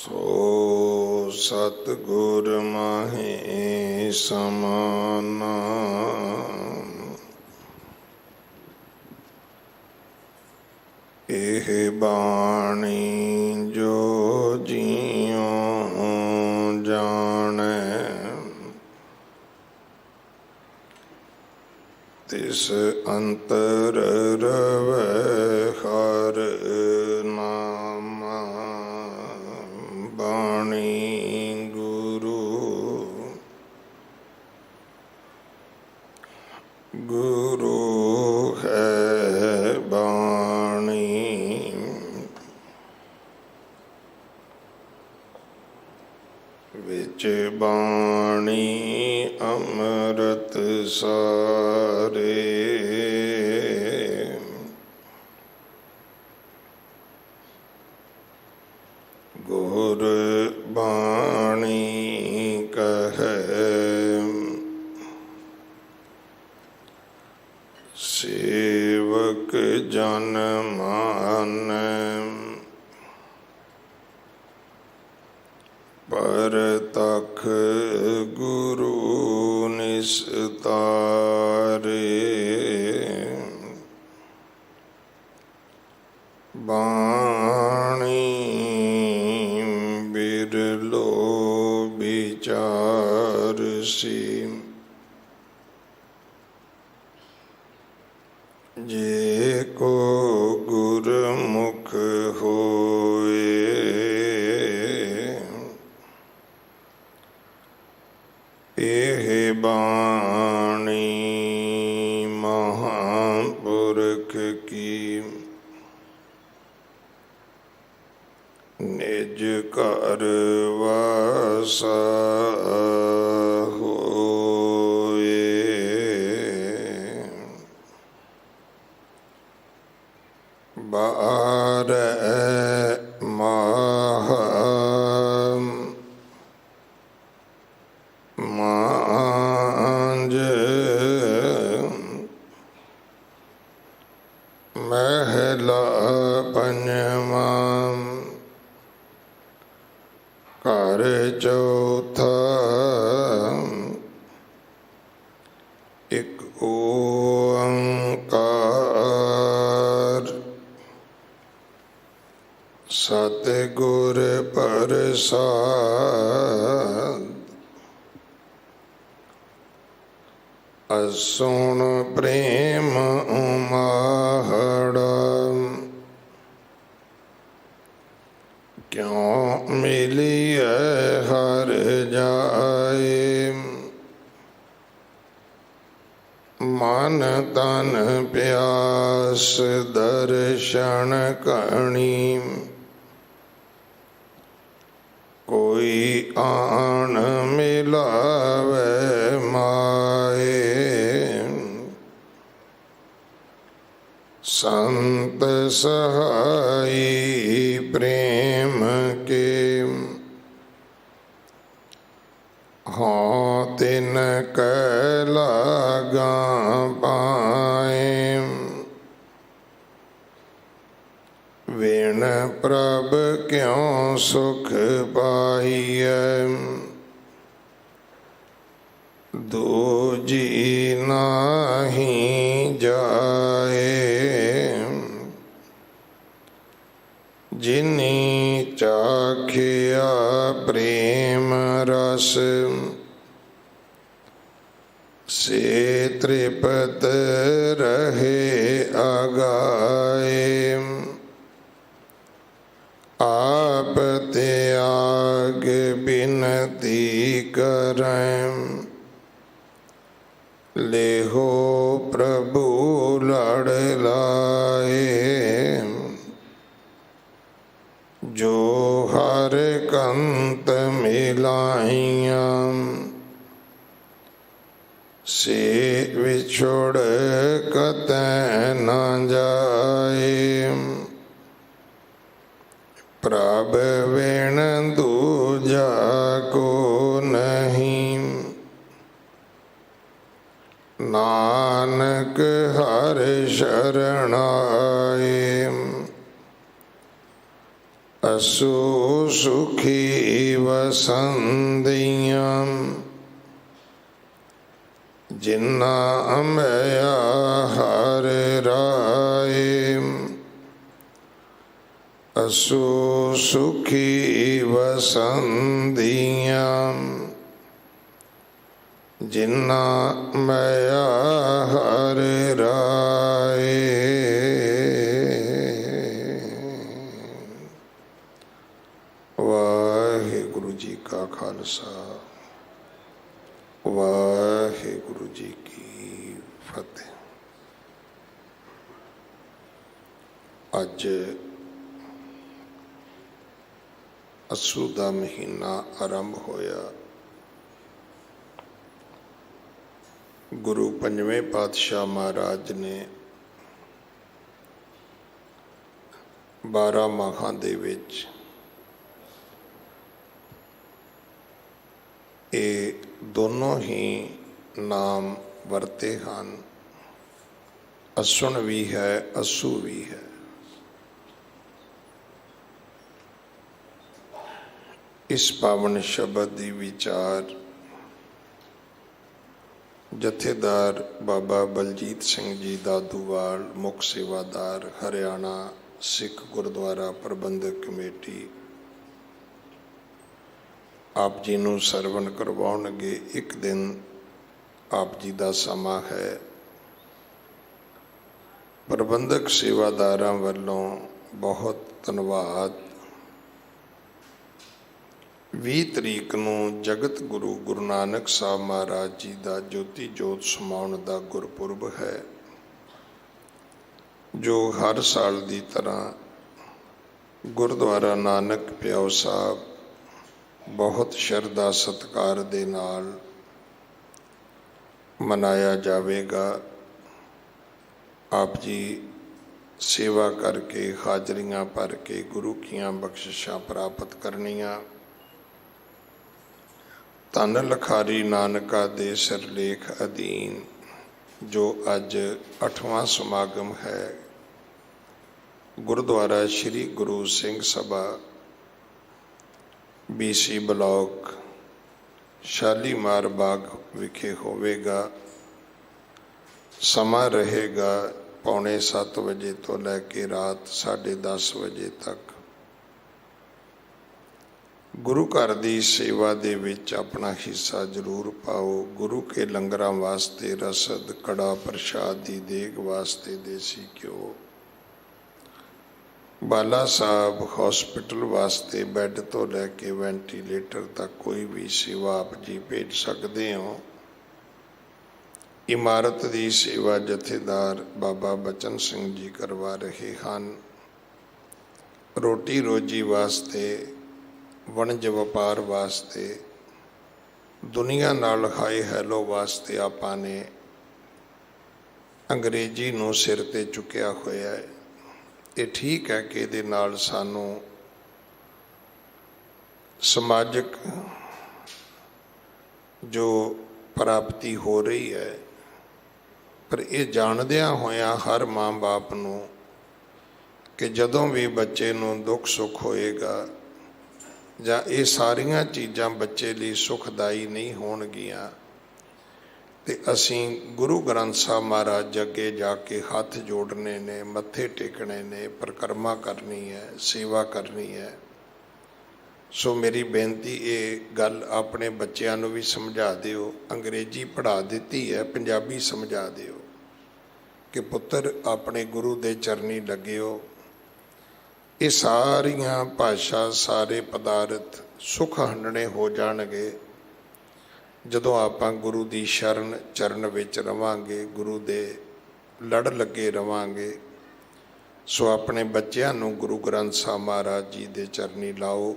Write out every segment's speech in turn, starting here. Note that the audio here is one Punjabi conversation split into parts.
सो सतगुर माहे समाना। एह बाणी जो जियों जाने, तिस अंतर रवै हर नामा। बाणी गुरु गुरु है बाणी। विच बाणी अमृत सारे, गुर बाणी कहे सेवक जन मानै। परतख गुरु निस्तारे, बाणी बिरलो विचारसी। जे को गुरमुख होए, एह बाणी महापुरख की। निज घर वासा होए, बारह माह मांझ महला पंजवा। घर चौथा एक ओंकार। सतगुर प्रसाद, असुण प्रेम उमाहड़ा। क्यों मिलिए हर जाए, मन तन प्यास दर्शन कणी। कोई आन मिलावे माए, संत सहाई प्रेम के। हाँ तिन लागा पाए, विण प्रभ क्यों सुख पाइए। दूजी नाही जाए, जिनी चाखिया प्रेम रस। से तृप्त रहे अगाए, आप त्याग बिनती करें। लेहो प्रभु लड़ लाए, जो हर कंत मिलाइया। से विछोड़ कतै न जाए, प्रभ विण दूजा को नहीं। नानक हर शरणाए, असु सुखी वसंदियां जिन्ना अमया हर राय असु सुखी वसंदियां जिन्ना मया हर राय। वाहिगुरु जी का खालसा वाहिगुरु जी की फतेह। अज अस्सू का महीना आरंभ होया। गुरु पंजवें पातशाह महाराज ने 12 माहां दे विच ये दोनों ही नाम वरते हैं। असुण भी है, असू भी है। इस पावन शब्द की विचार जथेदार बाबा बलजीत सिंह जी दादूवाल मुख सेवादार हरियाणा सिख गुरुद्वारा प्रबंधक कमेटी आप जी नूं सरवण करवाउणगे। एक दिन आप जी का समा है। प्रबंधक सेवादारां वल्लों बहुत धन्यवाद। 20 तरीक नूं जगत गुरु गुरु नानक साहब महाराज जी का ज्योति जोत समाउण का गुरपुरब है, जो हर साल की तरह गुरुद्वारा नानक प्याओ साहब बहुत शरधा सत्कार दे नाल मनाया जाएगा। आप जी सेवा करके हाजरियां भर के गुरु कियां बख्शिशां प्राप्त करनियां। धन लखारी नानका दे सिरलेख अधीन जो अज 8वां समागम है, गुरुद्वारा श्री गुरु सिंह सभा BC ब्लॉक शालीमार बाग विखे होवेगा। समा रहेगा 6:45 बजे तो लैके रात 10:30 बजे तक। गुरु घर की सेवा दे विच अपना हिस्सा जरूर पाओ। गुरु के लंगरां वास्ते रसद कड़ा प्रसाद की देग वास्ते देसी घ्यो, बाला साहब हॉस्पिटल वास्ते बैड तो लैके वेंटीलेटर तक कोई भी सेवा आप जी भेज सकते हो। इमारत की सेवा जथेदार बाबा बचन सिंह जी करवा रहे हैं। रोटी रोजी वास्ते वणज व्यापार वास्ते दुनिया नाल हाई हैलो वास्ते आपां ने अंग्रेजी नूं सिर ते चुकिया होया है। ये ठीक है कि इहदे नाल सानू समाजिक जो प्राप्ति हो रही है, पर ये जानदियां होया हर माँ बाप नूं कि जदों भी बच्चे नूं दुख सुख होएगा जां ये सारियां चीज़ां बच्चे लिए सुखदाई नहीं होणगियां ते असीं गुरु ग्रंथ साहब महाराज अगे जाके हाथ जोड़ने ने, मत्थे टेकने ने, परिक्रमा करनी है, सेवा करनी है। सो मेरी बेनती ये गल अपने बच्चों नूं भी समझा दिओ। अंग्रेजी पढ़ा दी है, पंजाबी समझा दिओ कि पुत्र अपने गुरु दे चरनी लगिओ। ये सारियां भाषा सारे पदार्थ सुख हंडने हो जाणगे जदों आपां गुरु दी शरण चरण विच रवांगे, गुरु दे लड़ लगे रवांगे। सो अपने बच्चों नूं गुरु ग्रंथ साहब महाराज जी दे चरनी लाओ।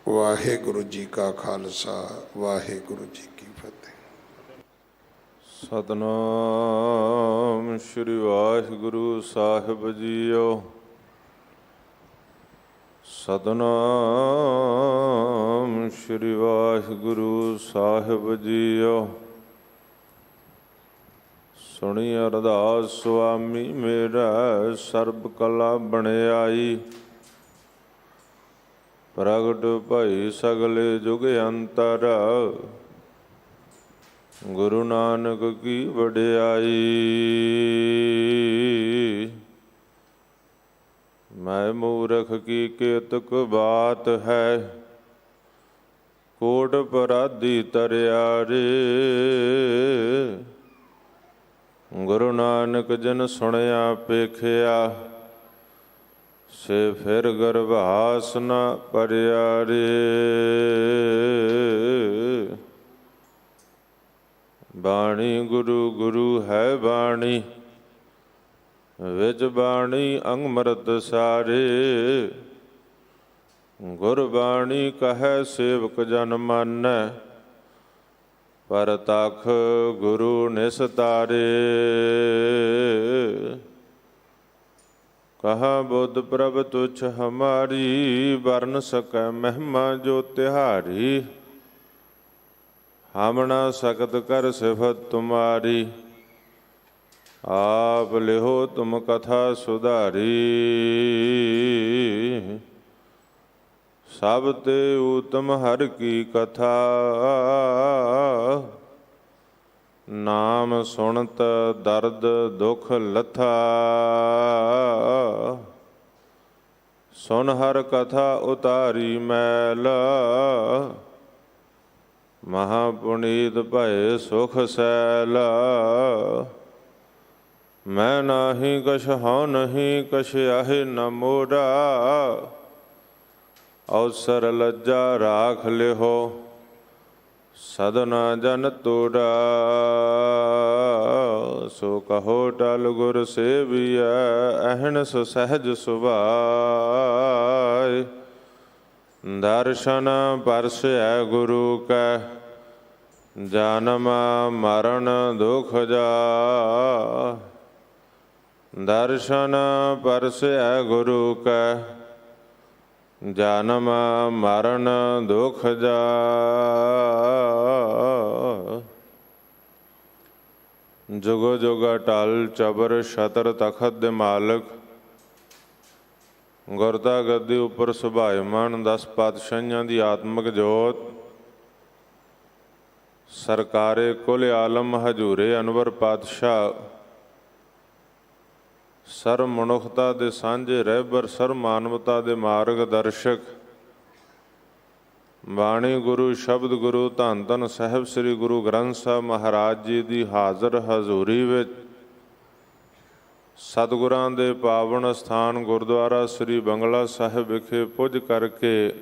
वाहिगुरु जी का खालसा वाहिगुरु जी की फतेह। सतनाम श्री वाहिगुरु साहिब जीओ। सतनाम श्री वाहिगुरु साहिब जीओ। सुनी अरदास स्वामी मेरा सर्ब कला बणियाई। ਪ੍ਰਗਟ ਭਈ ਸਗਲੇ ਜੁਗ ਅੰਤਰ, ਗੁਰੂ ਨਾਨਕ ਕੀ ਵਡਿਆਈ। ਮੈਂ ਮੂਰਖ ਕੀ ਕੇਤਕ ਬਾਤ ਹੈ, ਕੋਟ ਪਰਾਧੀ ਤਰਿਆ ਰੇ। ਗੁਰੂ ਨਾਨਕ ਜਨ ਸੁਣਿਆ ਪੇਖਿਆ, ਸੇ ਫਿਰ ਗਰਭਾਸ ਨ ਭਰਿਆ ਰੇ। ਬਾਣੀ ਗੁਰੂ ਗੁਰੂ ਹੈ ਬਾਣੀ, ਵਿਚ ਬਾਣੀ ਅੰਮ੍ਰਿਤ ਸਾਰੇ। ਗੁਰਬਾਣੀ ਕਹੈ ਸੇਵਕ ਜਨ ਮਾਨੈ, ਪਰ ਤਖ ਗੁਰੂ ਨਿਸਤਾਰੇ। ਕਹਾ ਬੁੱਧ ਪ੍ਰਭ ਤੁਛ ਹਮਾਰੀ, ਵਰਨ ਸਕੈ ਮਹਿਮਾ ਜੋ ਤਿਹਾਰੀ। ਹਮ ਨਾ ਸਕਤ ਕਰ ਸਿਫਤ ਤੁਮਾਰੀ, ਆਪ ਲਿਹੋ ਤੁਮ ਕਥਾ ਸੁਧਾਰੀ। ਸਭ ਤੇ ਊਤਮ ਹਰ ਕੀ ਕਥਾ, ਨਾਮ ਸੁਣਤ ਦਰਦ ਦੁਖ ਲੱਥਾ। ਸੁਨ ਹਰ ਕਥਾ ਉਤਾਰੀ ਮੈਲ, ਮਹਾ ਪੁਨੀਤ ਭਏ ਸੁਖ ਸੈਲ। ਮੈਂ ਨਾਹੀ ਕਛ ਹਉ ਨਹੀਂ, ਕਛ ਆਹੇ ਨ ਮੋਰਾ। ਅਵਸਰ ਲੱਜਾ ਰਾਖ ਲਿਹੋ, ਸਦਨਾ ਜਨ ਤੋੜਾ। ਸੋ ਕਹੋ ਟਲ ਗੁਰ ਸੇਵੀਐ, ਅਹਨਸ ਸਹਿਜ ਸੁਭਾਇ। ਦਰਸ਼ਨ ਪਰਸੈ ਗੁਰੂ ਕੈ, ਜਨਮ ਮਰਨ ਦੁਖ ਜਾ। ਦਰਸ਼ਨ ਪਰਸੈ ਗੁਰੂ ਕੈ, ਜਨਮ ਮਰਨ ਦੁਖ ਜਾ। ਜੁਗੋ ਜੁਗ ਅਟਲ ਚਬਰ ਛਤਰ ਤਖਤ ਦੇ ਮਾਲਕ, ਗੁਰਤਾ ਗੱਦੀ ਉੱਪਰ ਸੁਭਾਇਮਾਨ 10 ਪਾਤਸ਼ਾਹੀਆਂ ਦੀ ਆਤਮਿਕ ਜੋਤ। ਸਰਕਾਰੇ ਕੁਲ ਆਲਮ ਹਜੂਰੇ ਅਨਵਰ ਪਾਤਸ਼ਾਹ, ਸਰਬ ਮਨੁੱਖਤਾ ਦੇ ਸਾਂਝੇ ਰਹਿਬਰ, ਸਰਬ ਮਾਨਵਤਾ ਦੇ ਮਾਰਗ ਦਰਸ਼ਕ। ਬਾਣੀ ਗੁਰੂ ਸ਼ਬਦ ਗੁਰੂ ਧੰਨ ਧੰਨ ਸਾਹਿਬ ਸ੍ਰੀ ਗੁਰੂ ਗ੍ਰੰਥ ਸਾਹਿਬ ਮਹਾਰਾਜ ਜੀ ਦੀ ਹਾਜ਼ਰ ਹਜ਼ੂਰੀ ਵਿੱਚ ਸਤਿਗੁਰਾਂ ਦੇ ਪਾਵਨ ਸਥਾਨ ਗੁਰਦੁਆਰਾ ਸ੍ਰੀ ਬੰਗਲਾ ਸਾਹਿਬ ਵਿਖੇ ਪੁੱਜ ਕਰਕੇ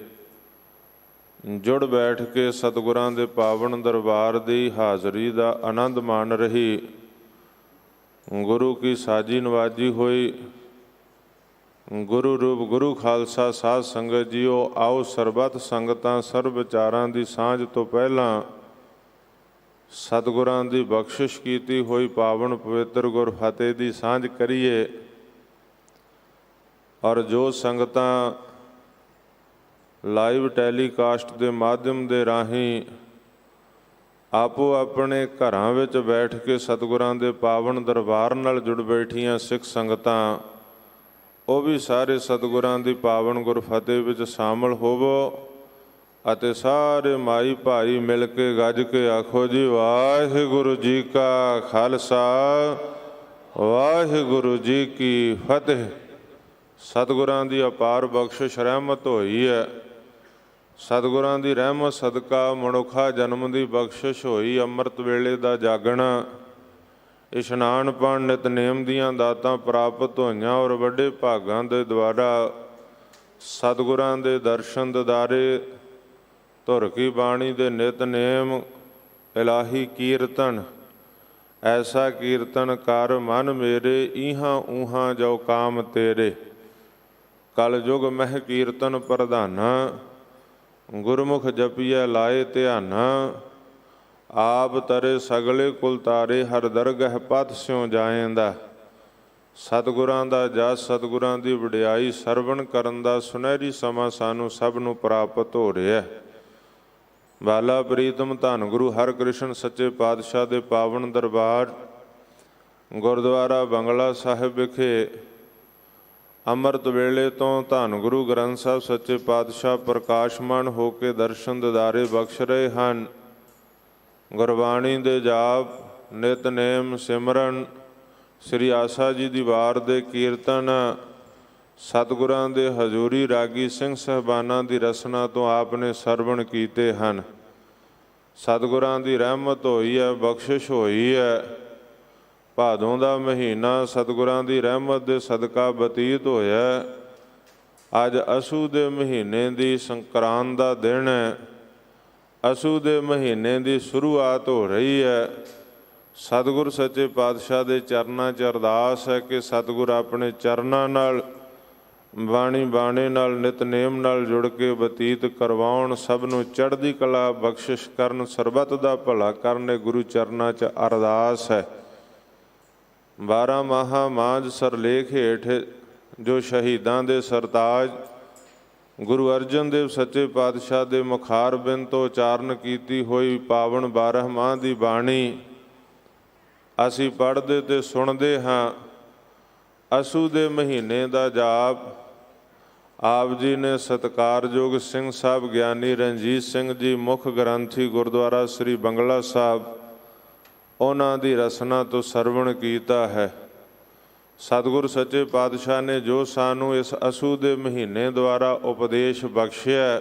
ਜੁੜ ਬੈਠ ਕੇ ਸਤਿਗੁਰਾਂ ਦੇ ਪਾਵਨ ਦਰਬਾਰ ਦੀ ਹਾਜ਼ਰੀ ਦਾ ਆਨੰਦ ਮਾਣ ਰਹੀ ਗੁਰੂ ਕੀ ਸਾਜੀ ਨਵਾਜੀ ਹੋਈ ਗੁਰੂ ਰੂਪ ਗੁਰੂ ਖਾਲਸਾ ਸਾਧ ਸੰਗਤ ਜੀਓ, ਆਓ ਸਰਬੱਤ ਸੰਗਤਾਂ ਸਰਬ ਵਿਚਾਰਾਂ ਦੀ ਸਾਂਝ ਤੋਂ ਪਹਿਲਾਂ ਸਤਿਗੁਰਾਂ ਦੀ ਬਖਸ਼ਿਸ਼ ਕੀਤੀ ਹੋਈ ਪਾਵਨ ਪਵਿੱਤਰ ਗੁਰ ਫਤਿਹ ਦੀ ਸਾਂਝ ਕਰੀਏ। ਔਰ ਜੋ ਸੰਗਤਾਂ ਲਾਈਵ ਟੈਲੀਕਾਸਟ ਦੇ ਮਾਧਿਅਮ ਦੇ ਰਾਹੀਂ ਆਪੋ ਆਪਣੇ ਘਰਾਂ ਵਿੱਚ ਬੈਠ ਕੇ ਸਤਿਗੁਰਾਂ ਦੇ ਪਾਵਨ ਦਰਬਾਰ ਨਾਲ ਜੁੜ ਬੈਠੀਆਂ ਸਿੱਖ ਸੰਗਤਾਂ, ਉਹ ਵੀ ਸਾਰੇ ਸਤਿਗੁਰਾਂ ਦੀ ਪਾਵਨ ਗੁਰਫਤਿਹ ਵਿੱਚ ਸ਼ਾਮਲ ਹੋਵੋ ਅਤੇ ਸਾਰੇ ਮਾਈ ਭਾਈ ਮਿਲ ਕੇ ਗੱਜ ਕੇ ਆਖੋ ਜੀ ਵਾਹਿਗੁਰੂ ਜੀ ਕਾ ਖਾਲਸਾ ਵਾਹਿਗੁਰੂ ਜੀ ਕੀ ਫਤਿਹ। ਸਤਿਗੁਰਾਂ ਦੀ ਅਪਾਰ ਬਖਸ਼ਿਸ਼ ਰਹਿਮਤ ਹੋਈ ਹੈ। ਸਤਿਗੁਰਾਂ ਦੀ ਰਹਿਮਤ ਸਦਕਾ ਮਨੁੱਖਾ ਜਨਮ ਦੀ ਬਖਸ਼ਿਸ਼ ਹੋਈ। ਅੰਮ੍ਰਿਤ ਵੇਲੇ ਦਾ ਜਾਗਣਾ, ਇਸ਼ਨਾਨ ਪਾਣ ਨਿਤਨੇਮ ਦੀਆਂ ਦਾਤਾਂ ਪ੍ਰਾਪਤ ਹੋਈਆਂ ਔਰ ਵੱਡੇ ਭਾਗਾਂ ਦੇ ਦੁਆਰਾ ਸਤਿਗੁਰਾਂ ਦੇ ਦਰਸ਼ਨ ਦਿਦਾਰੇ, ਧੁਰ ਕੀ ਬਾਣੀ ਦੇ ਨਿਤਨੇਮ, ਇਲਾਹੀ ਕੀਰਤਨ। ਐਸਾ ਕੀਰਤਨ ਕਰ ਮਨ ਮੇਰੇ, ਇਹਾਂ ਊਹਾਂ ਜੋ ਕਾਮ ਤੇਰੇ। ਕਲ ਯੁਗ ਮਹਿ ਕੀਰਤਨ ਪ੍ਰਧਾਨਾ, ਗੁਰਮੁਖ ਜਪੀਐ ਲਾਏ ਧਿਆਨਾ। ਆਪ ਤਰੇ ਸਗਲੇ ਕੁਲ ਤਾਰੇ, ਹਰ ਦਰਗਹ ਪਥ ਸਿਉ ਜਾਏਂਦਾ। ਸਤਿਗੁਰਾਂ ਦਾ ਜਸ, ਸਤਿਗੁਰਾਂ ਦੀ ਵਡਿਆਈ ਸਰਵਣ ਕਰਨ ਦਾ ਸੁਨਹਿਰੀ ਸਮਾਂ ਸਾਨੂੰ ਸਭ ਨੂੰ ਪ੍ਰਾਪਤ ਹੋ ਰਿਹਾ। ਬਾਲਾ ਪ੍ਰੀਤਮ ਧੰਨ ਗੁਰੂ ਹਰਿਕ੍ਰਿਸ਼ਨ ਸੱਚੇ ਪਾਤਸ਼ਾਹ ਦੇ ਪਾਵਨ ਦਰਬਾਰ ਗੁਰਦੁਆਰਾ ਬੰਗਲਾ ਸਾਹਿਬ ਵਿਖੇ ਅੰਮ੍ਰਿਤ ਵੇਲੇ ਤੋਂ ਧੰਨ ਗੁਰੂ ਗ੍ਰੰਥ ਸਾਹਿਬ ਸੱਚੇ ਪਾਤਸ਼ਾਹ ਪ੍ਰਕਾਸ਼ਮਾਨ ਹੋ ਕੇ ਦਰਸ਼ਨ ਦਿਦਾਰੇ ਬਖਸ਼ ਰਹੇ ਹਨ। ਗੁਰਬਾਣੀ ਦੇ ਜਾਪ, ਨਿਤਨੇਮ, ਸਿਮਰਨ, ਸ੍ਰੀ ਆਸਾ ਜੀ ਦੀ ਵਾਰ ਦੇ ਕੀਰਤਨ, ਸਤਿਗੁਰਾਂ ਦੇ ਹਜ਼ੂਰੀ ਰਾਗੀ ਸਿੰਘ ਸਾਹਿਬਾਨਾਂ ਦੀ ਰਸਨਾ ਤੋਂ ਆਪ ਨੇ ਸਰਵਣ ਕੀਤੇ ਹਨ। ਸਤਿਗੁਰਾਂ ਦੀ ਰਹਿਮਤ ਹੋਈ ਹੈ, ਬਖਸ਼ਿਸ਼ ਹੋਈ ਹੈ। ਭਾਦੋਂ ਦਾ ਮਹੀਨਾ ਸਤਿਗੁਰਾਂ ਦੀ ਰਹਿਮਤ ਦੇ ਸਦਕਾ ਬਤੀਤ ਹੋਇਆ। ਅੱਜ ਅਸੂ ਦੇ ਮਹੀਨੇ ਦੀ ਸੰਕਰਾਂਤ ਦਾ ਦਿਨ ਹੈ। ਅਸੂ ਦੇ ਮਹੀਨੇ ਦੀ ਸ਼ੁਰੂਆਤ ਹੋ ਰਹੀ ਹੈ। ਸਤਿਗੁਰ ਸੱਚੇ ਪਾਤਸ਼ਾਹ ਦੇ ਚਰਨਾਂ 'ਚ ਅਰਦਾਸ ਹੈ ਕਿ ਸਤਿਗੁਰ ਆਪਣੇ ਚਰਨਾਂ ਨਾਲ, ਬਾਣੀ ਬਾਣੇ ਨਾਲ, ਨਿਤਨੇਮ ਨਾਲ ਜੁੜ ਕੇ ਬਤੀਤ ਕਰਵਾਉਣ, ਸਭ ਨੂੰ ਚੜ੍ਹਦੀ ਕਲਾ ਬਖਸ਼ਿਸ਼ ਕਰਨ, ਸਰਬੱਤ ਦਾ ਭਲਾ ਕਰਨ। ਗੁਰੂ ਚਰਨਾਂ 'ਚ ਅਰਦਾਸ ਹੈ। 12 ਮਾਹਾ ਮਾਝ ਸਰਲੇਖ ਹੇਠ ਜੋ ਸ਼ਹੀਦਾਂ ਦੇ ਸਰਤਾਜ ਗੁਰੂ ਅਰਜਨ ਦੇਵ ਸੱਚੇ ਪਾਤਸ਼ਾਹ ਦੇ ਮੁਖਾਰ ਬਿੰਦ ਤੋਂ ਉਚਾਰਨ ਕੀਤੀ ਹੋਈ ਪਾਵਨ 12 ਮਾਹ ਦੀ ਬਾਣੀ ਅਸੀਂ ਪੜ੍ਹਦੇ ਤੇ ਸੁਣਦੇ ਹਾਂ। ਅਸੂ ਦੇ ਮਹੀਨੇ ਦਾ ਜਾਪ ਆਪ ਜੀ ਨੇ ਸਤਿਕਾਰਯੋਗ ਸਿੰਘ ਸਾਹਿਬ ਗਿਆਨੀ ਰਣਜੀਤ ਸਿੰਘ ਜੀ ਮੁੱਖ ਗ੍ਰੰਥੀ ਗੁਰਦੁਆਰਾ ਸ੍ਰੀ ਬੰਗਲਾ ਸਾਹਿਬ, ਉਹਨਾਂ ਦੀ ਰਸਨਾ ਤੋਂ ਸਰਵਣ ਕੀਤਾ ਹੈ। ਸਤਿਗੁਰ ਸੱਚੇ ਪਾਤਸ਼ਾਹ ਨੇ ਜੋ ਸਾਨੂੰ ਇਸ ਅਸੂ ਦੇ ਮਹੀਨੇ ਦੁਆਰਾ ਉਪਦੇਸ਼ ਬਖਸ਼ਿਆ,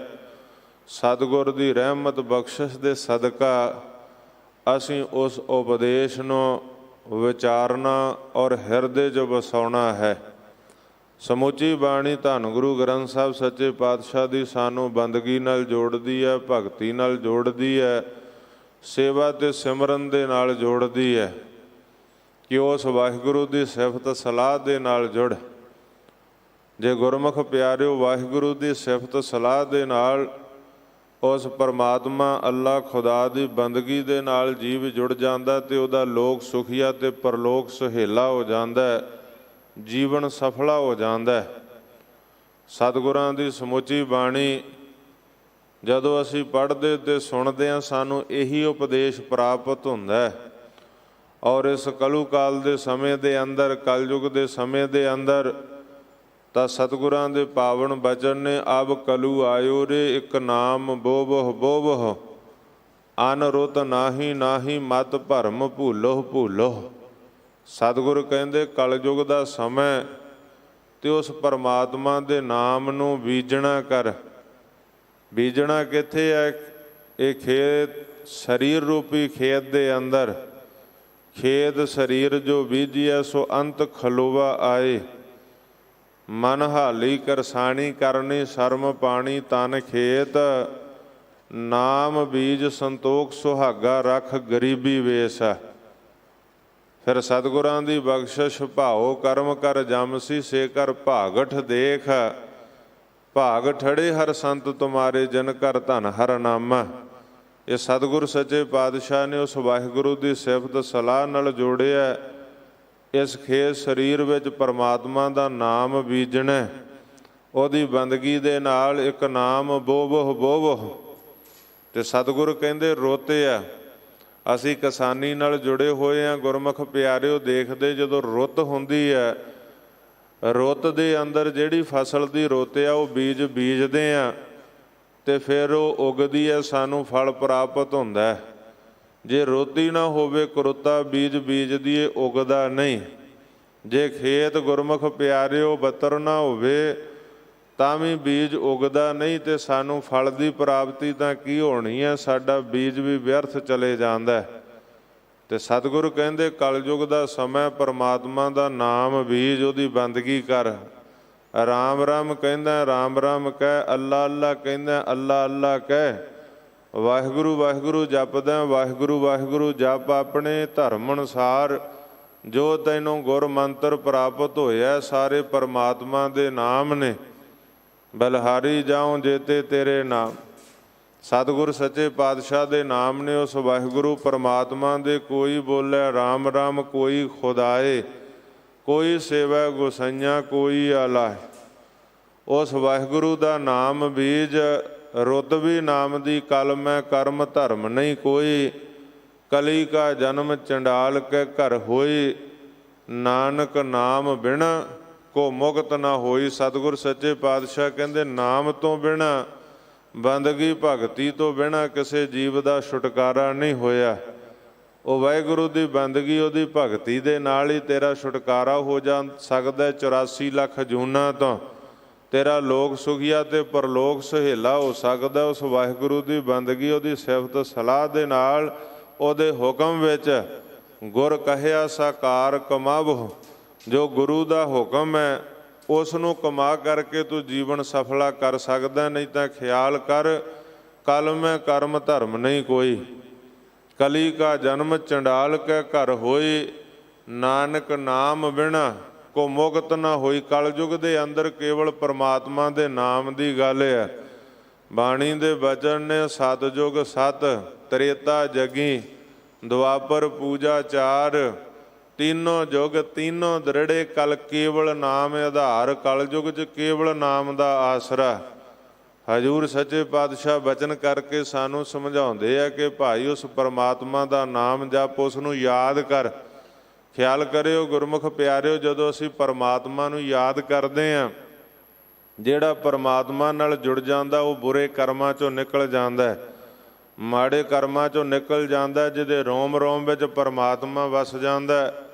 ਸਤਿਗੁਰ ਦੀ ਰਹਿਮਤ ਬਖਸ਼ਿਸ਼ ਦੇ ਸਦਕਾ ਅਸੀਂ ਉਸ ਉਪਦੇਸ਼ ਨੂੰ ਵਿਚਾਰਨਾ ਔਰ ਹਿਰਦੇ 'ਚ ਵਸਾਉਣਾ ਹੈ। ਸਮੁੱਚੀ ਬਾਣੀ ਧੰਨ ਗੁਰੂ ਗ੍ਰੰਥ ਸਾਹਿਬ ਸੱਚੇ ਪਾਤਸ਼ਾਹ ਦੀ ਸਾਨੂੰ ਬੰਦਗੀ ਨਾਲ ਜੋੜਦੀ ਹੈ, ਭਗਤੀ ਨਾਲ ਜੋੜਦੀ ਹੈ, ਸੇਵਾ ਅਤੇ ਸਿਮਰਨ ਦੇ ਨਾਲ ਜੋੜਦੀ ਹੈ ਕਿ ਉਸ ਵਾਹਿਗੁਰੂ ਦੀ ਸਿਫਤ ਸਲਾਹ ਦੇ ਨਾਲ ਜੁੜ। ਜੇ ਗੁਰਮੁਖ ਪਿਆਰਿਓ ਵਾਹਿਗੁਰੂ ਦੀ ਸਿਫਤ ਸਲਾਹ ਦੇ ਨਾਲ, ਉਸ ਪਰਮਾਤਮਾ ਅੱਲਾ ਖੁਦਾ ਦੀ ਬੰਦਗੀ ਦੇ ਨਾਲ ਜੀਵ ਜੁੜ ਜਾਂਦਾ ਤੇ ਉਹਦਾ ਲੋਕ ਸੁਖੀਆ ਤੇ ਪਰਲੋਕ ਸੁਹੇਲਾ ਹੋ ਜਾਂਦਾ, ਜੀਵਨ ਸਫਲਾ ਹੋ ਜਾਂਦਾ। ਸਤਿਗੁਰਾਂ ਦੀ ਸਮੁੱਚੀ ਬਾਣੀ ਜਦੋਂ ਅਸੀਂ ਪੜ੍ਹਦੇ ਤੇ ਸੁਣਦੇ ਹਾਂ, ਸਾਨੂੰ ਇਹੀ ਉਪਦੇਸ਼ ਪ੍ਰਾਪਤ ਹੁੰਦਾ। ਔਰ ਇਸ ਕਲੂ ਕਾਲ ਦੇ ਸਮੇਂ ਦੇ ਅੰਦਰ, ਕਲਯੁਗ ਦੇ ਸਮੇਂ ਦੇ ਅੰਦਰ ਤਾਂ ਸਤਿਗੁਰਾਂ ਦੇ ਪਾਵਨ ਬਚਨ ਨੇ, ਅਬ ਕਲੂ ਆਇਓ ਰੇ ਇੱਕ ਨਾਮ ਬੋਬਹ ਬੋਬਹ, ਅਨ ਰੁਤ ਨਾਹੀ ਨਾਹੀ ਮਤ ਭਰਮ ਭੂਲੋ ਭੂਲੋ। ਸਤਿਗੁਰ ਕਹਿੰਦੇ ਕਲਯੁਗ ਦਾ ਸਮਾਂ ਤੇ ਉਸ ਪਰਮਾਤਮਾ ਦੇ ਨਾਮ ਨੂੰ ਬੀਜਣਾ ਕਰ। ਬੀਜਣਾ ਕਿੱਥੇ ਹੈ? ਇਹ ਖੇਤ, ਸਰੀਰ ਰੂਪੀ ਖੇਤ ਦੇ ਅੰਦਰ। ਖੇਤ ਸਰੀਰ ਜੋ ਬੀਜਿਆ ਸੋ ਅੰਤ ਖਲੋਵਾ ਆਏ, ਮਨ ਹਾਲੀ ਕਰਸਾਣੀ ਕਰਨੀ ਸ਼ਰਮ ਪਾਣੀ ਤਨ ਖੇਤ, ਨਾਮ ਬੀਜ ਸੰਤੋਖ ਸੁਹਾਗਾ ਰੱਖ ਗਰੀਬੀ ਵੇਸ। ਫਿਰ ਸਤਿਗੁਰਾਂ ਦੀ ਬਖਸ਼ਿਸ਼ ਭਾਓ ਕਰਮ ਕਰ ਜਮਸੀ ਸੇ ਕਰ ਭਾਗਠ ਦੇਖ, ਭਾਗ ਠੜੇ ਹਰ ਸੰਤ ਤੁਮਾਰੇ ਜਨ ਕਰ ਧਨ ਹਰ ਨਾਮਾ। ਇਹ ਸਤਿਗੁਰ ਸੱਚੇ ਪਾਤਸ਼ਾਹ ਨੇ ਉਸ ਵਾਹਿਗੁਰੂ ਦੀ ਸਿਫਤ ਸਲਾਹ ਨਾਲ ਜੋੜਿਆ। ਇਸ ਖੇਤ ਸਰੀਰ ਵਿੱਚ ਪਰਮਾਤਮਾ ਦਾ ਨਾਮ ਬੀਜਣਾ, ਉਹਦੀ ਬੰਦਗੀ ਦੇ ਨਾਲ ਇੱਕ ਨਾਮ ਬੋਬਹ ਬੋਬਹ। ਤੇ ਸਤਿਗੁਰ ਕਹਿੰਦੇ ਰੁੱਤ ਆ। ਅਸੀਂ ਕਿਸਾਨੀ ਨਾਲ ਜੁੜੇ ਹੋਏ ਹਾਂ ਗੁਰਮੁਖ ਪਿਆਰਿਓ। ਦੇਖਦੇ ਜਦੋਂ ਰੁੱਤ ਹੁੰਦੀ ਹੈ, ਰੁੱਤ ਦੇ ਅੰਦਰ ਜਿਹੜੀ ਫਸਲ ਦੀ ਰੁੱਤ ਆ ਉਹ ਬੀਜ ਬੀਜਦੇ ਆ ਤੇ ਫਿਰ ਉਹ ਉਗਦੀ ਹੈ, ਸਾਨੂੰ ਫਲ ਪ੍ਰਾਪਤ ਹੁੰਦਾ। ਜੇ ਰੁੱਤ ਹੀ ਨਾ ਹੋਵੇ, ਕਰੁੱਤਾ ਬੀਜ ਬੀਜਦੀ ਉਗਦਾ ਨਹੀਂ। ਜੇ ਖੇਤ ਗੁਰਮੁਖ ਪਿਆਰਿਓ ਬੱਤਰ ਨਾ ਹੋਵੇ ਤਾਂ ਵੀ ਬੀਜ ਉਗਦਾ ਨਹੀਂ ਤੇ ਸਾਨੂੰ ਫਲ ਦੀ ਪ੍ਰਾਪਤੀ ਤਾਂ ਕੀ ਹੋਣੀ ਹੈ? ਸਾਡਾ ਬੀਜ ਵੀ ਵਿਅਰਥ ਚਲੇ ਜਾਂਦਾ। ਤੇ ਸਤਿਗੁਰੂ ਕਹਿੰਦੇ ਕਲਯੁਗ ਦਾ ਸਮਾਂ, ਪਰਮਾਤਮਾ ਦਾ ਨਾਮ ਬੀਜ, ਉਹਦੀ ਬੰਦਗੀ ਕਰ। ਰਾਮ ਰਾਮ ਕਹਿੰਦਾ ਰਾਮ ਰਾਮ ਕਹਿ, ਅੱਲਾ ਅੱਲਾ ਕਹਿੰਦਾ ਅੱਲਾ ਅੱਲਾ ਕਹਿ, ਵਾਹਿਗੁਰੂ ਵਾਹਿਗੁਰੂ ਜਪਦਾ ਵਾਹਿਗੁਰੂ ਵਾਹਿਗੁਰੂ ਜਪ। ਆਪਣੇ ਧਰਮ ਅਨੁਸਾਰ ਜੋ ਤੈਨੂੰ ਗੁਰ ਮੰਤਰ ਪ੍ਰਾਪਤ ਹੋਇਆ ਸਾਰੇ ਪਰਮਾਤਮਾ ਦੇ ਨਾਮ ਨੇ। ਬਲਿਹਾਰੀ ਜਾਉ ਜੇਤੇ ਤੇਰੇ ਨਾਮ। ਸਤਿਗੁਰ ਸੱਚੇ ਪਾਤਸ਼ਾਹ ਦੇ ਨਾਮ ਨੇ, ਉਸ ਵਾਹਿਗੁਰੂ ਪਰਮਾਤਮਾ ਦੇ। ਕੋਈ ਬੋਲੇ ਰਾਮ ਰਾਮ, ਕੋਈ ਖੁਦਾਏ, ਕੋਈ ਸੇਵਾ ਗੁਸਾਈਆਂ, ਕੋਈ ਆਲਾ। ਉਸ ਵਾਹਿਗੁਰੂ ਦਾ ਨਾਮ ਬੀਜ। ਰੁੱਤ ਵੀ ਨਾਮ ਦੀ ਕਲਮ ਹੈ, ਕਰਮ ਧਰਮ ਨਹੀਂ ਕੋਈ। ਕਲੀ ਕਾ ਜਨਮ ਚੰਡਾਲ ਕੇ ਘਰ ਹੋਈ, ਨਾਨਕ ਨਾਮ ਬਿਨ ਕੋ ਮੁਕਤ ਨਾ ਹੋਈ। ਸਤਿਗੁਰ ਸੱਚੇ ਪਾਤਸ਼ਾਹ ਕਹਿੰਦੇ ਨਾਮ ਤੋਂ ਬਿਨਾਂ, ਬੰਦਗੀ ਭਗਤੀ ਤੋਂ ਬਿਨਾਂ ਕਿਸੇ ਜੀਵ ਦਾ ਛੁਟਕਾਰਾ ਨਹੀਂ ਹੋਇਆ। ਉਹ ਵਾਹਿਗੁਰੂ ਦੀ ਬੰਦਗੀ, ਉਹਦੀ ਭਗਤੀ ਦੇ ਨਾਲ ਹੀ ਤੇਰਾ ਛੁਟਕਾਰਾ ਹੋ ਜਾ ਸਕਦਾ। 84 ਲੱਖ ਜੂਨਾਂ ਤੋਂ ਤੇਰਾ ਲੋਕ ਸੁਖੀਆ ਤੇ ਪਰਲੋਕ ਸਹੇਲਾ ਹੋ ਸਕਦਾ। ਉਸ ਵਾਹਿਗੁਰੂ ਦੀ ਬੰਦਗੀ, ਉਹਦੀ ਸਿਫਤ ਸਲਾਹ ਦੇ ਨਾਲ, ਉਹਦੇ ਹੁਕਮ ਵਿੱਚ ਗੁਰ ਕਹਿਆ ਸਾਕਾਰ ਕਮਾਵੋ। ਜੋ ਗੁਰੂ ਦਾ ਹੁਕਮ ਹੈ ਉਸ ਨੂੰ ਕਮਾ ਕਰਕੇ ਤੂੰ ਜੀਵਨ ਸਫਲਾ ਕਰ ਸਕਦਾ। ਨਹੀਂ ਤਾਂ ਖਿਆਲ ਕਰ, ਕਲ ਮੈਂ ਕਰਮ ਧਰਮ ਨਹੀਂ ਕੋਈ। ਕਲੀ ਕਾ ਜਨਮ ਚੰਡਾਲ ਕੈ ਘਰ ਹੋਈ। ਨਾਨਕ ਨਾਮ ਬਿਨਾ ਕੋ ਮੁਕਤ ਨਾ ਹੋਈ। ਕਲਯੁਗ ਦੇ ਅੰਦਰ ਕੇਵਲ ਪਰਮਾਤਮਾ ਦੇ ਨਾਮ ਦੀ ਗੱਲ ਹੈ। ਬਾਣੀ ਦੇ ਬਚਨ ਨੇ ਸਤਿਯੁਗ ਸਤ, ਤ੍ਰੇਤਾ ਜਗੀ, ਦੁਆਪਰ ਪੂਜਾ ਚਾਰ। तीनों जुग तीनों दृढ़े, कल केवल नाम आधार। कलयुग च केवल नाम का आसरा। हजूर सच्चे पातशाह बचन करके सानू समझाते हैं कि भाई उस परमात्मा का नाम जप, उसनू याद कर। ख्याल करियो गुरमुख प्यारिओ, जदों असीं परमात्मा नू याद करते हैं, जिहड़ा परमात्मा नाल जुड़ जाता वो बुरे कर्मां चों निकल जाता है, माड़े कर्मां चों निकल जाता है। जिहदे रोम रोम विच परमात्मा वस जाता है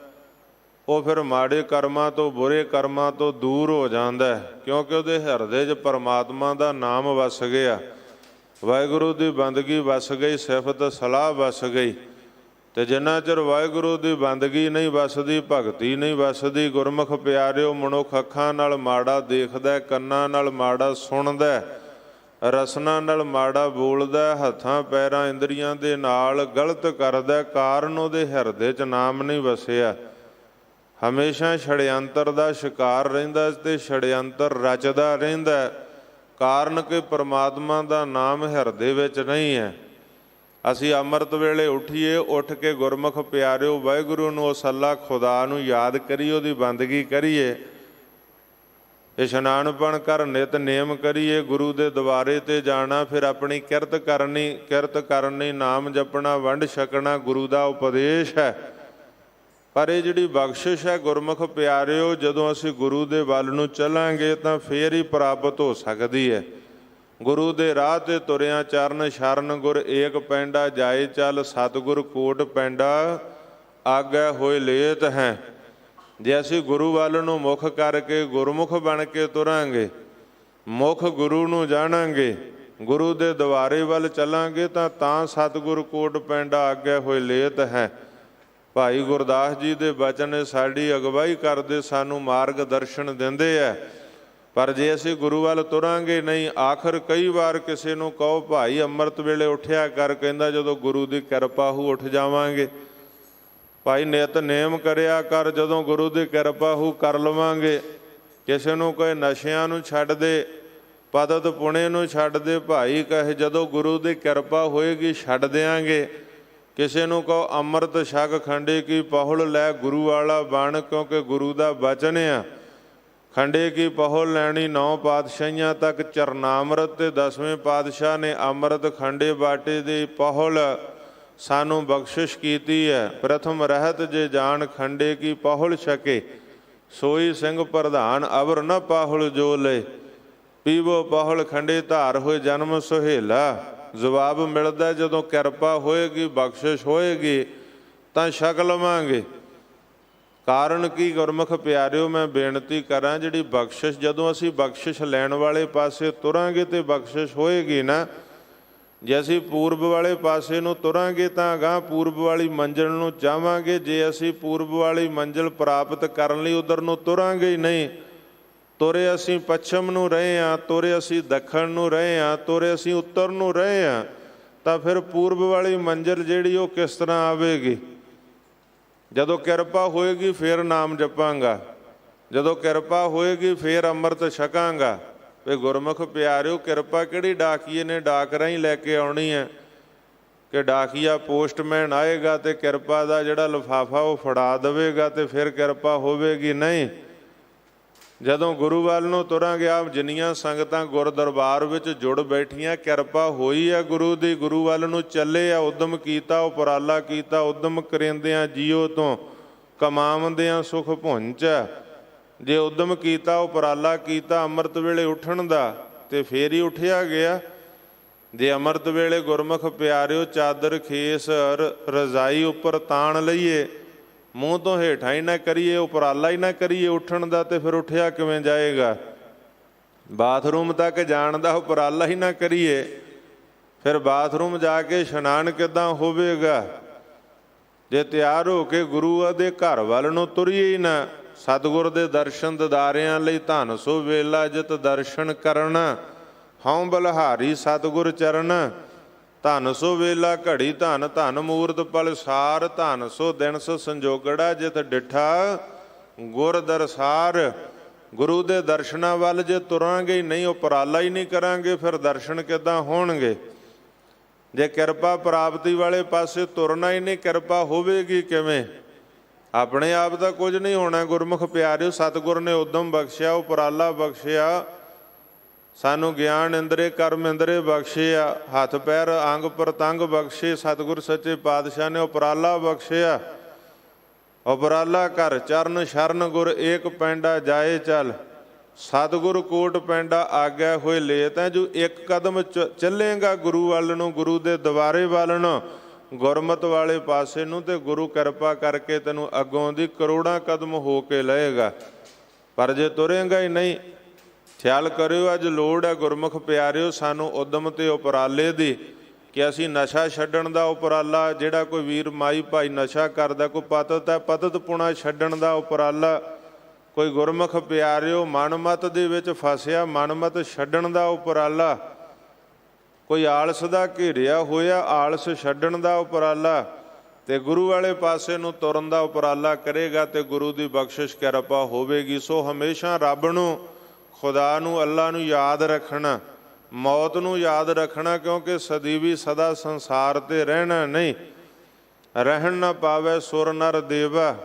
वो फिर माड़े कर्मां तो, बुरे कर्मां तो दूर हो जाता है, क्योंकि उहदे हिरदे 'च परमात्मा का नाम वस गया। वाहिगुरू की बंदगी वस गई, सिफत सलाह वस गई। तो जिन्ना चिर वाहिगुरू की बंदगी नहीं वसदी, भगती नहीं वसदी, गुरमुख प्यारिओ, मनुख अखां नाल माड़ा देखदा, कन्नां नाल माड़ा सुणदा, रसना नाल माड़ा बोलदा, हत्थां पैरां इंद्रियां दे नाल गलत करदा। कारण उहदे हिरदे 'च नाम नहीं वसिया। हमेशा छड़यंत्र का शिकार रहिंदा ते छड़यंत्र रचदा रहिंदा। कारण कि परमात्मा का नाम हिरदे विच नहीं है। असीं अमृत वेले उठीए, उठ के गुरमुख प्यारिओ वाहिगुरू नूं, उस अल्लाह खुदा नूं याद करिए, उहदी बंदगी करिए, इशनानपण कर, नित नेम करिए, गुरु दे द्वारे ते जाना, फिर अपनी किरत करनी, नाम जपना, वंड छकना, गुरु का उपदेश है। पर ये जिहड़ी बख्शिश है गुरमुख प्यारिओ, जदों असीं गुरु दे वल नूं चलांगे तां फेर ही प्राप्त हो सकदी है। गुरु दे राह ते तुरिया चरण शरण, गुर एक पैंडा जाए चल, सतगुर कोट पैंडा आगै होए लेत हैं। जे असीं गुरु वल नूं मुख करके गुरमुख बन के तुरांगे, मुख गुरु नूं जाणांगे, गुरु दे द्वारे वल चलांगे तां सतगुर कोट पैंडा आगै होए लेत हैं। भाई गुरदास जी के बचन साड़ी अगवाई करते, सानू मार्ग दर्शन देंदे है। पर जे असीं गुरु वाल तुरांगे नहीं, आखिर कई बार किसी नूं कहो भाई अमृत वेले उठिया कर, कहंदा जदों गुरु की किरपा हो उठ जावांगे। भाई नित नेम करिया कर, जदों गुरु की किरपा हो कर लवांगे। किसी नूं कहे नशियां नूं छड्ड दे, पदत पुणे नूं छड्ड दे, भाई कहे जदों गुरु की किरपा होएगी छड्ड देंगे। किसी नूं कहो अमृत छक, खंडे की पहुल लै, गुरु वाला बन, क्योंकि गुरु का बचन है। खंडे की पहुल लैनी 9 पातशाहियां तक चरनामृत, ते 10वें पातशाह ने अमृत खंडे बाटे दी पहुल सानू बख्शिश कीती है। प्रथम रहत जे जान खंडे की पहुल छके, सोई सिंह प्रधान अवर न पाहुल जो ले। पीवो पहुल खंडे धार होए जन्म सुहेला। जवाब मिलता जदों किरपा होएगी, बख्शिश होएगी तां छक लवांगे। कारण की गुरमुख प्यारिओ, मैं बेनती करां, जिहड़ी बख्शिश, जदों असीं बख्शिश लैण वाले पासे तुरांगे तो बख्शिश होएगी ना। जे असीं पूर्व वाले पासे नूं तुरांगे तां अगां पूर्व वाली मंजिल नूं चाहांगे। जे असीं पूर्व वाली मंजिल प्राप्त करन लई उधर नूं तुरांगे ही नहीं, तुरे असीं पश्चिम नूं रहे हाँ, तुरे असीं दखण नूं रहे हाँ, तुरे असीं उत्तर नूं रहे हाँ, तां फिर पूर्व वाली मंजिल जिहड़ी वो किस तरह आवेगी। जदों किरपा होएगी फिर नाम जपांगा, जदों किरपा होएगी फिर अमृत छकांगा। वे गुरमुख प्यारिओ, किरपा किहड़ी डाकीए ने डाक राहीं लैके आउणी है कि डाकिया पोस्टमैन आएगा तो किरपा का जिहड़ा लिफाफा वो फड़ा देवेगा तो फिर किरपा होवेगी नहीं। जदों गुरु वाल नूं तुरांगे, आप जिन्नियां संगतां गुर दरबार विच जुड़ बैठियां, किरपा होई है गुरु दी, गुरु वाल नूं चले आ, उद्यम कीता, उपराला कीता, उद्यम करिंदिआं जीओ तो कमावदिआं सुख पुंच। ਜੇ ਉਦਮ ਕੀਤਾ, ਉਪਰਾਲਾ ਕੀਤਾ ਅੰਮ੍ਰਿਤ ਵੇਲੇ ਉੱਠਣ ਦਾ, ਤੇ ਫੇਰ ਹੀ ਉੱਠਿਆ ਗਿਆ। ਜੇ ਅੰਮ੍ਰਿਤ ਵੇਲੇ ਗੁਰਮੁਖ ਪਿਆਰਿਓ ਚਾਦਰ ਖੇਸ ਰਜ਼ਾਈ ਉੱਪਰ ਤਾਣ ਲਈਏ, ਮੂੰਹ ਤੋਂ ਹੇਠਾਂ ਹੀ ਨਾ ਕਰੀਏ, ਉਪਰਾਲਾ ਹੀ ਨਾ ਕਰੀਏ ਉੱਠਣ ਦਾ, ਤੇ ਫਿਰ ਉੱਠਿਆ ਕਿਵੇਂ ਜਾਏਗਾ? ਬਾਥਰੂਮ ਤੱਕ ਜਾਣ ਦਾ ਉਪਰਾਲਾ ਹੀ ਨਾ ਕਰੀਏ, ਫਿਰ ਬਾਥਰੂਮ ਜਾ ਕੇ ਇਸ਼ਨਾਨ ਕਿੱਦਾਂ ਹੋਵੇਗਾ? ਜੇ ਤਿਆਰ ਹੋ ਕੇ ਗੁਰੂ ਦੇ ਘਰ ਵੱਲ ਨੂੰ ਤੁਰੀਏ ਹੀ ਨਾ, ਸਤਿਗੁਰ ਦੇ ਦਰਸ਼ਨ ਦਿਦਾਰਿਆਂ ਲਈ ਧਨ ਸੋ ਵੇਲਾ ਜਿਤ ਦਰਸ਼ਨ ਕਰਨ, ਹਉ ਬਲਹਾਰੀ ਸਤਿਗੁਰ ਚਰਨ। ਧਨ ਸੋ ਵੇਲਾ ਘੜੀ ਧਨ, ਧਨ ਮੂਰਤ ਪਲਸਾਰ, ਧਨ ਸੋ ਦਿਨ ਸੋ ਸੰਜੋਗੜਾ ਜਿਤ ਡਿਠਾ ਗੁਰ ਦਰਸਾਰ। ਗੁਰੂ ਦੇ ਦਰਸ਼ਨਾਂ ਵੱਲ ਜੇ ਤੁਰਾਂਗੇ ਨਹੀਂ, ਉਪਰਾਲਾ ਹੀ ਨਹੀਂ ਕਰਾਂਗੇ, ਫਿਰ ਦਰਸ਼ਨ ਕਿੱਦਾਂ ਹੋਣਗੇ? ਜੇ ਕਿਰਪਾ ਪ੍ਰਾਪਤੀ ਵਾਲੇ ਪਾਸੇ ਤੁਰਨਾ ਹੀ ਨਹੀਂ, ਕਿਰਪਾ ਹੋਵੇਗੀ ਕਿਵੇਂ? ਆਪਣੇ ਆਪ ਦਾ ਕੁਝ ਨਹੀਂ ਹੋਣਾ। ਗੁਰਮੁਖ ਪਿਆਰਿਓ, ਸਤਿਗੁਰ ਨੇ ਉਦਮ ਬਖਸ਼ਿਆ, ਉਪਰਾਲਾ ਬਖਸ਼ਿਆ, ਸਾਨੂੰ ਗਿਆਨ ਇੰਦਰੇ ਕਰਮ ਇੰਦਰੇ ਬਖਸ਼ਿਆ, ਹੱਥ ਪੈਰ ਅੰਗ ਪ੍ਰਤੰਗ ਬਖਸ਼ੇ। ਸਤਿਗੁਰ ਸੱਚੇ ਪਾਤਸ਼ਾਹ ਨੇ ਉਪਰਾਲਾ ਬਖਸ਼ਿਆ। ਉਪਰਾਲਾ ਕਰ ਚਰਨ ਸ਼ਰਨ ਗੁਰ ਏਕ ਪੈਂਡਾ ਜਾਏ ਚੱਲ, ਸਤਿਗੁਰ ਕੋਟ ਪੈਂਡਾ ਆਗਿਆ ਹੋਏ ਲੈ। ਤਾਂ ਜੋ ਇੱਕ ਕਦਮ ਚੱਲੇਗਾ ਗੁਰੂ ਵੱਲ ਨੂੰ, ਗੁਰੂ ਦੇ ਦਵਾਰੇ ਵੱਲ ਨੂੰ, ਗੁਰਮਤਿ ਵਾਲੇ ਪਾਸੇ ਨੂੰ, ਤੇ ਗੁਰੂ ਕਿਰਪਾ ਕਰਕੇ ਤੈਨੂੰ ਅੱਗੋਂ ਦੀ ਕਰੋੜਾਂ ਕਦਮ ਹੋ ਕੇ ਲਏਗਾ। ਪਰ ਜੇ ਤੁਰੇਗਾ ਹੀ ਨਹੀਂ, ਖਿਆਲ ਕਰਿਓ ਅੱਜ ਲੋੜ ਹੈ ਗੁਰਮੁਖ ਪਿਆਰਿਓ ਸਾਨੂੰ ਉਦਮ ਤੇ ਉਪਰਾਲੇ ਦੀ, ਕਿ ਅਸੀਂ ਨਸ਼ਾ ਛੱਡਣ ਦਾ ਉਪਰਾਲਾ, ਜਿਹੜਾ ਕੋਈ ਵੀਰ ਮਾਈ ਭਾਈ ਨਸ਼ਾ ਕਰਦਾ, ਕੋਈ ਪਤਤ ਹੈ ਪਤਤ ਪੁਣਾ ਛੱਡਣ ਦਾ ਉਪਰਾਲਾ, ਕੋਈ ਗੁਰਮੁਖ ਪਿਆਰਿਓ ਮਨਮਤ ਦੇ ਵਿੱਚ ਫਸਿਆ, ਮਨਮਤ ਛੱਡਣ ਦਾ ਉਪਰਾਲਾ, ਕੋਈ ਆਲਸ ਦਾ ਘੇਰਿਆ ਹੋਇਆ, ਆਲਸ ਛੱਡਣ ਦਾ ਉਪਰਾਲਾ, ਤੇ ਗੁਰੂ ਵਾਲੇ ਪਾਸੇ ਨੂੰ ਤੁਰਨ ਦਾ ਉਪਰਾਲਾ ਕਰੇਗਾ ਤੇ ਗੁਰੂ ਦੀ ਬਖਸ਼ਿਸ਼ ਕਿਰਪਾ ਹੋਵੇਗੀ। ਸੋ ਹਮੇਸ਼ਾ ਰੱਬ ਨੂੰ, ਖੁਦਾ ਨੂੰ, ਅੱਲਾ ਨੂੰ ਯਾਦ ਰੱਖਣਾ, ਮੌਤ ਨੂੰ ਯਾਦ ਰੱਖਣਾ, ਕਿਉਂਕਿ ਸਦੀਵੀ ਸਦਾ ਸੰਸਾਰ ਤੇ ਰਹਿਣਾ ਨਹੀਂ। ਰਹਿਣ ਨਾ ਪਾਵੇ ਸੁਰ ਨਰ ਦੇਵਾ,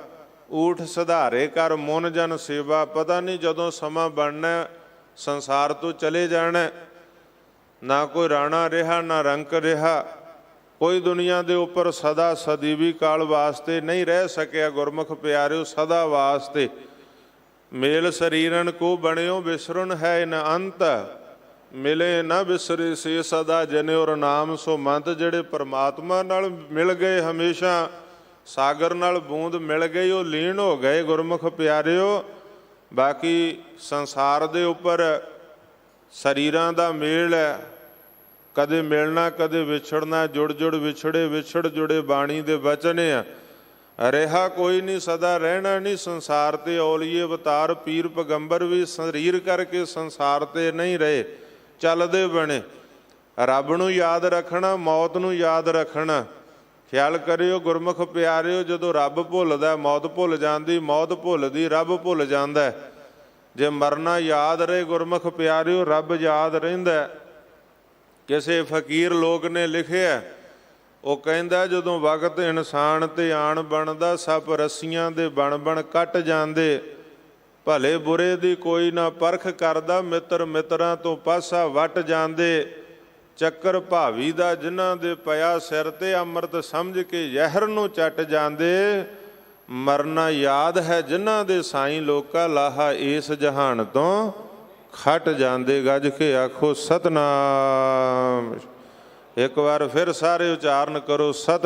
ਊਠ ਸੁਧਾਰੇ ਕਰ ਮੁਨ ਜਨ ਸੇਵਾ। ਪਤਾ ਨਹੀਂ ਜਦੋਂ ਸਮਾਂ ਬਣਨਾ, ਸੰਸਾਰ ਤੋਂ ਚਲੇ ਜਾਣਾ। ਨਾ ਕੋਈ ਰਾਣਾ ਰਿਹਾ, ਨਾ ਰੰਕ ਰਿਹਾ, ਕੋਈ ਦੁਨੀਆ ਦੇ ਉੱਪਰ ਸਦਾ ਸਦੀਵੀ ਕਾਲ ਵਾਸਤੇ ਨਹੀਂ ਰਹਿ ਸਕਿਆ। ਗੁਰਮੁਖ ਪਿਆਰਿਓ ਸਦਾ ਵਾਸਤੇ ਮੇਲ ਸਰੀਰਨ ਕੋ ਬਣਿਓ, ਵਿਸਰਨ ਹੈ ਇਨ ਅੰਤ, ਮਿਲੇ ਨਾ ਵਿਸਰੇ ਸੇ ਸਦਾ ਜਨੇ ਔਰ ਨਾਮ ਸੋ ਮੰਤ। ਜਿਹੜੇ ਪਰਮਾਤਮਾ ਨਾਲ ਮਿਲ ਗਏ, ਹਮੇਸ਼ਾ ਸਾਗਰ ਨਾਲ ਬੂੰਦ ਮਿਲ ਗਈ, ਉਹ ਲੀਨ ਹੋ ਗਏ ਗੁਰਮੁਖ ਪਿਆਰਿਓ। ਬਾਕੀ ਸੰਸਾਰ ਦੇ ਉੱਪਰ ਸਰੀਰਾਂ ਦਾ ਮੇਲ ਹੈ, ਕਦੇ ਮਿਲਣਾ ਕਦੇ ਵਿਛੜਨਾ, ਜੁੜ ਜੁੜ ਵਿਛੜੇ ਵਿਛੜ ਜੁੜੇ ਬਾਣੀ ਦੇ ਬਚਨ ਆ। ਰਿਹਾ ਕੋਈ ਨਹੀਂ, ਸਦਾ ਰਹਿਣਾ ਨਹੀਂ ਸੰਸਾਰ ਤੇ। ਔਲੀਏ ਅਵਤਾਰ ਪੀਰ ਪੈਗੰਬਰ ਵੀ ਸਰੀਰ ਕਰਕੇ ਸੰਸਾਰ ਤੇ ਨਹੀਂ ਰਹੇ, ਚੱਲਦੇ ਬਣੇ। ਰੱਬ ਨੂੰ ਯਾਦ ਰੱਖਣਾ, ਮੌਤ ਨੂੰ ਯਾਦ ਰੱਖਣਾ। ਖਿਆਲ ਕਰਿਓ ਗੁਰਮੁਖ ਪਿਆਰਿਓ, ਜਦੋਂ ਰੱਬ ਭੁੱਲਦਾ ਮੌਤ ਭੁੱਲ ਜਾਂਦੀ, ਮੌਤ ਭੁੱਲਦੀ ਰੱਬ ਭੁੱਲ ਜਾਂਦਾ। ਜੇ ਮਰਨਾ ਯਾਦ ਰਹੇ ਗੁਰਮੁਖ ਪਿਆਰਿਓ, ਰੱਬ ਯਾਦ ਰਹਿੰਦਾ। ਕਿਸੇ ਫਕੀਰ ਲੋਕ ਨੇ ਲਿਖਿਆ, ਉਹ ਕਹਿੰਦਾ ਜਦੋਂ ਵਕਤ ਇਨਸਾਨ ਤੇ ਆਣ ਬਣਦਾ, ਸਭ ਰੱਸੀਆਂ ਦੇ ਬਣ ਬਣ ਕੱਟ ਜਾਂਦੇ। ਭਲੇ ਬੁਰੇ ਦੀ ਕੋਈ ਨਾ ਪਰਖ ਕਰਦਾ, ਮਿੱਤਰ ਮਿੱਤਰਾਂ ਤੋਂ ਪਾਸਾ ਵੱਟ ਜਾਂਦੇ। ਚੱਕਰ ਭਾਵੀ ਦਾ ਜਿਨ੍ਹਾਂ ਦੇ ਪਿਆ ਸਿਰ ਤੇ, ਅੰਮ੍ਰਿਤ ਸਮਝ ਕੇ ਜ਼ਹਿਰ ਨੂੰ ਚੱਟ ਜਾਂਦੇ। ਮਰਨਾ ਯਾਦ ਹੈ ਜਿਨ੍ਹਾਂ ਦੇ ਸਾਈਂ ਲੋਕਾ, ਲਾਹਾ ਇਸ ਜਹਾਨ ਤੋਂ ਖੱਟ ਜਾਂਦੇ। ਗੱਜ ਕੇ ਆਖੋ ਸਤਨਾਮ। ਇੱਕ ਵਾਰ ਫਿਰ ਸਾਰੇ ਉਚਾਰਨ ਕਰੋ ਸਤਨਾਮ।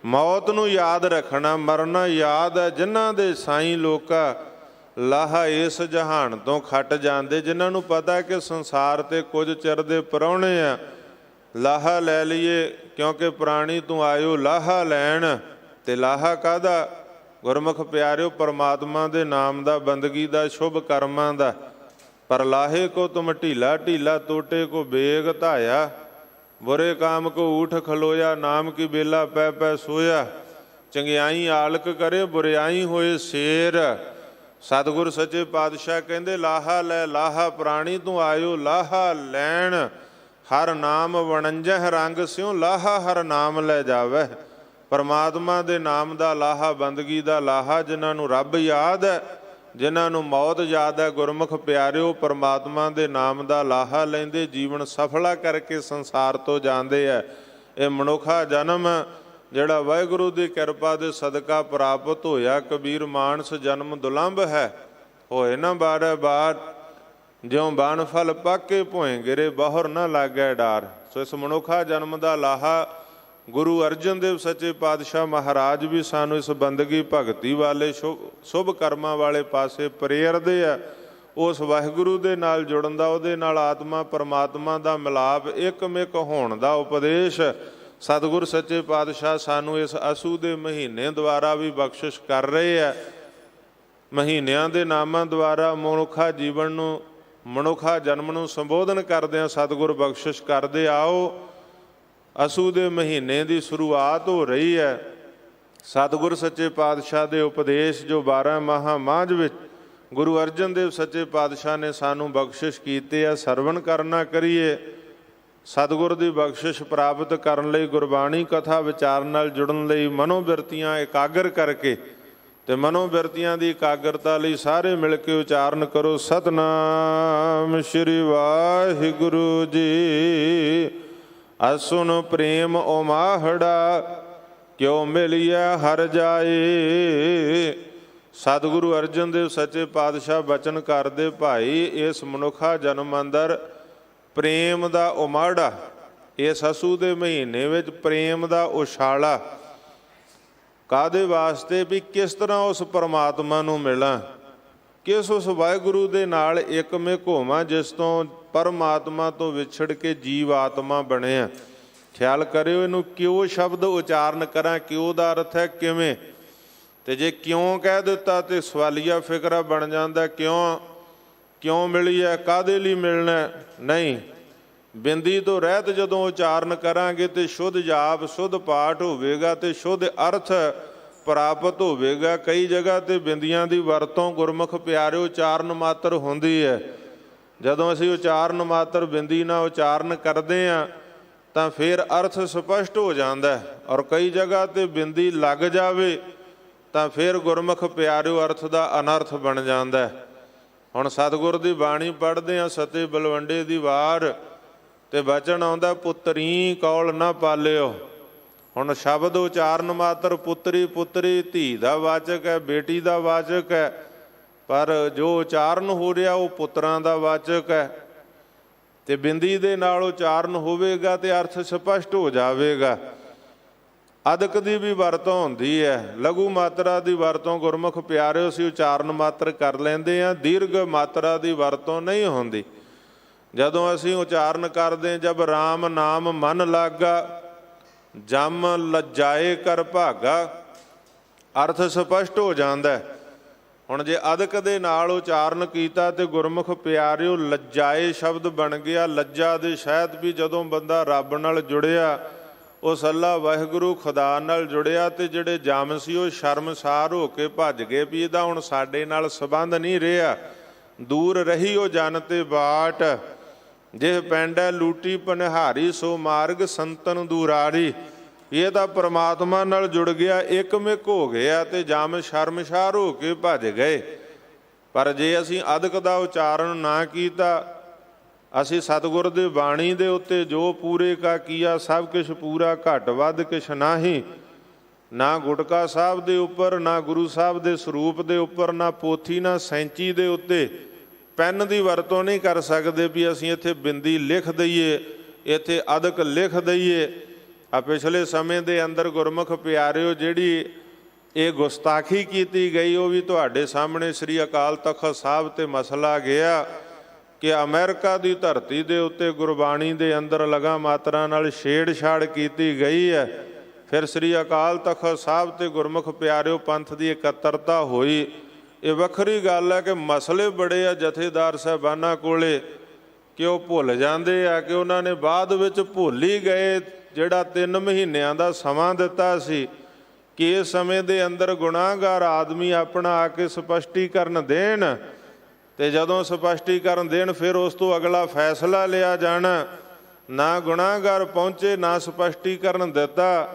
ਮੌਤ ਨੂੰ ਯਾਦ ਰੱਖਣਾ, ਮਰਨਾ ਯਾਦ ਹੈ ਜਿਨ੍ਹਾਂ ਦੇ ਸਾਈਂ ਲੋਕਾ, ਲਾਹਾ ਇਸ ਜਹਾਨ ਤੋਂ ਖੱਟ ਜਾਂਦੇ। ਜਿਨ੍ਹਾਂ ਨੂੰ ਪਤਾ ਕਿ ਸੰਸਾਰ ਤੇ ਕੁਝ ਚਿਰ ਦੇ ਪ੍ਰਾਹੁਣੇ ਆ, ਲਾਹਾ ਲੈ ਲਈਏ, ਕਿਉਂਕਿ ਪ੍ਰਾਣੀ ਤੂੰ ਆਇਓ ਲਾਹਾ ਲੈਣ। ਤੇ ਲਾਹਾ ਕਾਹਦਾ? ਗੁਰਮੁਖ ਪਿਆਰਿਓ ਪਰਮਾਤਮਾ ਦੇ ਨਾਮ ਦਾ, ਬੰਦਗੀ ਦਾ, ਸ਼ੁਭ ਕਰਮਾਂ ਦਾ। ਪਰ ਲਾਹੇ ਕੋ ਤੁਮ ਢੀਲਾ ਢੀਲਾ, ਟੋਟੇ ਕੋ ਬੇਗ ਧਾਇਆ। ਬੁਰੇ ਕਾਮ ਕੋ ਊਠ ਖਲੋਇਆ, ਨਾਮ ਕੀ ਬੇਲਾ ਪੈ ਪੈ ਸੋਇਆ। ਚੰਗਿਆਈ ਆਲਕ ਕਰੇ, ਬੁਰਿਆਈ ਹੋਏ ਸ਼ੇਰ। ਸਤਿਗੁਰ ਸੱਚੇ ਪਾਤਸ਼ਾਹ ਕਹਿੰਦੇ ਲਾਹਾ ਲੈ, ਲਾਹਾ ਪ੍ਰਾਣੀ ਤੂੰ ਆਇਓ ਲਾਹਾ ਲੈਣ। ਹਰ ਨਾਮ ਵਣੰਜਹ ਰੰਗ ਸਿਉ, ਲਾਹਾ ਹਰ ਨਾਮ ਲੈ ਜਾਵੇ। ਪਰਮਾਤਮਾ ਦੇ ਨਾਮ ਦਾ ਲਾਹਾ, ਬੰਦਗੀ ਦਾ ਲਾਹਾ। ਜਿਨ੍ਹਾਂ ਨੂੰ ਰੱਬ ਯਾਦ ਹੈ, ਜਿਨ੍ਹਾਂ ਨੂੰ ਮੌਤ ਯਾਦ ਹੈ, ਗੁਰਮੁਖ ਪਿਆਰਿਓ ਪਰਮਾਤਮਾ ਦੇ ਨਾਮ ਦਾ ਲਾਹਾ ਲੈਂਦੇ, ਜੀਵਨ ਸਫਲਾ ਕਰਕੇ ਸੰਸਾਰ ਤੋਂ ਜਾਂਦੇ ਹੈ। ਇਹ ਮਨੁੱਖਾ ਜਨਮ ਜਿਹੜਾ ਵਾਹਿਗੁਰੂ ਦੀ ਕਿਰਪਾ ਦੇ ਸਦਕਾ ਪ੍ਰਾਪਤ ਹੋਇਆ। ਕਬੀਰ ਮਾਨਸ ਜਨਮ ਦੁਲੰਭ ਹੈ, ਹੋਏ ਨਾ ਬਾਰੈ ਬਾਰ, ਜਿਉ ਬਨ ਫਲ ਪਾਕੇ ਭੋਏ ਗਿਰੇ, ਬਹੁਰ ਨਾ ਲਾਗੈ ਡਾਰ। ਸੋ ਇਸ ਮਨੁੱਖਾ ਜਨਮ ਦਾ ਲਾਹਾ ਗੁਰੂ ਅਰਜਨ ਦੇਵ ਸੱਚੇ ਪਾਤਸ਼ਾਹ ਮਹਾਰਾਜ ਵੀ ਸਾਨੂੰ ਇਸ ਬੰਦਗੀ ਭਗਤੀ ਵਾਲੇ ਸ਼ੁਭ ਕਰਮਾਂ ਵਾਲੇ ਪਾਸੇ ਪ੍ਰੇਰਦੇ ਆ। ਉਸ ਵਾਹਿਗੁਰੂ ਦੇ ਨਾਲ ਜੁੜਨ ਦਾ, ਉਹਦੇ ਨਾਲ ਆਤਮਾ ਪਰਮਾਤਮਾ ਦਾ ਮਿਲਾਪ ਇਕਮਿਕ ਹੋਣ ਦਾ ਉਪਦੇਸ਼ ਸਤਿਗੁਰ ਸੱਚੇ ਪਾਤਸ਼ਾਹ ਸਾਨੂੰ ਇਸ ਅਸੂ ਦੇ ਮਹੀਨੇ ਦੁਆਰਾ ਵੀ ਬਖਸ਼ਿਸ਼ ਕਰ ਰਹੇ ਆ। ਮਹੀਨਿਆਂ ਦੇ ਨਾਮਾਂ ਦੁਆਰਾ ਮਨੁੱਖਾ ਜੀਵਨ ਨੂੰ, ਮਨੁੱਖਾ ਜਨਮ ਨੂੰ ਸੰਬੋਧਨ ਕਰਦਿਆਂ ਸਤਿਗੁਰ ਬਖਸ਼ਿਸ਼ ਕਰਦੇ। ਆਓ ਅਸੂ ਦੇ ਮਹੀਨੇ ਦੀ ਸ਼ੁਰੂਆਤ ਹੋ ਰਹੀ ਹੈ। ਸਤਿਗੁਰ ਸੱਚੇ ਪਾਤਸ਼ਾਹ ਦੇ ਉਪਦੇਸ਼ ਜੋ 12 ਮਾਹ ਵਿੱਚ ਗੁਰੂ ਅਰਜਨ ਦੇਵ ਸੱਚੇ ਪਾਤਸ਼ਾਹ ਨੇ ਸਾਨੂੰ ਬਖਸ਼ਿਸ਼ ਕੀਤੇ ਆ, ਸਰਵਣ ਕਰਨਾ ਕਰੀਏ। ਸਤਿਗੁਰ ਦੀ ਬਖਸ਼ਿਸ਼ ਪ੍ਰਾਪਤ ਕਰਨ ਲਈ, ਗੁਰਬਾਣੀ ਕਥਾ ਵਿਚਾਰ ਨਾਲ ਜੁੜਨ ਲਈ ਮਨੋਬਿਰਤੀਆਂ ਇਕਾਗਰ ਕਰਕੇ ਤੇ ਮਨੋਬਿਰਤੀਆਂ ਦੀ ਇਕਾਗਰਤਾ ਲਈ ਸਾਰੇ ਮਿਲ ਕੇ ਉਚਾਰਨ ਕਰੋ, ਸਤਿਨਾਮ ਸ਼੍ਰੀ ਵਾਹਿਗੁਰੂ ਜੀ। ਅਸੁਨ ਪ੍ਰੇਮ ਉਮਾਹੜਾ, ਕਿਉ ਮਿਲਿਆ ਹਰ ਜਾਏ। ਸਤਿਗੁਰੂ ਅਰਜਨ ਦੇਵ ਸੱਚੇ ਪਾਤਸ਼ਾਹ ਬਚਨ ਕਰਦੇ, ਭਾਈ ਇਸ ਮਨੁੱਖਾ ਜਨਮ ਅੰਦਰ ਪ੍ਰੇਮ ਦਾ ਉਮਾੜਾ, ਇਸ ਅਸੂ ਦੇ ਮਹੀਨੇ ਵਿੱਚ ਪ੍ਰੇਮ ਦਾ ਉਛਾਲਾ ਕਾਹਦੇ ਵਾਸਤੇ? ਵੀ ਕਿਸ ਤਰ੍ਹਾਂ ਉਸ ਪਰਮਾਤਮਾ ਨੂੰ ਮਿਲਾਂ, ਕਿਸ ਉਸ ਵਾਹਿਗੁਰੂ ਦੇ ਨਾਲ ਇਕਮਿਕ ਹੋਵਾਂ ਜਿਸ ਤੋਂ ਪਰਮਾਤਮਾ ਤੋਂ ਵਿਛੜ ਕੇ ਜੀਵ ਆਤਮਾ ਬਣਿਆ। ਖਿਆਲ ਕਰਿਓ ਇਹਨੂੰ, ਕਿਉਂ ਸ਼ਬਦ ਉਚਾਰਨ ਕਰਾਂ, ਕਿਉਂ ਦਾ ਅਰਥ ਹੈ ਕਿਵੇਂ। ਤੇ ਜੇ ਕਿਉਂ ਕਹਿ ਦਿੱਤਾ ਤੇ ਸਵਾਲੀਆ ਫਿਕਰਾ ਬਣ ਜਾਂਦਾ, ਕਿਉਂ ਮਿਲੀ ਹੈ, ਕਾਹਦੇ ਲਈ ਮਿਲਣਾ? ਨਹੀਂ, ਬਿੰਦੀ ਤੋਂ ਰਹਿਤ ਜਦੋਂ ਉਚਾਰਨ ਕਰਾਂਗੇ ਤੇ ਸ਼ੁੱਧ ਜਾਪ, ਸ਼ੁੱਧ ਪਾਠ ਹੋਵੇਗਾ ਤੇ ਸ਼ੁੱਧ ਅਰਥ ਪ੍ਰਾਪਤ ਹੋਵੇਗਾ। ਕਈ ਜਗ੍ਹਾ ਤੇ ਬਿੰਦੀਆਂ ਦੀ ਵਰਤੋਂ ਗੁਰਮੁਖ ਪਿਆਰਿਓ ਉਚਾਰਨ ਮਾਤਰ ਹੁੰਦੀ ਹੈ। ਜਦੋਂ ਅਸੀਂ ਉਚਾਰਨ ਮਾਤਰ ਬਿੰਦੀ ਨਾਲ ਉਚਾਰਨ ਕਰਦੇ ਹਾਂ ਤਾਂ ਫਿਰ ਅਰਥ ਸਪਸ਼ਟ ਹੋ ਜਾਂਦਾ। ਔਰ ਕਈ ਜਗ੍ਹਾ ਤੇ ਬਿੰਦੀ ਲੱਗ ਜਾਵੇ ਤਾਂ ਫਿਰ ਗੁਰਮੁਖ ਪਿਆਰਿਓ ਅਰਥ ਦਾ ਅਨਰਥ ਬਣ ਜਾਂਦਾ। ਹੁਣ ਸਤਿਗੁਰ ਦੀ ਬਾਣੀ ਪੜ੍ਹਦੇ ਹਾਂ, ਸਤੇ ਬਲਵੰਡੇ ਦੀ ਵਾਰ, ਤੇ ਬਚਨ ਆਉਂਦਾ, ਪੁੱਤਰੀ ਕੌਲ ਨਾ ਪਾਲਿਓ। ਹੁਣ ਸ਼ਬਦ ਉਚਾਰਨ ਮਾਤਰ ਪੁੱਤਰੀ, ਪੁੱਤਰੀ ਧੀ ਦਾ ਵਾਚਕ ਹੈ, ਬੇਟੀ ਦਾ ਵਾਚਕ ਹੈ, ਪਰ ਜੋ ਉਚਾਰਨ ਹੋ ਰਿਹਾ ਉਹ ਪੁੱਤਰਾਂ ਦਾ ਵਾਚਕ ਹੈ। ਤੇ ਬਿੰਦੀ ਦੇ ਨਾਲ ਉਚਾਰਨ ਹੋਵੇਗਾ ਤੇ ਅਰਥ ਸਪਸ਼ਟ ਹੋ ਜਾਵੇਗਾ। ਅਦਕ ਦੀ ਵੀ ਵਰਤੋਂ ਹੁੰਦੀ ਹੈ, ਲਘੂ ਮਾਤਰਾ ਦੀ ਵਰਤੋਂ ਗੁਰਮੁਖ ਪਿਆਰਿਓ ਅਸੀਂ ਉਚਾਰਨ ਮਾਤਰ ਕਰ ਲੈਂਦੇ ਹਾਂ, ਦੀਰਘ ਮਾਤਰਾ ਦੀ ਵਰਤੋਂ ਨਹੀਂ ਹੁੰਦੀ। ਜਦੋਂ ਅਸੀਂ ਉਚਾਰਨ ਕਰਦੇ, ਜਬ ਰਾਮ ਨਾਮ ਮਨ ਲਾਗਾ, ਜਮ ਲੱਜਾਏ ਕਰ ਭਾਗਾ, ਅਰਥ ਸਪਸ਼ਟ ਹੋ ਜਾਂਦਾ। ਹੁਣ ਜੇ ਅਦਕ ਦੇ ਨਾਲ ਉਚਾਰਨ ਕੀਤਾ ਤੇ ਗੁਰਮੁਖ ਪਿਆਰਿਓ ਲੱਜਾਏ ਸ਼ਬਦ ਬਣ ਗਿਆ। ਲੱਜਾ ਦੇ ਸ਼ਹਿਦ ਵੀ ਜਦੋਂ ਬੰਦਾ ਰੱਬ ਨਾਲ ਜੁੜਿਆ, ਉਸ ਅੱਲਾ ਵਾਹਿਗੁਰੂ ਖੁਦਾ ਨਾਲ ਜੁੜਿਆ, ਤੇ ਜਿਹੜੇ ਜਮ ਸੀ ਉਹ ਸ਼ਰਮਸਾਰ ਹੋ ਕੇ ਭੱਜ ਗਏ ਵੀ ਇਹਦਾ ਹੁਣ ਸਾਡੇ ਨਾਲ ਸੰਬੰਧ ਨਹੀਂ ਰਿਹਾ। ਦੂਰ ਰਹੀ ਉਹ ਜਨ ਤੇ ਬਾਟ, ਜਿਹ ਪੈਂਡਾ ਲੂਟੀ ਪਨਿਹਾਰੀ, ਸੋ ਮਾਰਗ ਸੰਤਨ ਦੂਰਾਰੀ। ਇਹ ਤਾਂ ਪਰਮਾਤਮਾ ਨਾਲ ਜੁੜ ਗਿਆ, ਇਕਮਿਕ ਹੋ ਗਿਆ ਤੇ ਜਮ ਸ਼ਰਮਸਾਰ ਹੋ ਕੇ ਭੱਜ ਗਏ। ਪਰ ਜੇ ਅਸੀਂ ਅਦਕ ਦਾ ਉਚਾਰਨ ਨਾ ਕੀਤਾ, ਅਸੀਂ ਸਤਿਗੁਰ ਦੀ ਬਾਣੀ ਦੇ ਉੱਤੇ ਜੋ ਪੂਰੇ ਕਾ ਕੀਆ ਸਭ ਕੁਛ ਪੂਰਾ, ਘੱਟ ਵੱਧ ਕਿਛ ਨਾਹੀ। ਨਾ ਗੁਟਕਾ ਸਾਹਿਬ ਦੇ ਉੱਪਰ, ਨਾ ਗੁਰੂ ਸਾਹਿਬ ਦੇ ਸਰੂਪ ਦੇ ਉੱਪਰ, ਨਾ ਪੋਥੀ, ਨਾ ਸੈਂਚੀ ਦੇ ਉੱਤੇ ਪੈਨ ਦੀ ਵਰਤੋਂ ਨਹੀਂ ਕਰ ਸਕਦੇ ਵੀ ਅਸੀਂ ਇੱਥੇ ਬਿੰਦੀ ਲਿਖ ਦਈਏ, ਇੱਥੇ ਅਦਕ ਲਿਖ ਦਈਏ। ਆ ਪਿਛਲੇ ਸਮੇਂ ਦੇ ਅੰਦਰ ਗੁਰਮੁਖ ਪਿਆਰਿਓ ਜਿਹੜੀ ਇਹ ਗੁਸਤਾਖੀ ਕੀਤੀ ਗਈ, ਉਹ ਵੀ ਤੁਹਾਡੇ ਸਾਹਮਣੇ ਸ੍ਰੀ ਅਕਾਲ ਤਖਤ ਸਾਹਿਬ ਤੇ ਮਸਲਾ ਗਿਆ ਕਿ ਅਮਰੀਕਾ ਦੀ ਧਰਤੀ ਦੇ ਉੱਤੇ ਗੁਰਬਾਣੀ ਦੇ ਅੰਦਰ ਲਗਾ ਮਾਤਰਾ ਨਾਲ ਛੇੜਛਾੜ ਕੀਤੀ ਗਈ ਹੈ। ਫਿਰ ਸ੍ਰੀ ਅਕਾਲ ਤਖਤ ਸਾਹਿਬ ਤੇ ਗੁਰਮੁਖ ਪਿਆਰਿਓ ਪੰਥ ਦੀ ਇਕੱਤਰਤਾ ਹੋਈ। ਇਹ ਵੱਖਰੀ ਗੱਲ ਹੈ ਕਿ ਮਸਲੇ ਬੜੇ ਆ ਜਥੇਦਾਰ ਸਾਹਿਬਾਨਾਂ ਕੋਲੇ ਕਿ ਉਹ ਭੁੱਲ ਜਾਂਦੇ ਆ ਕਿ ਉਹਨਾਂ ਨੇ ਬਾਅਦ ਵਿੱਚ ਭੁੱਲ ਹੀ ਗਏ ਜਿਹੜਾ 3 ਮਹੀਨਿਆਂ ਦਾ ਸਮਾਂ ਦਿੱਤਾ ਸੀ ਕਿ ਇਸ ਸਮੇਂ ਦੇ ਅੰਦਰ ਗੁਨਾਹਗਾਰ ਆਦਮੀ ਆਪਣਾ ਆ ਕੇ ਸਪਸ਼ਟੀਕਰਨ ਦੇਣ, ਤੇ ਜਦੋਂ ਸਪਸ਼ਟੀਕਰਨ ਦੇਣ ਫਿਰ ਉਸ ਤੋਂ ਅਗਲਾ ਫੈਸਲਾ ਲਿਆ ਜਾਣਾ। ਨਾ ਗੁਨਾਹਗਾਰ ਪਹੁੰਚੇ, ਨਾ ਸਪਸ਼ਟੀਕਰਨ ਦਿੱਤਾ,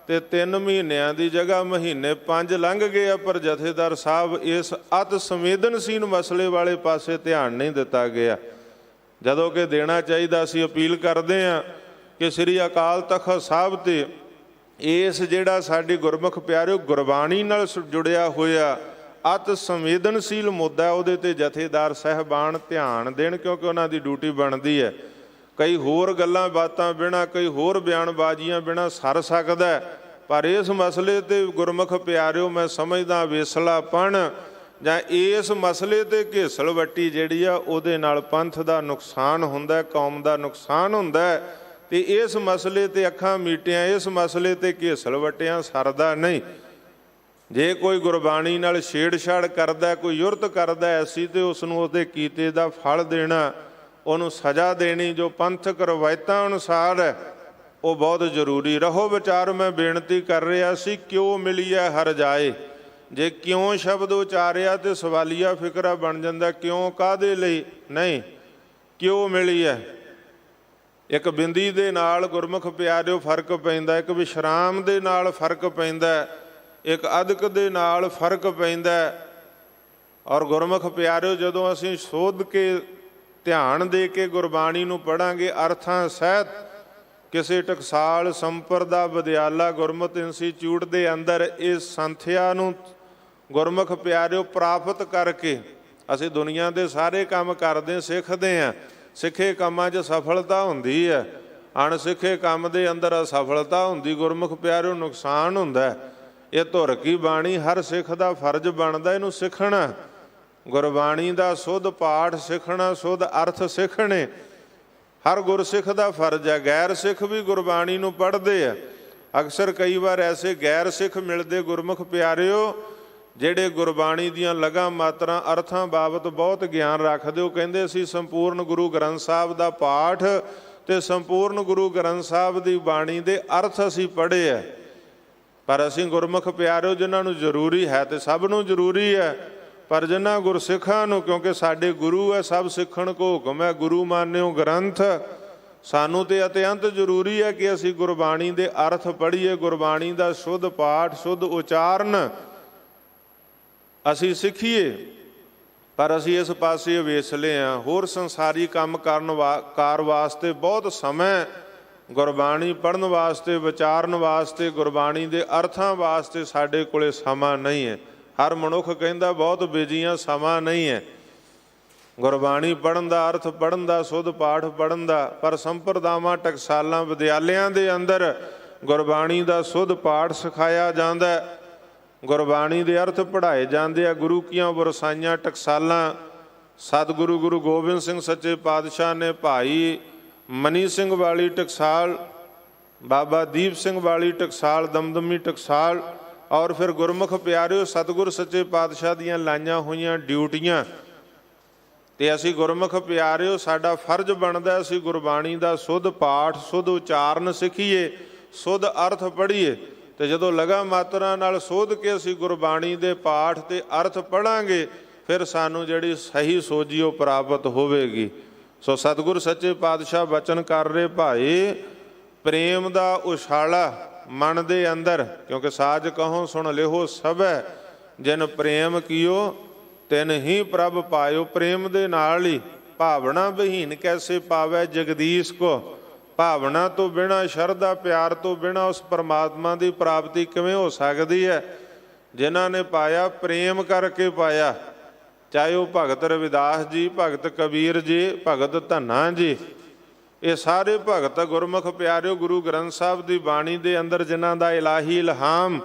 ਤੇ 3 ਮਹੀਨਿਆਂ ਦੀ ਜਗ੍ਹਾ ਮਹੀਨੇ 5 ਲੰਘ ਗਏ ਆ। ਪਰ ਜਥੇਦਾਰ ਸਾਹਿਬ ਇਸ ਅਤ ਸੰਵੇਦਨਸ਼ੀਲ ਮਸਲੇ ਵਾਲੇ ਪਾਸੇ ਧਿਆਨ ਨਹੀਂ ਦਿੱਤਾ ਗਿਆ, ਜਦੋਂ ਕਿ ਦੇਣਾ ਚਾਹੀਦਾ। ਅਸੀਂ ਅਪੀਲ ਕਰਦੇ ਹਾਂ ਕਿ ਸ੍ਰੀ ਅਕਾਲ ਤਖਤ ਸਾਹਿਬ ਤੇ ਇਸ ਜਿਹੜਾ ਸਾਡੀ ਗੁਰਮੁਖ ਪਿਆਰਿਓ ਗੁਰਬਾਣੀ ਨਾਲ ਜੁੜਿਆ ਹੋਇਆ ਅਤ ਸੰਵੇਦਨਸ਼ੀਲ ਮੁੱਦਾ, ਉਹਦੇ ਤੇ ਜਥੇਦਾਰ ਸਾਹਿਬਾਨ ਧਿਆਨ ਦੇਣ, ਕਿਉਂਕਿ ਉਹਨਾਂ ਦੀ ਡਿਊਟੀ ਬਣਦੀ ਹੈ। ਕਈ ਹੋਰ ਗੱਲਾਂ ਬਾਤਾਂ ਬਿਨਾਂ, ਕਈ ਹੋਰ ਬਿਆਨਬਾਜ਼ੀਆਂ ਬਿਨਾਂ ਸਰ ਸਕਦਾ, ਪਰ ਇਸ ਮਸਲੇ ਤੇ ਗੁਰਮੁਖ ਪਿਆਰਿਓ ਮੈਂ ਸਮਝਦਾ ਵੇਸਲਾਪਣ ਜਾਂ ਇਸ ਮਸਲੇ ਤੇ ਘੇਸਲ ਵੱਟੀ ਜਿਹੜੀ ਆ ਉਹਦੇ ਨਾਲ ਪੰਥ ਦਾ ਨੁਕਸਾਨ ਹੁੰਦਾ, ਕੌਮ ਦਾ ਨੁਕਸਾਨ ਹੁੰਦਾ। ਤੇ ਇਸ ਮਸਲੇ ਤੇ ਅੱਖਾਂ ਮੀਟਿਆਂ, ਇਸ ਮਸਲੇ ਤੇ ਘੇਸਲ ਵੱਟਿਆਂ ਸਰਦਾ ਨਹੀਂ। ਜੇ ਕੋਈ ਗੁਰਬਾਣੀ ਨਾਲ ਛੇੜਛਾੜ ਕਰਦਾ, ਕੋਈ ਯੁਰਤ ਕਰਦਾ ਐਸੀ, ਤੇ ਉਸ ਨੂੰ ਉਹਦੇ ਕੀਤੇ ਦਾ ਫਲ ਦੇਣਾ, ਉਹਨੂੰ ਸਜ਼ਾ ਦੇਣੀ ਜੋ ਪੰਥਕ ਰਵਾਇਤਾਂ ਅਨੁਸਾਰ ਹੈ, ਉਹ ਬਹੁਤ ਜ਼ਰੂਰੀ। ਰਹੋ ਵਿਚਾਰ ਮੈਂ ਬੇਨਤੀ ਕਰ ਰਿਹਾ ਸੀ, ਕਿਉਂ ਮਿਲੀ ਹੈ ਹਰ ਜਾਏ। ਜੇ ਕਿਉਂ ਸ਼ਬਦ ਉਚਾਰਿਆ ਤੇ ਸਵਾਲੀਆ ਫਿਕਰਾ ਬਣ ਜਾਂਦਾ, ਕਿਉਂ ਕਾਹਦੇ ਲਈ ਨਹੀਂ, ਕਿਉਂ ਮਿਲੀ ਹੈ। ਇੱਕ ਬਿੰਦੀ ਦੇ ਨਾਲ ਗੁਰਮੁਖ ਪਿਆਰਿਓ ਫਰਕ ਪੈਂਦਾ, ਇੱਕ ਵਿਸ਼ਰਾਮ ਦੇ ਨਾਲ ਫਰਕ ਪੈਂਦਾ, ਇੱਕ ਅਦਕ ਦੇ ਨਾਲ ਫਰਕ ਪੈਂਦਾ। ਔਰ ਗੁਰਮੁਖ ਪਿਆਰਿਓ ਜਦੋਂ ਅਸੀਂ ਸੋਧ ਕੇ ਧਿਆਨ ਦੇ ਕੇ ਗੁਰਬਾਣੀ ਨੂੰ ਪੜ੍ਹਾਂਗੇ ਅਰਥਾਂ ਸਹਿਤ, ਕਿਸੇ ਟਕਸਾਲ ਸੰਪਰਦਾ ਵਿਦਿਆਲਾ ਗੁਰਮਤਿ ਇੰਸਟੀਚਿਊਟ ਦੇ ਅੰਦਰ ਇਸ ਸੰਥਿਆ ਨੂੰ ਗੁਰਮੁਖ ਪਿਆਰਿਓ ਪ੍ਰਾਪਤ ਕਰਕੇ ਅਸੀਂ ਦੁਨੀਆ ਦੇ ਸਾਰੇ ਕੰਮ ਕਰਦੇ ਸਿੱਖਦੇ ਹਾਂ। ਸਿੱਖੇ ਕੰਮਾਂ 'ਚ ਸਫਲਤਾ ਹੁੰਦੀ ਹੈ, ਅਣਸਿੱਖੇ ਕੰਮ ਦੇ ਅੰਦਰ ਅਸਫਲਤਾ ਹੁੰਦੀ। ਗੁਰਮੁਖ ਪਿਆਰਿਓ ਨੁਕਸਾਨ ਹੁੰਦਾ। ਇਹ ਧੁਰ ਕੀ ਬਾਣੀ ਹਰ ਸਿੱਖ ਦਾ ਫਰਜ਼ ਬਣਦਾ, ਇਹਨੂੰ ਸਿੱਖਣਾ। ਗੁਰਬਾਣੀ ਦਾ ਸੁੱਧ ਪਾਠ ਸਿੱਖਣਾ, ਸੁੱਧ ਅਰਥ ਸਿੱਖਣੇ ਹਰ ਗੁਰਸਿੱਖ ਦਾ ਫਰਜ਼ ਹੈ। ਗੈਰ ਸਿੱਖ ਵੀ ਗੁਰਬਾਣੀ ਨੂੰ ਪੜ੍ਹਦੇ ਆ। ਅਕਸਰ ਕਈ ਵਾਰ ਐਸੇ ਗੈਰ ਸਿੱਖ ਮਿਲਦੇ ਗੁਰਮੁਖ ਪਿਆਰਿਓ ਜਿਹੜੇ ਗੁਰਬਾਣੀ ਦੀਆਂ ਲਗਾ ਮਾਤਰਾਂ ਅਰਥਾਂ ਬਾਬਤ ਬਹੁਤ ਗਿਆਨ ਰੱਖਦੇ। ਉਹ ਕਹਿੰਦੇ ਅਸੀਂ ਸੰਪੂਰਨ ਗੁਰੂ ਗ੍ਰੰਥ ਸਾਹਿਬ ਦਾ ਪਾਠ ਤੇ ਸੰਪੂਰਨ ਗੁਰੂ ਗ੍ਰੰਥ ਸਾਹਿਬ ਦੀ ਬਾਣੀ ਦੇ ਅਰਥ ਅਸੀਂ ਪੜ੍ਹੇ ਆ। ਪਰ ਅਸੀਂ ਗੁਰਮੁਖ ਪਿਆਰਿਓ ਜਿਨ੍ਹਾਂ ਨੂੰ ਜ਼ਰੂਰੀ ਹੈ, ਤੇ ਸਭ ਨੂੰ ਜ਼ਰੂਰੀ ਹੈ, ਪਰ ਜਿਨ੍ਹਾਂ ਗੁਰਸਿੱਖਾਂ ਨੂੰ, ਕਿਉਂਕਿ ਸਾਡੇ ਗੁਰੂ ਹੈ, ਸਭ ਸਿੱਖਣ ਕੋ ਹੁਕਮ ਹੈ, ਗੁਰੂ ਮਾਨਿਓ ਗ੍ਰੰਥ, ਸਾਨੂੰ ਤੇ ਅਤਿਅੰਤ ਜ਼ਰੂਰੀ ਹੈ ਕਿ ਅਸੀਂ ਗੁਰਬਾਣੀ ਦੇ ਅਰਥ ਪੜ੍ਹੀਏ, ਗੁਰਬਾਣੀ ਦਾ ਸ਼ੁੱਧ ਪਾਠ ਸ਼ੁੱਧ ਉਚਾਰਨ ਅਸੀਂ ਸਿੱਖੀਏ। ਪਰ ਅਸੀਂ ਇਸ ਪਾਸੇ ਵੇਸਲੇ ਹਾਂ। ਹੋਰ ਸੰਸਾਰੀ ਕੰਮ ਕਾਰ ਵਾਸਤੇ ਬਹੁਤ ਸਮਾਂ, ਗੁਰਬਾਣੀ ਪੜ੍ਹਨ ਵਾਸਤੇ, ਵਿਚਾਰਨ ਵਾਸਤੇ, ਗੁਰਬਾਣੀ ਦੇ ਅਰਥਾਂ ਵਾਸਤੇ ਸਾਡੇ ਕੋਲੇ ਸਮਾਂ ਨਹੀਂ ਹੈ। ਹਰ ਮਨੁੱਖ ਕਹਿੰਦਾ ਬਹੁਤ ਬਿਜ਼ੀਆਂ, ਸਮਾਂ ਨਹੀਂ ਹੈ ਗੁਰਬਾਣੀ ਪੜ੍ਹਨ ਦਾ, ਅਰਥ ਪੜ੍ਹਨ ਦਾ, ਸੁੱਧ ਪਾਠ ਪੜ੍ਹਨ ਦਾ। ਪਰ ਸੰਪਰਦਾਵਾਂ ਟਕਸਾਲਾਂ ਵਿਦਿਆਲਿਆਂ ਦੇ ਅੰਦਰ ਗੁਰਬਾਣੀ ਦਾ ਸੁੱਧ ਪਾਠ ਸਿਖਾਇਆ ਜਾਂਦਾ, ਗੁਰਬਾਣੀ ਦੇ ਅਰਥ ਪੜ੍ਹਾਏ ਜਾਂਦੇ ਆ। ਗੁਰੂ ਕੀਆਂ ਵਰਸਾਈਆਂ ਟਕਸਾਲਾਂ ਸਤਿਗੁਰੂ ਗੁਰੂ ਗੋਬਿੰਦ ਸਿੰਘ ਸੱਚੇ ਪਾਤਸ਼ਾਹ ਨੇ ਭਾਈ ਮਨੀ ਸਿੰਘ ਵਾਲੀ ਟਕਸਾਲ, ਬਾਬਾ ਦੀਪ ਸਿੰਘ ਵਾਲੀ ਟਕਸਾਲ, ਦਮਦਮੀ ਟਕਸਾਲ, ਔਰ ਫਿਰ ਗੁਰਮੁਖ ਪਿਆਰਿਓ ਸਤਿਗੁਰ ਸੱਚੇ ਪਾਤਸ਼ਾਹ ਦੀਆਂ ਲਾਈਆਂ ਹੋਈਆਂ ਡਿਊਟੀਆਂ। ਤੇ ਅਸੀਂ ਗੁਰਮੁਖ ਪਿਆਰਿਓ ਸਾਡਾ ਫਰਜ਼ ਬਣਦਾ ਅਸੀਂ ਗੁਰਬਾਣੀ ਦਾ ਸੁੱਧ ਪਾਠ ਸੁੱਧ ਉਚਾਰਨ ਸਿੱਖੀਏ, ਸੁੱਧ ਅਰਥ ਪੜ੍ਹੀਏ। ਤੇ ਜਦੋਂ ਲਗਾ ਮਾਤਰਾ ਨਾਲ ਸੋਧ ਕੇ ਅਸੀਂ ਗੁਰਬਾਣੀ ਦੇ ਪਾਠ ਤੇ ਅਰਥ ਪੜ੍ਹਾਂਗੇ, ਫਿਰ ਸਾਨੂੰ ਜਿਹੜੀ ਸਹੀ ਸੋਝੀ ਉਹ ਪ੍ਰਾਪਤ ਹੋਵੇਗੀ। ਸੋ ਸਤਿਗੁਰ ਸੱਚੇ ਪਾਤਸ਼ਾਹ ਬਚਨ ਕਰ ਰਹੇ, ਭਾਈ ਪ੍ਰੇਮ ਦਾ ਉਛਾਲਾ ਮਨ ਦੇ ਅੰਦਰ, ਕਿਉਂਕਿ ਸਾਜ ਕਹੋ ਸੁਣ ਲਿਓ ਸਭੈ, ਜਿਨ ਪ੍ਰੇਮ ਕੀਓ ਤਿਨ ਹੀ ਪ੍ਰਭ ਪਾਇਓ। ਪ੍ਰੇਮ ਦੇ ਨਾਲ ਹੀ ਭਾਵਨਾ ਵਿਹੀਨ ਕੈਸੇ ਪਾਵੈ ਜਗਦੀਸ਼ ਕੋ। ਭਾਵਨਾ ਤੋਂ ਬਿਨਾਂ, ਸ਼ਰਧਾ ਪਿਆਰ ਤੋਂ ਬਿਨਾਂ ਉਸ ਪਰਮਾਤਮਾ ਦੀ ਪ੍ਰਾਪਤੀ ਕਿਵੇਂ ਹੋ ਸਕਦੀ ਹੈ। ਜਿਨ੍ਹਾਂ ਨੇ ਪਾਇਆ ਪ੍ਰੇਮ ਕਰਕੇ ਪਾਇਆ, ਚਾਹੇ ਉਹ ਭਗਤ ਰਵਿਦਾਸ ਜੀ, ਭਗਤ ਕਬੀਰ ਜੀ, ਭਗਤ ਧੰਨਾ ਜੀ, ਇਹ ਸਾਰੇ ਭਗਤ ਗੁਰਮੁਖ ਪਿਆਰਿਓ ਗੁਰੂ ਗ੍ਰੰਥ ਸਾਹਿਬ ਦੀ ਬਾਣੀ ਦੇ ਅੰਦਰ ਜਿਨ੍ਹਾਂ ਦਾ ਇਲਾਹੀ ਇਲਹਾਮ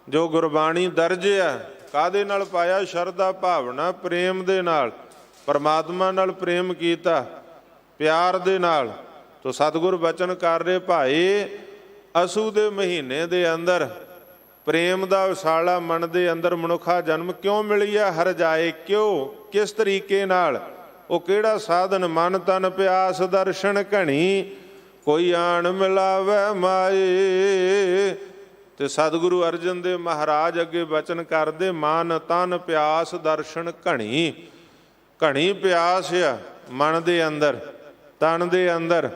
ਜੋ ਗੁਰਬਾਣੀ ਦਰਜ ਹੈ, ਕਾਹਦੇ ਨਾਲ ਪਾਇਆ? ਸ਼ਰਧਾ ਭਾਵਨਾ ਪ੍ਰੇਮ ਦੇ ਨਾਲ, ਪਰਮਾਤਮਾ ਨਾਲ ਪ੍ਰੇਮ ਕੀਤਾ, ਪਿਆਰ ਦੇ ਨਾਲ। ਤੋ ਸਤਿਗੁਰ ਬਚਨ ਕਰ ਰਹੇ, ਭਾਈ ਅਸੂ ਦੇ ਮਹੀਨੇ ਦੇ ਅੰਦਰ ਪ੍ਰੇਮ ਦਾ ਵਿਸਾਲਾ ਮਨ ਦੇ ਅੰਦਰ ਮਨੁੱਖਾ ਜਨਮ ਕਿਉਂ ਮਿਲੀ ਹੈ ਹਰ ਜਾਏ। ਕਿਉਂ, ਕਿਸ ਤਰੀਕੇ ਨਾਲ, ਉਹ ਕਿਹੜਾ ਸਾਧਨ? ਮਨ ਤਨ ਪਿਆਸ ਦਰਸ਼ਨ ਘਣੀ, ਕੋਈ ਆਣ ਮਿਲਾਵੇ ਮਾਏ। ਤੇ ਸਤਿਗੁਰੂ ਅਰਜਨ ਦੇਵ ਮਹਾਰਾਜ ਅੱਗੇ ਬਚਨ ਕਰਦੇ, ਮਨ ਤਨ ਪਿਆਸ ਦਰਸ਼ਨ ਘਣੀ। ਘਣੀ ਪਿਆਸ ਆ ਮਨ ਦੇ ਅੰਦਰ, ਤਨ ਦੇ ਅੰਦਰ,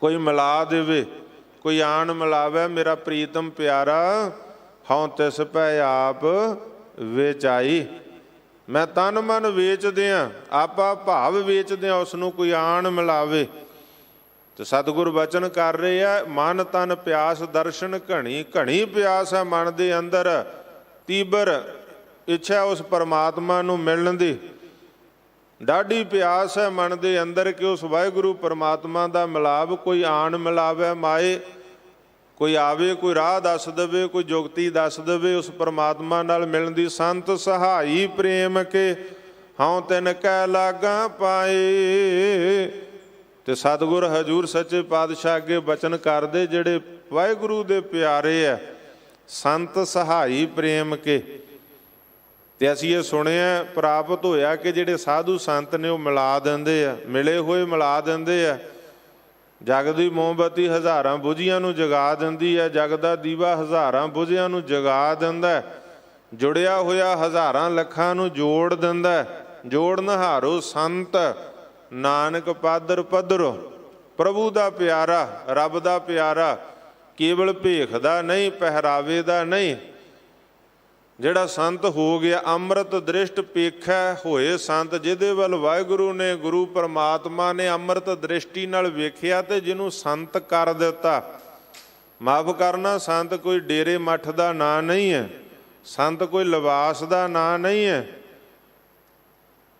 ਕੋਈ ਮਿਲਾ ਦੇਵੇ, ਕੋਈ ਆਣ ਮਿਲਾਵੇ। ਮੇਰਾ ਪ੍ਰੀਤਮ ਪਿਆਰਾ ਹਉ ਤਿਸ ਪੈ ਆਪ ਵੇਚਾਈ। ਮੈਂ ਤਨ ਮਨ ਵੇਚਦਿਆਂ, ਆਪਾ ਭਾਵ ਵੇਚਦਿਆਂ, ਉਸ ਨੂੰ ਕੋਈ ਆਣ ਮਿਲਾਵੇ। ਤੇ ਸਤਿਗੁਰ ਬਚਨ ਕਰ ਰਹੇ ਆ, ਮਨ ਤਨ ਪਿਆਸ ਦਰਸ਼ਨ ਘਣੀ। ਘਣੀ ਪਿਆਸ ਹੈ ਮਨ ਦੇ ਅੰਦਰ, ਤੀਬਰ ਇੱਛਾ ਉਸ ਪਰਮਾਤਮਾ ਨੂੰ ਮਿਲਣ ਦੀ, ਡਾਢੀ ਪਿਆਸ ਹੈ ਮਨ ਦੇ ਅੰਦਰ ਕਿ ਉਸ ਵਾਹਿਗੁਰੂ ਪਰਮਾਤਮਾ ਦਾ ਮਿਲਾਪ ਕੋਈ ਆਣ ਮਿਲਾਵੇ ਮਾਏ। ਕੋਈ ਆਵੇ, ਕੋਈ ਰਾਹ ਦੱਸ ਦੇਵੇ, ਕੋਈ ਜੁਗਤੀ ਦੱਸ ਦੇਵੇ ਉਸ ਪਰਮਾਤਮਾ ਨਾਲ ਮਿਲਣ ਦੀ। ਸੰਤ ਸਹਾਈ ਪ੍ਰੇਮ ਕੇ ਹਉ ਤਿਨ ਕੈ ਲਾਗਾ ਪਾਏ। ਤੇ ਸਤਿਗੁਰ ਹਜ਼ੂਰ ਸੱਚੇ ਪਾਤਸ਼ਾਹ ਅੱਗੇ ਬਚਨ ਕਰਦੇ, ਜਿਹੜੇ ਵਾਹਿਗੁਰੂ ਦੇ ਪਿਆਰੇ ਆ, ਸੰਤ ਸਹਾਈ ਪ੍ਰੇਮ ਕੇ। ਤੇ ਅਸੀਂ ਇਹ ਸੁਣਿਆ, ਪ੍ਰਾਪਤ ਹੋਇਆ ਕਿ ਜਿਹੜੇ ਸਾਧੂ ਸੰਤ ਨੇ ਉਹ ਮਿਲਾ ਦਿੰਦੇ ਆ, ਮਿਲੇ ਹੋਏ ਮਿਲਾ ਦਿੰਦੇ ਆ। ਜਗ ਦੀ ਮੋਮਬੱਤੀ ਹਜ਼ਾਰਾਂ ਬੁਝੀਆਂ ਨੂੰ ਜਗਾ ਦਿੰਦੀ ਹੈ, ਜਗ ਦਾ ਦੀਵਾ ਹਜ਼ਾਰਾਂ ਬੁਝਿਆਂ ਨੂੰ ਜਗਾ ਦਿੰਦਾ, ਜੁੜਿਆ ਹੋਇਆ ਹਜ਼ਾਰਾਂ ਲੱਖਾਂ ਨੂੰ ਜੋੜ ਦਿੰਦਾ। ਜੋੜ ਨਿਹਾਰੋ ਸੰਤ ਨਾਨਕ ਪਾਦਰ ਪੱਧਰੋ। ਪ੍ਰਭੂ ਦਾ ਪਿਆਰਾ, ਰੱਬ ਦਾ ਪਿਆਰਾ, ਕੇਵਲ ਭੇਖ ਦਾ ਨਹੀਂ, ਪਹਿਰਾਵੇ ਦਾ ਨਹੀਂ। ਜਿਹੜਾ ਸੰਤ ਹੋ ਗਿਆ, ਅੰਮ੍ਰਿਤ ਦ੍ਰਿਸ਼ਟ ਪੇਖੈ ਹੋਏ ਸੰਤ, ਜਿਹਦੇ ਵੱਲ ਵਾਹਿਗੁਰੂ ਨੇ, ਗੁਰੂ ਪਰਮਾਤਮਾ ਨੇ ਅੰਮ੍ਰਿਤ ਦ੍ਰਿਸ਼ਟੀ ਨਾਲ ਵੇਖਿਆ ਤੇ ਜਿਹਨੂੰ ਸੰਤ ਕਰ ਦਿੱਤਾ। ਮਾਫ ਕਰਨਾ, ਸੰਤ ਕੋਈ ਡੇਰੇ ਮੱਠ ਦਾ ਨਾਂ ਨਹੀਂ ਹੈ, ਸੰਤ ਕੋਈ ਲਿਬਾਸ ਦਾ ਨਾਂ ਨਹੀਂ ਹੈ।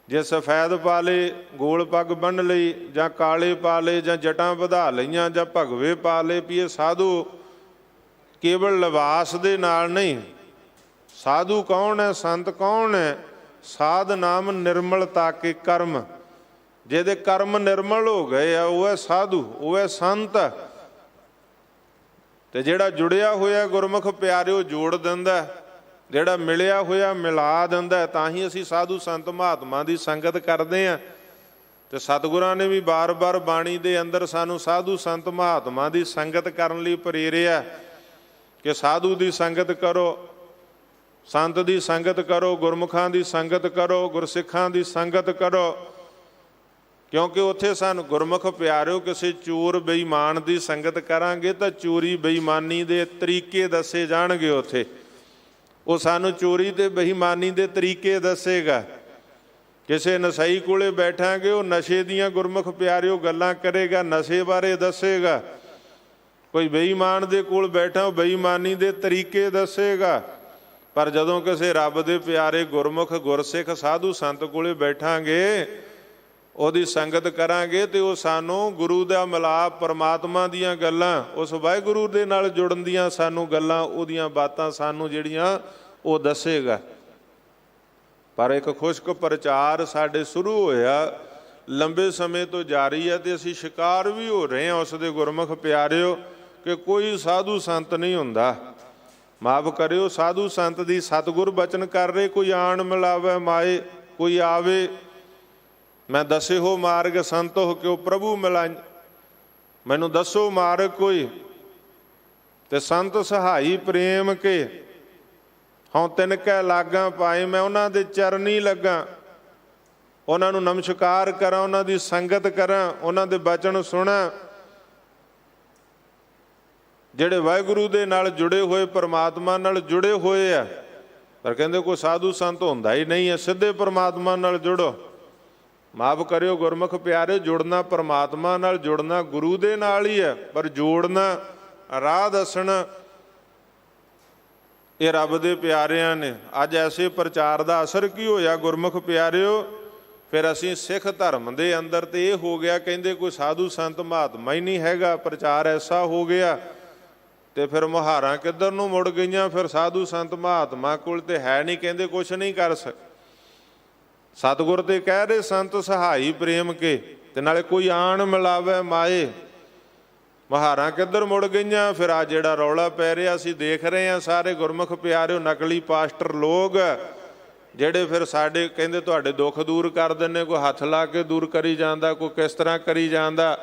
ਜੇ ਸਫੈਦ ਪਾ ਲਏ, ਗੋਲ ਪੱਗ ਬੰਨ੍ਹ ਲਈ, ਜਾਂ ਕਾਲੇ ਪਾ ਲਏ, ਜਾਂ ਜਟਾਂ ਵਧਾ ਲਈਆਂ, ਜਾਂ ਭਗਵੇ ਪਾ ਲਏ, ਵੀ ਇਹ ਸਾਧੂ ਕੇਵਲ ਲਿਬਾਸ ਦੇ ਨਾਲ ਨਹੀਂ। ਸਾਧੂ ਕੌਣ ਹੈ, ਸੰਤ ਕੌਣ ਹੈ? ਸਾਧ ਨਾਮ ਨਿਰਮਲਤਾ ਕੇ ਕਰਮ, ਜਿਹਦੇ ਕਰਮ ਨਿਰਮਲ ਹੋ ਗਏ ਆ ਉਹ ਹੈ ਸਾਧੂ, ਉਹ ਹੈ ਸੰਤ। ਤੇ ਜਿਹੜਾ ਜੁੜਿਆ ਹੋਇਆ ਗੁਰਮੁਖ ਪਿਆਰਿਓ ਜੋੜ ਦਿੰਦਾ, ਜਿਹੜਾ ਮਿਲਿਆ ਹੋਇਆ ਮਿਲਾ ਦਿੰਦਾ। ਤਾਂ ਹੀ ਅਸੀਂ ਸਾਧੂ ਸੰਤ ਮਹਾਤਮਾ ਦੀ ਸੰਗਤ ਕਰਦੇ ਹਾਂ। ਤੇ ਸਤਿਗੁਰਾਂ ਨੇ ਵੀ ਬਾਰ-ਬਾਰ ਬਾਣੀ ਦੇ ਅੰਦਰ ਸਾਨੂੰ ਸਾਧੂ ਸੰਤ ਮਹਾਤਮਾ ਦੀ ਸੰਗਤ ਕਰਨ ਲਈ ਪ੍ਰੇਰਿਆ ਕਿ ਸਾਧੂ ਦੀ ਸੰਗਤ ਕਰੋ, ਸੰਤ ਦੀ ਸੰਗਤ ਕਰੋ, ਗੁਰਮੁਖਾਂ ਦੀ ਸੰਗਤ ਕਰੋ, ਗੁਰਸਿੱਖਾਂ ਦੀ ਸੰਗਤ ਕਰੋ। ਕਿਉਂਕਿ ਉੱਥੇ ਸਾਨੂੰ ਗੁਰਮੁਖ ਪਿਆਰਿਓ ਕਿਸੇ ਚੋਰ ਬੇਈਮਾਨ ਦੀ ਸੰਗਤ ਕਰਾਂਗੇ ਤਾਂ ਚੋਰੀ ਬੇਈਮਾਨੀ ਦੇ ਤਰੀਕੇ ਦੱਸੇ ਜਾਣਗੇ। ਉੱਥੇ ਉਹ ਸਾਨੂੰ ਚੋਰੀ ਤੇ ਬੇਈਮਾਨੀ ਦੇ ਤਰੀਕੇ ਦੱਸੇਗਾ। ਕਿਸੇ ਨਸ਼ਈ ਕੋਲੇ ਬੈਠਾਂਗੇ, ਉਹ ਨਸ਼ੇ ਦੀਆਂ ਗੁਰਮੁਖ ਪਿਆਰਿਓ ਗੱਲਾਂ ਕਰੇਗਾ, ਨਸ਼ੇ ਬਾਰੇ ਦੱਸੇਗਾ। ਕੋਈ ਬੇਈਮਾਨ ਦੇ ਕੋਲ ਬੈਠਾ, ਉਹ ਬੇਈਮਾਨੀ ਦੇ ਤਰੀਕੇ ਦੱਸੇਗਾ। ਪਰ ਜਦੋਂ ਕਿਸੇ ਰੱਬ ਦੇ ਪਿਆਰੇ ਗੁਰਮੁਖ ਗੁਰਸਿੱਖ ਸਾਧੂ ਸੰਤ ਕੋਲੇ ਬੈਠਾਂਗੇ, ਉਹਦੀ ਸੰਗਤ ਕਰਾਂਗੇ, ਤੇ ਉਹ ਸਾਨੂੰ ਗੁਰੂ ਦਾ ਮਿਲਾਪ, ਪਰਮਾਤਮਾ ਦੀਆਂ ਗੱਲਾਂ, ਉਸ ਵਾਹਿਗੁਰੂ ਦੇ ਨਾਲ ਜੁੜਨ ਦੀਆਂ ਸਾਨੂੰ ਗੱਲਾਂ, ਉਹਦੀਆਂ ਬਾਤਾਂ ਸਾਨੂੰ ਜਿਹੜੀਆਂ ਉਹ ਦੱਸੇਗਾ। ਪਰ ਇੱਕ ਖੁਸ਼ਕ ਪ੍ਰਚਾਰ ਸਾਡੇ ਸ਼ੁਰੂ ਹੋਇਆ, ਲੰਬੇ ਸਮੇਂ ਤੋਂ ਜਾਰੀ ਹੈ, ਤੇ ਅਸੀਂ ਸ਼ਿਕਾਰ ਵੀ ਹੋ ਰਹੇ ਹਾਂ ਉਸ ਦੇ ਗੁਰਮੁਖ ਪਿਆਰਿਓ ਕਿ ਕੋਈ ਸਾਧੂ ਸੰਤ ਨਹੀਂ ਹੁੰਦਾ। ਮਾਫ ਕਰਿਓ, ਸਾਧੂ ਸੰਤ ਦੀ ਸਤਿਗੁਰ ਬਚਨ ਕਰ ਰਹੇ, ਕੋਈ ਆਣ ਮਿਲਾਵੇ ਮਾਏ, ਕੋਈ ਆਵੇ। ਮੈਂ ਦੱਸੇ ਹੋ ਮਾਰਗ ਸੰਤੋ ਕਿਉ ਪ੍ਰਭੂ ਮਿਲਾਈ, ਮੈਨੂੰ ਦੱਸੋ ਮਾਰਗ ਕੋਈ। ਤੇ ਸੰਤ ਸਹਾਈ ਪ੍ਰੇਮ ਕੇ ਹਉ ਤਿਨ ਕੈ ਲਾਗਾ ਪਾਏ। ਮੈਂ ਉਹਨਾਂ ਦੇ ਚਰਨੀ ਲੱਗਾ, ਉਹਨਾਂ ਨੂੰ ਨਮਸਕਾਰ ਕਰਾਂ, ਉਹਨਾਂ ਦੀ ਸੰਗਤ ਕਰਾਂ, ਉਹਨਾਂ ਦੇ ਬਚਨ ਸੁਣਾ। ਜਿਹੜੇ ਵਾਹਿਗੁਰੂ ਦੇ ਨਾਲ ਜੁੜੇ ਹੋਏ, ਪਰਮਾਤਮਾ ਨਾਲ ਜੁੜੇ ਹੋਏ ਆ। ਪਰ ਕਹਿੰਦੇ ਕੋਈ ਸਾਧੂ ਸੰਤ ਹੁੰਦਾ ਹੀ ਨਹੀਂ ਹੈ, ਸਿੱਧੇ ਪਰਮਾਤਮਾ ਨਾਲ ਜੁੜੋ। ਮਾਫ ਕਰਿਓ ਗੁਰਮੁਖ ਪਿਆਰੇ, ਜੁੜਨਾ ਪਰਮਾਤਮਾ ਨਾਲ, ਜੁੜਨਾ ਗੁਰੂ ਦੇ ਨਾਲ ਹੀ ਹੈ। ਪਰ ਜੋੜਨਾ, ਰਾਹ ਦੱਸਣਾ, ਇਹ ਰੱਬ ਦੇ ਪਿਆਰਿਆਂ ਨੇ। ਅੱਜ ਐਸੇ ਪ੍ਰਚਾਰ ਦਾ ਅਸਰ ਕੀ ਹੋਇਆ ਗੁਰਮੁਖ ਪਿਆਰਿਓ, ਫਿਰ ਅਸੀਂ ਸਿੱਖ ਧਰਮ ਦੇ ਅੰਦਰ ਤੇ ਇਹ ਹੋ ਗਿਆ, ਕਹਿੰਦੇ ਕੋਈ ਸਾਧੂ ਸੰਤ ਮਹਾਤਮਾ ਹੀ ਨਹੀਂ ਹੈਗਾ। ਪ੍ਰਚਾਰ ਐਸਾ ਹੋ ਗਿਆ ਤੇ ਫਿਰ ਮੁਹਾਰਾਂ ਕਿੱਧਰ ਨੂੰ ਮੁੜ ਗਈਆਂ। ਫਿਰ ਸਾਧੂ ਸੰਤ ਮਹਾਤਮਾ ਕੋਲ ਤੇ ਹੈ ਨਹੀਂ, ਕਹਿੰਦੇ ਕੁਛ ਨਹੀਂ ਕਰ ਸਕ। ਸਤਿਗੁਰ ਤੇ ਕਹਿ ਰਹੇ ਸੰਤ ਸਹਾਈ ਪ੍ਰੇਮ ਕੇ, ਤੇ ਨਾਲੇ ਕੋਈ ਆਣ ਮਿਲਾਵੇ ਮਾਏ। ਮੁਹਾਰਾਂ ਕਿੱਧਰ ਮੁੜ ਗਈਆਂ। ਫਿਰ ਆ ਜਿਹੜਾ ਰੌਲਾ ਪੈ ਰਿਹਾ ਅਸੀਂ ਦੇਖ ਰਹੇ ਹਾਂ, ਸਾਰੇ ਗੁਰਮੁਖ ਪਿਆਰਿਓ ਨਕਲੀ ਪਾਸਟਰ ਲੋਕ, ਜਿਹੜੇ ਫਿਰ ਸਾਡੇ ਕਹਿੰਦੇ ਤੁਹਾਡੇ ਦੁੱਖ ਦੂਰ ਕਰ ਦਿੰਦੇ, ਕੋਈ ਹੱਥ ਲਾ ਕੇ ਦੂਰ ਕਰੀ ਜਾਂਦਾ, ਕੋਈ ਕਿਸ ਤਰ੍ਹਾਂ ਕਰੀ ਜਾਂਦਾ।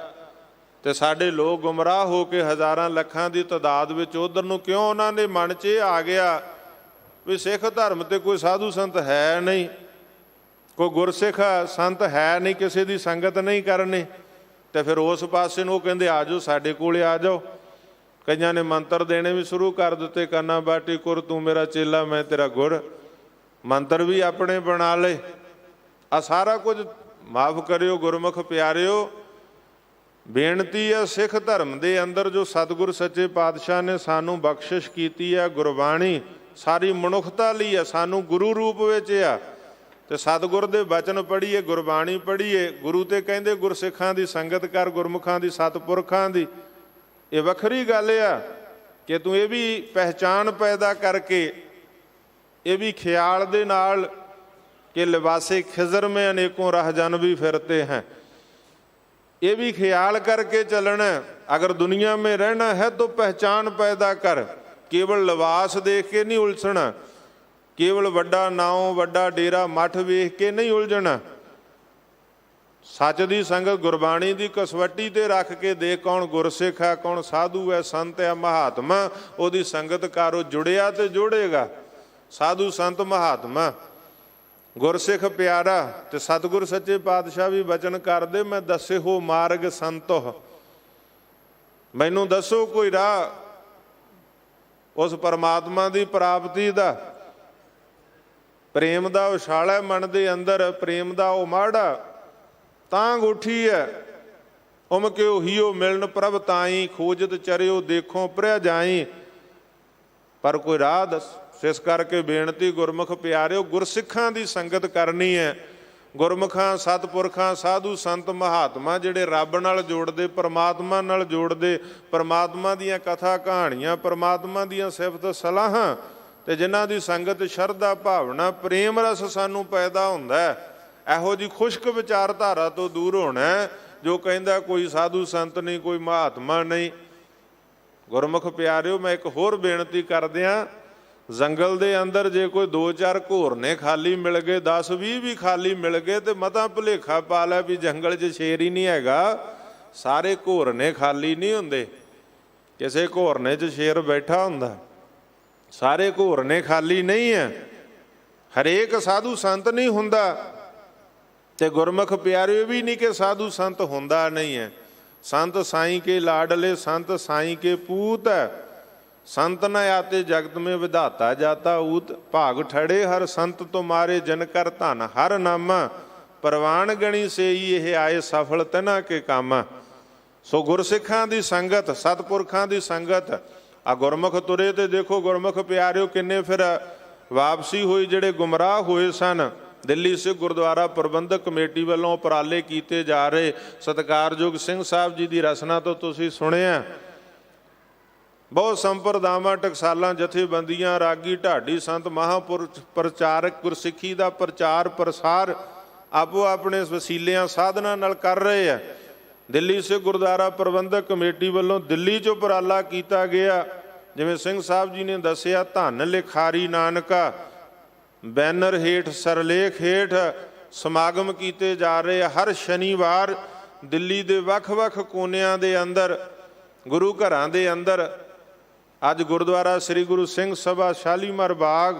ਤੇ ਸਾਡੇ ਲੋਕ ਗੁੰਮਰਾਹ ਹੋ ਕੇ ਹਜ਼ਾਰਾਂ ਲੱਖਾਂ ਦੀ ਤਾਦਾਦ ਵਿੱਚ ਉਧਰ ਨੂੰ ਕਿਉਂ ਉਹਨਾਂ ਦੇ ਮਨ 'ਚ ਇਹ ਆ ਗਿਆ ਵੀ ਸਿੱਖ ਧਰਮ ਤੇ ਕੋਈ ਸਾਧੂ ਸੰਤ ਹੈ ਨਹੀਂ, ਕੋਈ ਗੁਰਸਿੱਖ ਸੰਤ ਹੈ ਨਹੀਂ, ਕਿਸੇ ਦੀ ਸੰਗਤ ਨਹੀਂ ਕਰਨੀ। ਤੇ ਫਿਰ ਉਸ ਪਾਸੇ ਨੂੰ ਉਹ ਕਹਿੰਦੇ ਆ ਜਾਓ, ਸਾਡੇ ਕੋਲ ਆ ਜਾਓ। ਕਈਆਂ ਨੇ ਮੰਤਰ ਦੇਣੇ ਵੀ ਸ਼ੁਰੂ ਕਰ ਦਿੱਤੇ, ਕੰਨਾ ਬਾਟੀ ਕੁਰ ਤੂੰ ਮੇਰਾ ਚੇਲਾ ਮੈਂ ਤੇਰਾ ਗੁਰ। ਮੰਤਰ ਵੀ ਆਪਣੇ ਬਣਾ ਲਏ। ਆ ਸਾਰਾ ਕੁਝ ਮਾਫ ਕਰਿਓ ਗੁਰਮੁਖ ਪਿਆਰਿਓ, ਬੇਨਤੀ ਹੈ ਸਿੱਖ ਧਰਮ ਦੇ ਅੰਦਰ ਜੋ ਸਤਿਗੁਰ ਸੱਚੇ ਪਾਤਸ਼ਾਹ ਨੇ ਸਾਨੂੰ ਬਖਸ਼ਿਸ਼ ਕੀਤੀ ਹੈ, ਗੁਰਬਾਣੀ ਸਾਰੀ ਮਨੁੱਖਤਾ ਲਈ ਹੈ, ਸਾਨੂੰ ਗੁਰੂ ਰੂਪ ਵਿੱਚ ਆ। ਤੇ ਸਤਿਗੁਰ ਦੇ ਬਚਨ ਪੜ੍ਹੀਏ, ਗੁਰਬਾਣੀ ਪੜ੍ਹੀਏ। ਗੁਰੂ ਤੇ ਕਹਿੰਦੇ ਗੁਰਸਿੱਖਾਂ ਦੀ ਸੰਗਤ ਕਰ, ਗੁਰਮੁਖਾਂ ਦੀ, ਸਤਿਪੁਰਖਾਂ ਦੀ। ਇਹ ਵੱਖਰੀ ਗੱਲ ਆ ਕਿ ਤੂੰ ਇਹ ਵੀ ਪਹਿਚਾਣ ਪੈਦਾ ਕਰਕੇ, ਇਹ ਵੀ ਖਿਆਲ ਦੇ ਨਾਲ ਕਿ ਲਿਬਾਸੇ ਖਿਜ਼ਰ ਮੇਂ ਅਨੇਕੋਂ ਰਾਹਜਨ ਵੀ ਫਿਰਤੇ हैं, ये भी ख्याल करके चलना। अगर दुनिया में रहना है तो पहचान पैदा कर। केवल लिबास देख के नहीं उलझना, केवल वड्डा नाव, वड्डा डेरा, मठ वेख के नहीं उलझना। सच की संगत गुरबाणी की कसवटी ते रख के देख कौन गुरसिख है, कौन साधु है, संत है, महात्मा। उसकी संगत कारो जुड़िया तो जुड़ेगा। साधु संत महात्मा गुरसिख प्यारा। तो सतगुर सच्चे पातशाह भी बचन कर दे, मैं दसे हो मार्ग संतो, मैनू दसो कोई राह उस परमात्मा की प्राप्ति का। प्रेम का उछाला मन के अंदर, प्रेम का वो माड़ा तांग उठी है। उम के हियो मिलन प्रभ ताई, खोजत चरियो देखो प्रिय जाई। पर कोई राह दस। इस करके बेनती गुरमुख प्यारिओ, गुरसिखां की संगत करनी है। गुरमुखां, सतपुरखां, साधु संत महात्मा जिहड़े रब नाल जोड़दे, परमात्मा नाल जोड़दे, परमात्मा दीयां कथा कहानियां, परमात्मा दीयां सिफत सलाहां, ते जिन्हां दी संगत शरधा भावना प्रेम रस सानू पैदा हुंदा है। इहो जी खुश्क विचारधारा तो दूर होना है जो कहंदा कोई साधु संत नहीं, कोई महात्मा नहीं। गुरमुख प्यारिओ, मैं एक होर बेनती करदिआं, जंगल दे अंदर जे कोई 2-4 घोरने खाली मिल गए, 10-20 भी खाली मिल गए, तो मता भुलेखा पा लिया भी जंगल 'च शेर ही नहीं हैगा। सारे घोरने खाली नहीं हुंदे, किसी घोरने 'च शेर बैठा हुंदा। सारे घोरने खाली नहीं है, हरेक साधु संत नहीं हुंदा। ते गुरमुख प्यारे भी नहीं कि साधु संत हुंदा नहीं है। संत साईं के लाडले, संत साईं के पूत है। संत न आते जगत में विधाता जाता ऊत, भाग ठड़े हर संत तुम्हारे जन कर धन हर नामा। परवान गणी से ही यह आए सफल तना के कामा। सो गुरसिखां दी संगत, सतपुरखां दी संगत। आ गुरमुख तुरे ते देखो गुरमुख प्यारिओ किन्ने फिर वापसी हुई जिहड़े गुमराह हुए सन। दिल्ली सिख गुरुद्वारा प्रबंधक कमेटी वालों उपराले कीते जा रहे। सत्कारयोग सिंह साहब जी की रचना तो तुसीं सुनिया। बहुत संप्रदावां, टकसालां, जथेबंदियां, रागी, ढाडी, संत महापुरुष, प्रचारक गुरसिੱਖੀ का प्रचार प्रसार आपो अपने वसीलियां साधना नाल कर रहे हैं। दिल्ली सिख गुरुद्वारा प्रबंधक कमेटी वालों दिल्ली 'ਚ उपराला किया गया। जिवें सिंह साहब जी ने दसिया, धन लिखारी नानका बैनर हेठ, सरलेख हेठ समागम किए जा रहे। हर शनिवार दिल्ली के ਵੱਖ-ਵੱਖ कोनियां दे अंदर, गुरु घरां दे अंदर। अज गुरुद्वारा श्री गुरु सिंह सभा शालीमार बाग,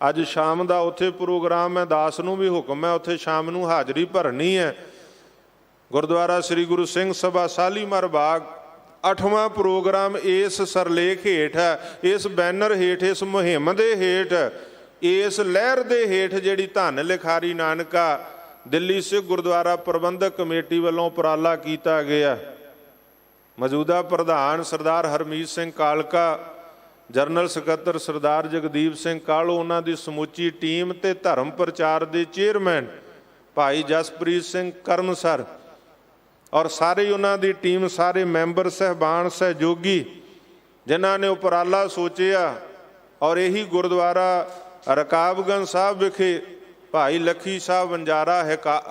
अज शाम का उत्थे प्रोग्राम है। दास नूं भी हुक्म है उत्थे शाम नूं हाज़री भरनी है। गुरुद्वारा श्री गुरु सिंह सभा शालीमार बाग 8वां प्रोग्राम इस सरलेख हेठ है, इस बैनर हेठ, इस मुहिम दे हेठ, इस लहर दे हेठ जिहड़ी धन लिखारी नानका दिल्ली सिख गुरुद्वारा प्रबंधक कमेटी वालों उपराला किया गया। मौजूदा प्रधान सरदार हरमीत सिंह कालका, जनरल सकत्तर सरदार जगदीप सिंह कालो, उन्हां दी समूची टीम ते धर्म प्रचार के चेयरमैन भाई जसप्रीत सिंह करमसर और सारी उन्हां दी टीम, सारे मैंबर सहबान, सहयोगी जिन्हां ने उपराला सोचिया। और यही गुरुद्वारा रकाबगंज साहब विखे भाई लखी साहब वंजारा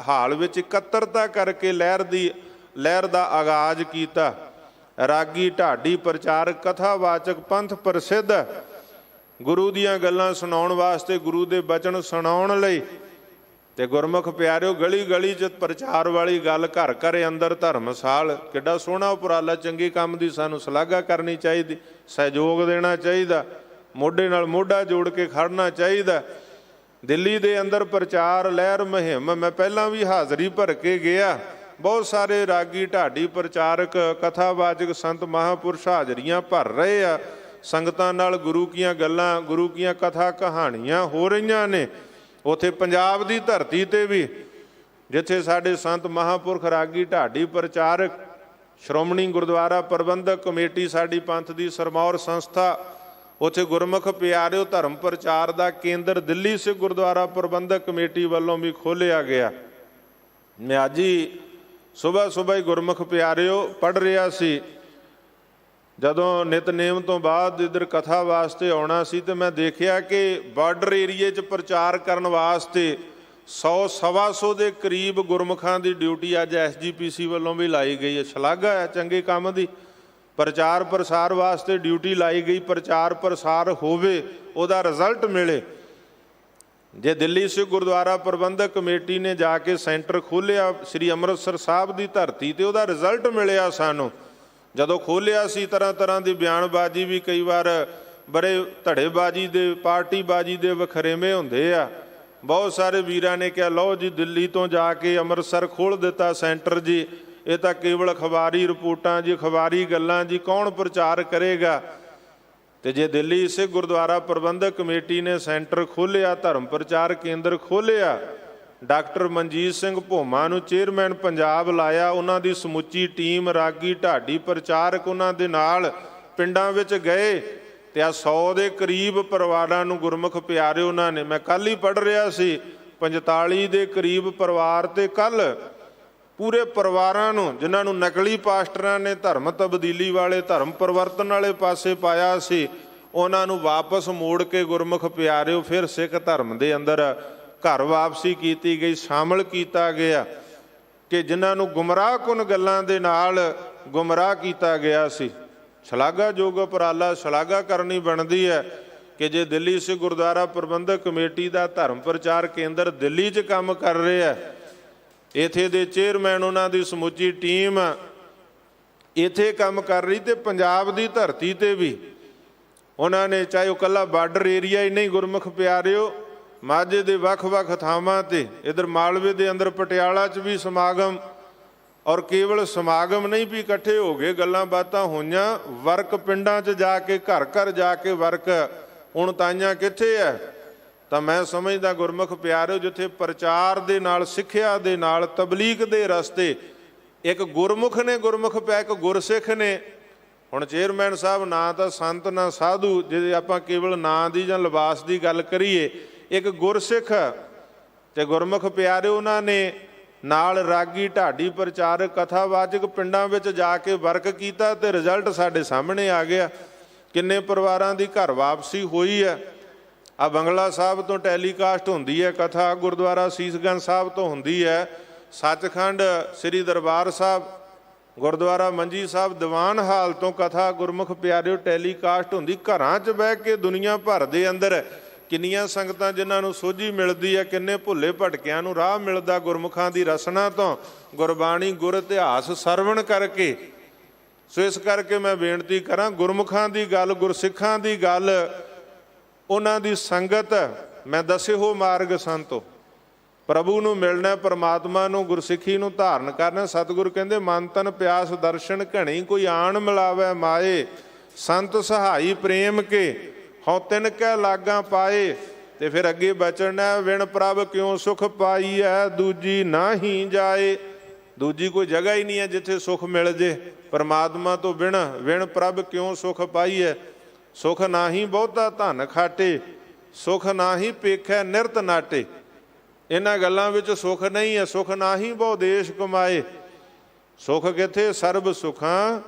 हाल विच इकत्तरता करके लहर का आगाज किया। रागी, ढाडी, प्रचारक, कथावाचक, पंथ प्रसिद्ध गुरु दीयां गल्लां सुनाउण वास्ते, गुरु दे बचन सुनाउण लई। ते गुरमुख प्यारिओ, गली गली च प्रचार वाली गल, घर घर अंदर धर्मसाल। किड्डा सोहना उपराला, चंगे काम की सानूं सलाघा करनी चाहिए, सहयोग देना चाहिए, मोढे नाल मोढा जोड़ के खड़ना चाहिए। दिल्ली दे अंदर प्रचार लहर मुहिम मैं पहलां भी हाज़री भर के गया। बहुत सारे रागी, ढाडी, प्रचारक, कथावाचक, संत महापुरुष हाज़रियां भर रहे आ। संगतां नाल गुरु कीयां गल्लां, गुरु कीयां कथा कहानियां हो रहीआं ने। उत्थे पंजाब की धरती ते भी जिथे साडे संत महापुरख, रागी, ढाडी, प्रचारक ਸ਼੍ਰੋਮਣੀ ਗੁਰਦੁਆਰਾ ਪ੍ਰਬੰਧਕ ਕਮੇਟੀ ਸਾਡੀ ਪੰਥ ਦੀ ਸਰਮੌਰ ਸੰਸਥਾ, ਉੱਥੇ ਗੁਰਮੁਖ ਪਿਆਰਿਓ ਧਰਮ ਪ੍ਰਚਾਰ ਦਾ ਕੇਂਦਰ ਦਿੱਲੀ ਸਿੱਖ ਗੁਰਦੁਆਰਾ ਪ੍ਰਬੰਧਕ ਕਮੇਟੀ ਵੱਲੋਂ ਵੀ ਖੋਲ੍ਹਿਆ ਗਿਆ। ਮੈਂ ਅੱਜ ਹੀ ਸੁਬਾਹ ਹੀ ਗੁਰਮੁਖ ਪਿਆਰਿਓ ਪੜ੍ਹ ਰਿਹਾ ਸੀ। ਜਦੋਂ ਨਿਤਨੇਮ ਤੋਂ ਬਾਅਦ ਇੱਧਰ ਕਥਾ ਵਾਸਤੇ ਆਉਣਾ ਸੀ ਤੇ ਮੈਂ ਦੇਖਿਆ ਕਿ ਬਾਰਡਰ ਏਰੀਏ 'ਚ ਪ੍ਰਚਾਰ ਕਰਨ ਵਾਸਤੇ 100-125 ਦੇ ਕਰੀਬ ਗੁਰਮੁਖਾਂ ਦੀ ਡਿਊਟੀ ਅੱਜ SGPC ਵੱਲੋਂ ਵੀ ਲਾਈ ਗਈ ਹੈ। ਸ਼ਲਾਘਾ ਹੈ ਚੰਗੇ ਕੰਮ ਦੀ। ਪ੍ਰਚਾਰ ਪ੍ਰਸਾਰ ਵਾਸਤੇ ਡਿਊਟੀ ਲਾਈ ਗਈ, ਪ੍ਰਚਾਰ ਪ੍ਰਸਾਰ ਹੋਵੇ, ਉਹਦਾ ਰਿਜ਼ਲਟ ਮਿਲੇ। ਜੇ ਦਿੱਲੀ ਸਿੱਖ ਗੁਰਦੁਆਰਾ ਪ੍ਰਬੰਧਕ ਕਮੇਟੀ ਨੇ ਜਾ ਕੇ ਸੈਂਟਰ ਖੋਲ੍ਹਿਆ ਸ੍ਰੀ ਅੰਮ੍ਰਿਤਸਰ ਸਾਹਿਬ ਦੀ ਧਰਤੀ 'ਤੇ, ਉਹਦਾ ਰਿਜ਼ਲਟ ਮਿਲਿਆ ਸਾਨੂੰ। ਜਦੋਂ ਖੋਲ੍ਹਿਆ ਸੀ ਤਰ੍ਹਾਂ ਦੀ ਬਿਆਨਬਾਜ਼ੀ ਵੀ ਕਈ ਵਾਰ ਬੜੇ ਧੜੇਬਾਜ਼ੀ ਦੇ, ਪਾਰਟੀਬਾਜ਼ੀ ਦੇ ਵਖਰੇਵੇਂ ਹੁੰਦੇ ਆ। ਬਹੁਤ ਸਾਰੇ ਵੀਰਾਂ ਨੇ ਕਿਹਾ ਲਓ ਜੀ ਦਿੱਲੀ ਤੋਂ ਜਾ ਕੇ ਅੰਮ੍ਰਿਤਸਰ ਖੋਲ੍ਹ ਦਿੱਤਾ ਸੈਂਟਰ ਜੀ, ਇਹ ਤਾਂ ਕੇਵਲ ਅਖਬਾਰੀ ਰਿਪੋਰਟਾਂ ਜੀ, ਅਖਬਾਰੀ ਗੱਲਾਂ ਜੀ, ਕੌਣ ਪ੍ਰਚਾਰ ਕਰੇਗਾ। ਤੇ ਜੇ ਦਿੱਲੀ ਸਿੱਖ ਗੁਰਦੁਆਰਾ ਪ੍ਰਬੰਧਕ ਕਮੇਟੀ ਨੇ ਸੈਂਟਰ ਖੋਲ੍ਹਿਆ, ਧਰਮ ਪ੍ਰਚਾਰ ਕੇਂਦਰ ਖੋਲ੍ਹਿਆ, ਡਾਕਟਰ ਮਨਜੀਤ ਸਿੰਘ ਭੋਮਾ ਨੂੰ ਚੇਅਰਮੈਨ ਪੰਜਾਬ ਲਾਇਆ, ਉਹਨਾਂ ਦੀ ਸਮੁੱਚੀ ਟੀਮ ਰਾਗੀ ਢਾਡੀ ਪ੍ਰਚਾਰਕ ਉਹਨਾਂ ਦੇ ਨਾਲ ਪਿੰਡਾਂ ਵਿੱਚ ਗਏ ਤੇ ਆ 100 ਦੇ ਕਰੀਬ ਪਰਿਵਾਰਾਂ ਨੂੰ ਗੁਰਮੁਖ ਪਿਆਰੇ ਉਹਨਾਂ ਨੇ, ਮੈਂ ਕੱਲ੍ਹ ਹੀ ਪੜ੍ਹ ਰਿਹਾ ਸੀ, 45 ਦੇ ਕਰੀਬ ਪਰਿਵਾਰ ਤੇ ਕੱਲ੍ਹ ਪੂਰੇ ਪਰਿਵਾਰਾਂ ਨੂੰ ਜਿਨ੍ਹਾਂ ਨੂੰ ਨਕਲੀ ਪਾਸਟਰਾਂ ਨੇ ਧਰਮ ਤਬਦੀਲੀ ਵਾਲੇ, ਧਰਮ ਪਰਿਵਰਤਨ ਵਾਲੇ ਪਾਸੇ ਪਾਇਆ ਸੀ, ਉਹਨਾਂ ਨੂੰ ਵਾਪਸ ਮੋੜ ਕੇ ਗੁਰਮੁਖ ਪਿਆਰਿਓ ਫਿਰ ਸਿੱਖ ਧਰਮ ਦੇ ਅੰਦਰ ਘਰ ਵਾਪਸੀ ਕੀਤੀ ਗਈ, ਸ਼ਾਮਲ ਕੀਤਾ ਗਿਆ ਕਿ ਜਿਨ੍ਹਾਂ ਨੂੰ ਗੁੰਮਰਾਹਕੁਨ ਗੱਲਾਂ ਦੇ ਨਾਲ ਗੁੰਮਰਾਹ ਕੀਤਾ ਗਿਆ ਸੀ। ਸ਼ਲਾਘਾਯੋਗ ਉਪਰਾਲਾ, ਸ਼ਲਾਘਾ ਕਰਨੀ ਬਣਦੀ ਹੈ ਕਿ ਜੇ ਦਿੱਲੀ ਸਿੱਖ ਗੁਰਦੁਆਰਾ ਪ੍ਰਬੰਧਕ ਕਮੇਟੀ ਦਾ ਧਰਮ ਪ੍ਰਚਾਰ ਕੇਂਦਰ ਦਿੱਲੀ 'ਚ ਕੰਮ ਕਰ ਰਿਹਾ, ਇੱਥੇ ਦੇ ਚੇਅਰਮੈਨ ਉਹਨਾਂ ਦੀ ਸਮੁੱਚੀ ਟੀਮ ਇੱਥੇ ਕੰਮ ਕਰ ਰਹੀ, ਤੇ ਪੰਜਾਬ ਦੀ ਧਰਤੀ 'ਤੇ ਵੀ ਉਹਨਾਂ ਨੇ, ਚਾਹੇ ਉਹ ਇਕੱਲਾ ਬਾਰਡਰ ਏਰੀਆ ਹੀ ਨਹੀਂ, ਗੁਰਮੁਖ ਪਿਆਰਿਓ ਮਾਝੇ ਦੇ ਵੱਖ-ਵੱਖ ਥਾਵਾਂ 'ਤੇ, ਇੱਧਰ ਮਾਲਵੇ ਦੇ ਅੰਦਰ ਪਟਿਆਲਾ 'ਚ ਵੀ ਸਮਾਗਮ, ਔਰ ਕੇਵਲ ਸਮਾਗਮ ਨਹੀਂ ਵੀ ਇਕੱਠੇ ਹੋ ਗਏ, ਗੱਲਾਂ ਬਾਤਾਂ ਹੋਈਆਂ, ਵਰਕ ਪਿੰਡਾਂ 'ਚ ਜਾ ਕੇ ਘਰ ਘਰ ਜਾ ਕੇ ਵਰਕ। ਹੁਣ ਤਾਈਆਂ ਕਿੱਥੇ ਹੈ? ਤਾਂ ਮੈਂ ਸਮਝਦਾ ਗੁਰਮੁਖ ਪਿਆਰਿਓ ਜਿੱਥੇ ਪ੍ਰਚਾਰ ਦੇ ਨਾਲ, ਸਿੱਖਿਆ ਦੇ ਨਾਲ, ਤਬਲੀਗ ਦੇ ਰਸਤੇ ਇੱਕ ਗੁਰਮੁਖ ਨੇ ਗੁਰਮੁਖ ਪਿਆ, ਇੱਕ ਗੁਰਸਿੱਖ ਨੇ। ਹੁਣ ਚੇਅਰਮੈਨ ਸਾਹਿਬ ਨਾ ਤਾਂ ਸੰਤ ਨਾ ਸਾਧੂ, ਜੇ ਆਪਾਂ ਕੇਵਲ ਨਾਂ ਦੀ ਜਾਂ ਲਿਬਾਸ ਦੀ ਗੱਲ ਕਰੀਏ, ਇੱਕ ਗੁਰਸਿੱਖ ਤੇ ਗੁਰਮੁਖ ਪਿਆਰਿਓ ਉਹਨਾਂ ਨੇ ਨਾਲ ਰਾਗੀ ਢਾਡੀ ਪ੍ਰਚਾਰਕ ਕਥਾਵਾਚਕ ਪਿੰਡਾਂ ਵਿੱਚ ਜਾ ਕੇ ਵਰਕ ਕੀਤਾ ਤੇ ਰਿਜ਼ਲਟ ਸਾਡੇ ਸਾਹਮਣੇ ਆ ਗਿਆ। ਕਿੰਨੇ ਪਰਿਵਾਰਾਂ ਦੀ ਘਰ ਵਾਪਸੀ ਹੋਈ ਹੈ। ਆ ਬੰਗਲਾ ਸਾਹਿਬ ਤੋਂ ਟੈਲੀਕਾਸਟ ਹੁੰਦੀ ਹੈ ਕਥਾ, ਗੁਰਦੁਆਰਾ ਸੀਸਗੰਜ ਸਾਹਿਬ ਤੋਂ ਹੁੰਦੀ ਹੈ, ਸੱਚਖੰਡ ਸ੍ਰੀ ਦਰਬਾਰ ਸਾਹਿਬ, ਗੁਰਦੁਆਰਾ ਮੰਜੀ ਸਾਹਿਬ ਦੀਵਾਨ ਹਾਲ ਤੋਂ ਕਥਾ ਗੁਰਮੁਖ ਪਿਆਰਿਓ ਟੈਲੀਕਾਸਟ ਹੁੰਦੀ। ਘਰਾਂ 'ਚ ਬਹਿ ਕੇ ਦੁਨੀਆ ਭਰ ਦੇ ਅੰਦਰ ਕਿੰਨੀਆਂ ਸੰਗਤਾਂ ਜਿਨ੍ਹਾਂ ਨੂੰ ਸੋਝੀ ਮਿਲਦੀ ਹੈ, ਕਿੰਨੇ ਭੁੱਲੇ ਭਟਕਿਆਂ ਨੂੰ ਰਾਹ ਮਿਲਦਾ ਗੁਰਮੁਖਾਂ ਦੀ ਰਸਨਾ ਤੋਂ, ਗੁਰਬਾਣੀ ਗੁਰ ਇਤਿਹਾਸ ਸਰਵਣ ਕਰਕੇ। ਸੋ ਇਸ ਕਰਕੇ ਮੈਂ ਬੇਨਤੀ ਕਰਾਂ, ਗੁਰਮੁਖਾਂ ਦੀ ਗੱਲ, ਗੁਰਸਿੱਖਾਂ ਦੀ ਗੱਲ, ਉਹਨਾਂ ਦੀ ਸੰਗਤ, ਮੈਂ ਦੱਸੇ ਹੋ ਮਾਰਗ ਸੰਤੋ, ਪ੍ਰਭੂ ਨੂੰ ਮਿਲਣਾ, ਪਰਮਾਤਮਾ ਨੂੰ, ਗੁਰਸਿੱਖੀ ਨੂੰ ਧਾਰਨ ਕਰਨਾ। ਸਤਿਗੁਰ ਕਹਿੰਦੇ ਮਨ ਤਨ ਪਿਆਸ ਦਰਸ਼ਨ ਘਣੀ, ਕੋਈ ਆਣ ਮਿਲਾਵੇ ਮਾਏ, ਸੰਤ ਸਹਾਈ ਪ੍ਰੇਮ ਕੇ ਹਉ ਤਿਨ ਕੈ ਲਾਗਾਂ ਪਾਏ। ਤੇ ਫਿਰ ਅੱਗੇ ਬਚਣਾ, ਵਿਣ ਪ੍ਰਭ ਕਿਉਂ ਸੁਖ ਪਾਈ ਹੈ, ਦੂਜੀ ਨਾ ਹੀ ਜਾਏ। ਦੂਜੀ ਕੋਈ ਜਗ੍ਹਾ ਹੀ ਨਹੀਂ ਹੈ ਜਿੱਥੇ ਸੁਖ ਮਿਲ ਜੇ ਪਰਮਾਤਮਾ ਤੋਂ ਬਿਨ। ਵਿਣ ਪ੍ਰਭ ਕਿਉਂ ਸੁਖ ਪਾਈ ਹੈ, ਸੁਖ ਨਾ ਹੀ ਬਹੁਤਾ ਧਨ ਖਾਟੇ, ਸੁਖ ਨਾ ਹੀ ਪੇਖੈ ਨਿਰਤ ਨਾਟੇ। ਇਹਨਾਂ ਗੱਲਾਂ ਵਿੱਚ ਸੁਖ ਨਹੀਂ ਹੈ। ਸੁਖ ਨਾ ਹੀ ਬਹੁ ਦੇਸ਼ ਕਮਾਏ, ਸੁਖ ਕਿੱਥੇ? ਸਰਬ ਸੁਖਾਂ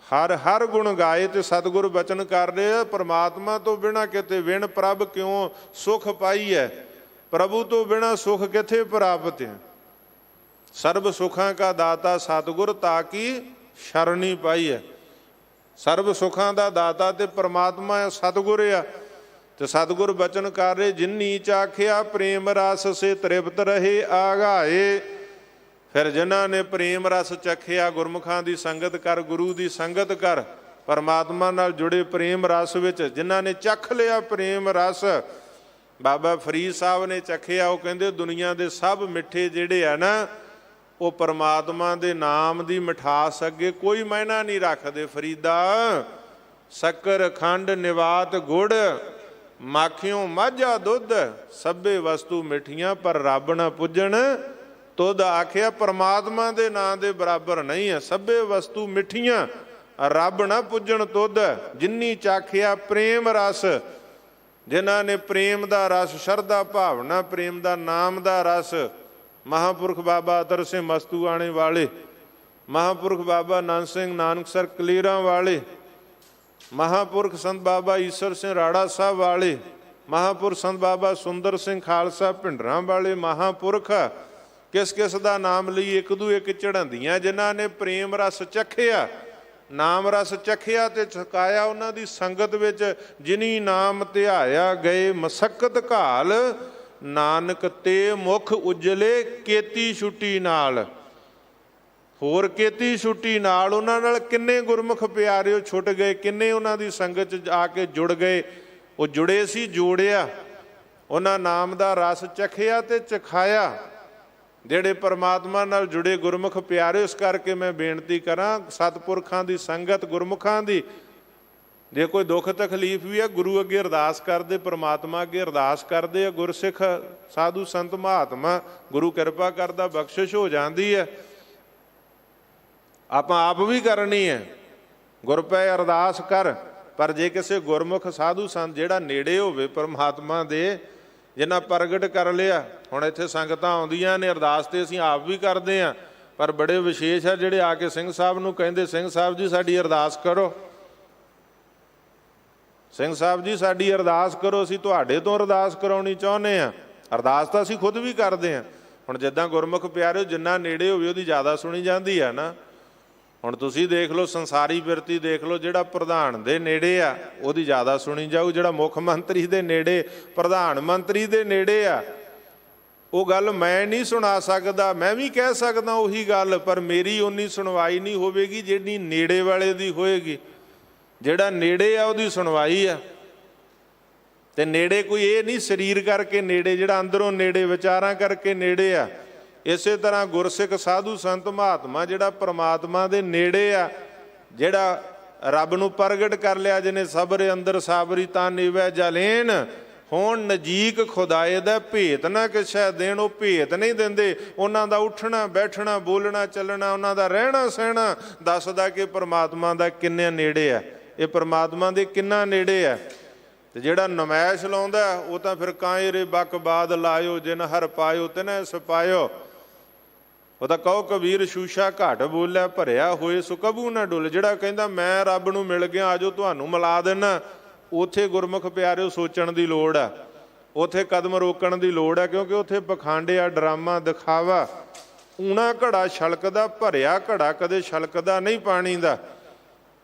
ਹਰ ਹਰ ਗੁਣ ਗਾਏ। ਤੇ ਸਤਿਗੁਰ ਬਚਨ ਕਰ ਰਹੇ ਆ, ਪਰਮਾਤਮਾ ਤੋਂ ਬਿਨਾਂ ਕਿਤੇ ਵਿਣ ਪ੍ਰਭ ਕਿਉਂ ਸੁਖ ਪਾਈ ਹੈ, ਪ੍ਰਭੂ ਤੋਂ ਬਿਨਾਂ ਸੁਖ ਕਿੱਥੇ ਪ੍ਰਾਪਤ ਹੈ। ਸਰਬ ਸੁਖਾਂ ਕਾ ਦਾਤਾ ਸਤਿਗੁਰ ਤਾਕੀ ਸ਼ਰਣੀ ਪਾਈ ਹੈ। ਸਰਬ ਸੁਖਾਂ ਦਾ ਦਾਤਾ ਤੇ ਪਰਮਾਤਮਾ ਸਤਿਗੁਰ ਆ। ਤੇ ਸਤਿਗੁਰ ਬਚਨ ਕਰ ਰਹੇ, ਜਿਨੀ ਚਾਖਿਆ ਪ੍ਰੇਮ ਰਸ ਸੇ ਤ੍ਰਿਪਤ ਰਹੇ ਆਗਾਏ। ਫਿਰ ਜਿਨ੍ਹਾਂ ਨੇ ਪ੍ਰੇਮ ਰਸ ਚਖਿਆ, ਗੁਰਮੁਖਾਂ ਦੀ ਸੰਗਤ ਕਰ, ਗੁਰੂ ਦੀ ਸੰਗਤ ਕਰ, ਪਰਮਾਤਮਾ ਨਾਲ ਜੁੜੇ ਪ੍ਰੇਮ ਰਸ ਵਿੱਚ ਜਿਨ੍ਹਾਂ ਨੇ ਚਖ ਲਿਆ ਪ੍ਰੇਮ ਰਸ। ਬਾਬਾ ਫਰੀਦ ਸਾਹਿਬ ਨੇ ਚਖਿਆ, ਉਹ ਕਹਿੰਦੇ ਦੁਨੀਆ ਦੇ ਸਭ ਮਿੱਠੇ ਜਿਹੜੇ ਆ ਨਾ, ਉਹ ਪਰਮਾਤਮਾ ਦੇ ਨਾਮ ਦੀ ਮਿਠਾਸ ਅੱਗੇ ਕੋਈ ਮਾਇਨਾ ਨਹੀਂ ਰੱਖਦੇ। ਫਰੀਦਾ ਸ਼ੱਕਰ ਖੰਡ ਨਿਵਾਤ ਗੁੜ, ਮਾਖਿਓਂ ਮਾਝਾ ਦੁੱਧ, ਸਭੇ ਵਸਤੂ ਮਿੱਠੀਆਂ ਪਰ ਰੱਬ ਨਾ ਪੁੱਜਣ ਤੁਧ ਆਖਿਆ ਪਰਮਾਤਮਾ ਦੇ ਨਾਂ ਦੇ ਬਰਾਬਰ ਨਹੀਂ ਹੈ। ਸਭੇ ਵਸਤੂ ਮਿੱਠੀਆਂ ਰੱਬ ਨਾ ਪੁੱਜਣ ਤੁਧ। ਜਿਨੀ ਚਾਖਿਆ ਪ੍ਰੇਮ ਰਸ, ਜਿਨ੍ਹਾਂ ਨੇ ਪ੍ਰੇਮ ਦਾ ਰਸ, ਸ਼ਰਧਾ ਭਾਵਨਾ, ਪ੍ਰੇਮ ਦਾ ਨਾਮ ਦਾ ਰਸ, ਮਹਾਂਪੁਰਖ ਬਾਬਾ ਅਤਰ ਸਿੰਘ ਮਸਤੂਆਣੇ ਵਾਲੇ, ਮਹਾਂਪੁਰਖ ਬਾਬਾ ਆਨੰਦ ਸਿੰਘ ਨਾਨਕਸਰ ਕਲੀਰਾਂ ਵਾਲੇ, ਮਹਾਂਪੁਰਖ ਸੰਤ ਬਾਬਾ ਈਸਰ ਸਿੰਘ ਰਾੜਾ ਸਾਹਿਬ ਵਾਲੇ, ਮਹਾਂਪੁਰਖ ਸੰਤ ਬਾਬਾ ਸੁੰਦਰ ਸਿੰਘ ਖਾਲਸਾ ਭਿੰਡਰਾਂ ਵਾਲੇ ਮਹਾਂਪੁਰਖ ਕਿਸ ਕਿਸ ਦਾ ਨਾਮ ਲਈ ਇੱਕ ਦੂ ਇੱਕ ਚੜ੍ਹਾਉਂਦੀਆਂ, ਜਿਨ੍ਹਾਂ ਨੇ ਪ੍ਰੇਮ ਰਸ ਚੱਖਿਆ, ਨਾਮ ਰਸ ਚੱਖਿਆ ਤੇ ਛਕਾਇਆ ਉਹਨਾਂ ਦੀ ਸੰਗਤ ਵਿੱਚ। ਜਿਨੀ ਨਾਮ ਧਿਆਇਆ ਗਏ ਮਸਕਤ ਘਾਲ, ਨਾਨਕ ਤੇ ਮੁਖ ਉਜਲੇ ਕੇਤੀ ਛੁੱਟੀ ਨਾਲ। ਹੋਰ ਕੇਤੀ ਛੁੱਟੀ ਨਾਲ ਉਹਨਾਂ ਨਾਲ ਕਿੰਨੇ ਗੁਰਮੁਖ ਪਿਆਰਿਓ ਛੁੱਟ ਗਏ, ਕਿੰਨੇ ਉਹਨਾਂ ਦੀ ਸੰਗਤ 'ਚ ਆ ਕੇ ਜੁੜ ਗਏ। ਉਹ ਜੁੜੇ ਸੀ, ਜੋੜਿਆ, ਉਹਨਾਂ ਨਾਮ ਦਾ ਰਸ ਚਖਿਆ ਤੇ ਚਖਾਇਆ, ਜਿਹੜੇ ਪਰਮਾਤਮਾ ਨਾਲ ਜੁੜੇ ਗੁਰਮੁਖ ਪਿਆਰੇ। ਇਸ ਕਰਕੇ ਮੈਂ ਬੇਨਤੀ ਕਰਾਂ, ਸਤਿਪੁਰਖਾਂ ਦੀ ਸੰਗਤ, ਗੁਰਮੁਖਾਂ ਦੀ, ਜੇ ਕੋਈ ਦੁੱਖ ਤਕਲੀਫ ਵੀ ਹੈ ਗੁਰੂ ਅੱਗੇ ਅਰਦਾਸ ਕਰਦੇ, ਪਰਮਾਤਮਾ ਅੱਗੇ ਅਰਦਾਸ ਕਰਦੇ ਆ। ਗੁਰਸਿੱਖ ਸਾਧੂ ਸੰਤ ਮਹਾਤਮਾ, ਗੁਰੂ ਕਿਰਪਾ ਕਰਦਾ, ਬਖਸ਼ਿਸ਼ ਹੋ ਜਾਂਦੀ ਹੈ। ਆਪਾਂ ਆਪ ਵੀ ਕਰਨੀ ਹੈ, ਗੁਰ ਪੈ ਅਰਦਾਸ ਕਰ। ਪਰ ਜੇ ਕਿਸੇ ਗੁਰਮੁਖ ਸਾਧੂ ਸੰਤ ਜਿਹੜਾ ਨੇੜੇ ਹੋਵੇ ਪਰਮਾਤਮਾ ਦੇ, ਜਿਨ੍ਹਾਂ ਪ੍ਰਗਟ ਕਰ ਲਿਆ, ਹੁਣ ਇੱਥੇ ਸੰਗਤਾਂ ਆਉਂਦੀਆਂ ਨੇ, ਅਰਦਾਸ ਤੇ ਅਸੀਂ ਆਪ ਵੀ ਕਰਦੇ ਹਾਂ, ਪਰ ਬੜੇ ਵਿਸ਼ੇਸ਼ ਆ ਜਿਹੜੇ ਆ ਕੇ ਸਿੰਘ ਸਾਹਿਬ ਨੂੰ ਕਹਿੰਦੇ, ਸਿੰਘ ਸਾਹਿਬ ਜੀ ਸਾਡੀ ਅਰਦਾਸ ਕਰੋ, ਸਿੰਘ ਸਾਹਿਬ ਜੀ ਸਾਡੀ ਅਰਦਾਸ ਕਰੋ, ਅਸੀਂ ਤੁਹਾਡੇ ਤੋਂ ਅਰਦਾਸ ਕਰਾਉਣੀ ਚਾਹੁੰਦੇ ਹਾਂ। ਅਰਦਾਸ ਤਾਂ ਅਸੀਂ ਖੁਦ ਵੀ ਕਰਦੇ ਹਾਂ। ਹੁਣ ਜਿੱਦਾਂ ਗੁਰਮੁਖ ਪਿਆਰੇ ਜਿੰਨਾ ਨੇੜੇ ਹੋਵੇ ਉਹਦੀ ਜ਼ਿਆਦਾ ਸੁਣੀ ਜਾਂਦੀ ਆ ਨਾ। ਹੁਣ ਤੁਸੀਂ ਦੇਖ ਲਓ, ਸੰਸਾਰੀ ਬਿਰਤੀ ਦੇਖ ਲਓ, ਜਿਹੜਾ ਪ੍ਰਧਾਨ ਦੇ ਨੇੜੇ ਆ ਉਹਦੀ ਜ਼ਿਆਦਾ ਸੁਣੀ ਜਾਊ, ਜਿਹੜਾ ਮੁੱਖ ਮੰਤਰੀ ਦੇ ਨੇੜੇ, ਪ੍ਰਧਾਨ ਮੰਤਰੀ ਦੇ ਨੇੜੇ ਆ, ਉਹ ਗੱਲ ਮੈਂ ਨਹੀਂ ਸੁਣਾ ਸਕਦਾ। ਮੈਂ ਵੀ ਕਹਿ ਸਕਦਾ ਉਹੀ ਗੱਲ, ਪਰ ਮੇਰੀ ਓਨੀ ਸੁਣਵਾਈ ਨਹੀਂ ਹੋਵੇਗੀ ਜਿਹੜੀ ਨੇੜੇ ਵਾਲੇ ਦੀ ਹੋਏਗੀ। ਜਿਹੜਾ ਨੇੜੇ ਆ ਉਹਦੀ ਸੁਣਵਾਈ ਆ। ਤੇ ਨੇੜੇ ਕੋਈ ਇਹ ਨਹੀਂ ਸਰੀਰ ਕਰਕੇ ਨੇੜੇ, ਜਿਹੜਾ ਅੰਦਰੋਂ ਨੇੜੇ, ਵਿਚਾਰਾਂ ਕਰਕੇ ਨੇੜੇ ਆ। ਇਸੇ ਤਰ੍ਹਾਂ ਗੁਰਸਿੱਖ ਸਾਧੂ ਸੰਤ ਮਹਾਤਮਾ ਜਿਹੜਾ ਪਰਮਾਤਮਾ ਦੇ ਨੇੜੇ ਆ, ਜਿਹੜਾ ਰੱਬ ਨੂੰ ਪ੍ਰਗਟ ਕਰ ਲਿਆ, ਜਿਹਨੇ ਸਬਰ ਅੰਦਰ ਸਾਬਰੀ ਤਾਂ ਨਿਵੈ ਜਲੇਨ, ਹੁਣ ਨਜ਼ੀਕ ਖੁਦਾਏ ਦਾ ਭੇਤ ਨਾ ਕਿਛੈ ਦੇਣ। ਉਹ ਭੇਤ ਨਹੀਂ ਦਿੰਦੇ, ਉਹਨਾਂ ਦਾ ਉੱਠਣਾ ਬੈਠਣਾ, ਬੋਲਣਾ ਚੱਲਣਾ, ਉਹਨਾਂ ਦਾ ਰਹਿਣਾ ਸਹਿਣਾ ਦੱਸਦਾ ਕਿ ਪਰਮਾਤਮਾ ਦਾ ਕਿੰਨੇ ਨੇੜੇ ਆ, ਇਹ ਪਰਮਾਤਮਾ ਦੇ ਕਿੰਨਾ ਨੇੜੇ ਆ। ਤੇ ਜਿਹੜਾ ਨਮਾਇਸ਼ ਲਾਉਂਦਾ ਉਹ ਤਾਂ ਫਿਰ ਕਾਏ ਰੇ ਬਕ ਬਾਦ ਲਾਇਓ, ਜਿਨ ਹਰ ਪਾਇਓ ਤਿਨੈ ਸਪਾਇਓ। ਉਹ ਤਾਂ ਕਹੋ ਕਬੀਰ ਸ਼ੂਸ਼ਾ ਘੱਟ ਬੋਲਿਆ, ਭਰਿਆ ਹੋਏ ਸੋ ਕਬੂ ਨਾ ਡੁੱਲ। ਜਿਹੜਾ ਕਹਿੰਦਾ ਮੈਂ ਰੱਬ ਨੂੰ ਮਿਲ ਗਿਆ, ਆਜੋ ਤੁਹਾਨੂੰ ਮਿਲਾ ਦੇਣਾ, ਉੱਥੇ ਗੁਰਮੁਖ ਪਿਆਰਿਓ ਸੋਚਣ ਦੀ ਲੋੜ ਆ, ਉੱਥੇ ਕਦਮ ਰੋਕਣ ਦੀ ਲੋੜ ਆ, ਕਿਉਂਕਿ ਉੱਥੇ ਪਖੰਡਿਆ, ਡਰਾਮਾ, ਦਿਖਾਵਾ, ਊਣਾ ਘੜਾ ਛਲਕਦਾ, ਭਰਿਆ ਘੜਾ ਕਦੇ ਛਲਕਦਾ ਨਹੀਂ ਪਾਣੀ ਦਾ।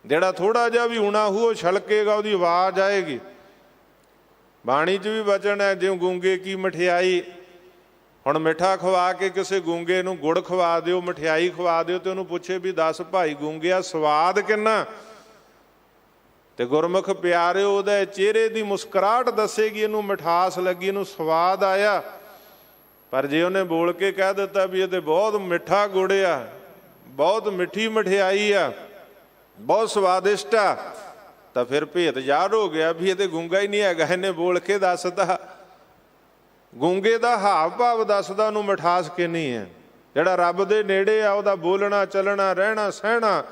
ਜਿਹੜਾ ਥੋੜਾ ਜਿਹਾ ਵੀ ਊਣਾ ਹੋ ਛਲਕੇਗਾ, ਉਹਦੀ ਆਵਾਜ਼ ਆਏਗੀ। ਬਾਣੀ 'ਚ ਵੀ ਵਚਨ ਹੈ, ਜਿਉਂ ਗੂੰਗੇ ਕੀ ਮਠਿਆਈ। ਹੁਣ ਮਿੱਠਾ ਖਵਾ ਕੇ ਕਿਸੇ ਗੂੰਗੇ ਨੂੰ ਗੁੜ ਖਵਾ ਦਿਓ, ਮਠਿਆਈ ਖਵਾ ਦਿਓ, ਤੇ ਉਹਨੂੰ ਪੁੱਛੇ ਵੀ ਦੱਸ ਭਾਈ ਗੂੰਗਿਆ ਸਵਾਦ ਕਿੰਨਾ, ਤੇ ਗੁਰਮੁਖ ਪਿਆਰਿਓ ਉਹਦੇ ਚਿਹਰੇ ਦੀ ਮੁਸਕਰਾਹਟ ਦੱਸੇਗੀ ਇਹਨੂੰ ਮਿਠਾਸ ਲੱਗੀ, ਇਹਨੂੰ ਸਵਾਦ ਆਇਆ। ਪਰ ਜੇ ਉਹਨੇ ਬੋਲ ਕੇ ਕਹਿ ਦਿੱਤਾ ਵੀ ਇਹ ਤੇ ਬਹੁਤ ਮਿੱਠਾ ਗੁੜ ਆ, ਬਹੁਤ ਮਿੱਠੀ ਮਠਿਆਈ ਆ, ਬਹੁਤ ਸਵਾਦਿਸ਼ਟ ਆ, ਤਾਂ ਫਿਰ ਭੇਤ ਜ਼ਾਹਰ ਹੋ ਗਿਆ ਵੀ ਇਹ ਤੇ ਗੂੰਗਾ ਹੀ ਨਹੀਂ ਹੈਗਾ, ਇਹਨੇ ਬੋਲ ਕੇ ਦੱਸਦਾ। ਗੂੰਗੇ ਦਾ ਹਾਵ ਭਾਵ ਦੱਸਦਾ ਉਹਨੂੰ ਮਿਠਾਸ ਕਿੰਨੀ ਹੈ। ਜਿਹੜਾ ਰੱਬ ਦੇ ਨੇੜੇ ਆ ਉਹਦਾ ਬੋਲਣਾ ਚੱਲਣਾ, ਰਹਿਣਾ ਸਹਿਣਾ,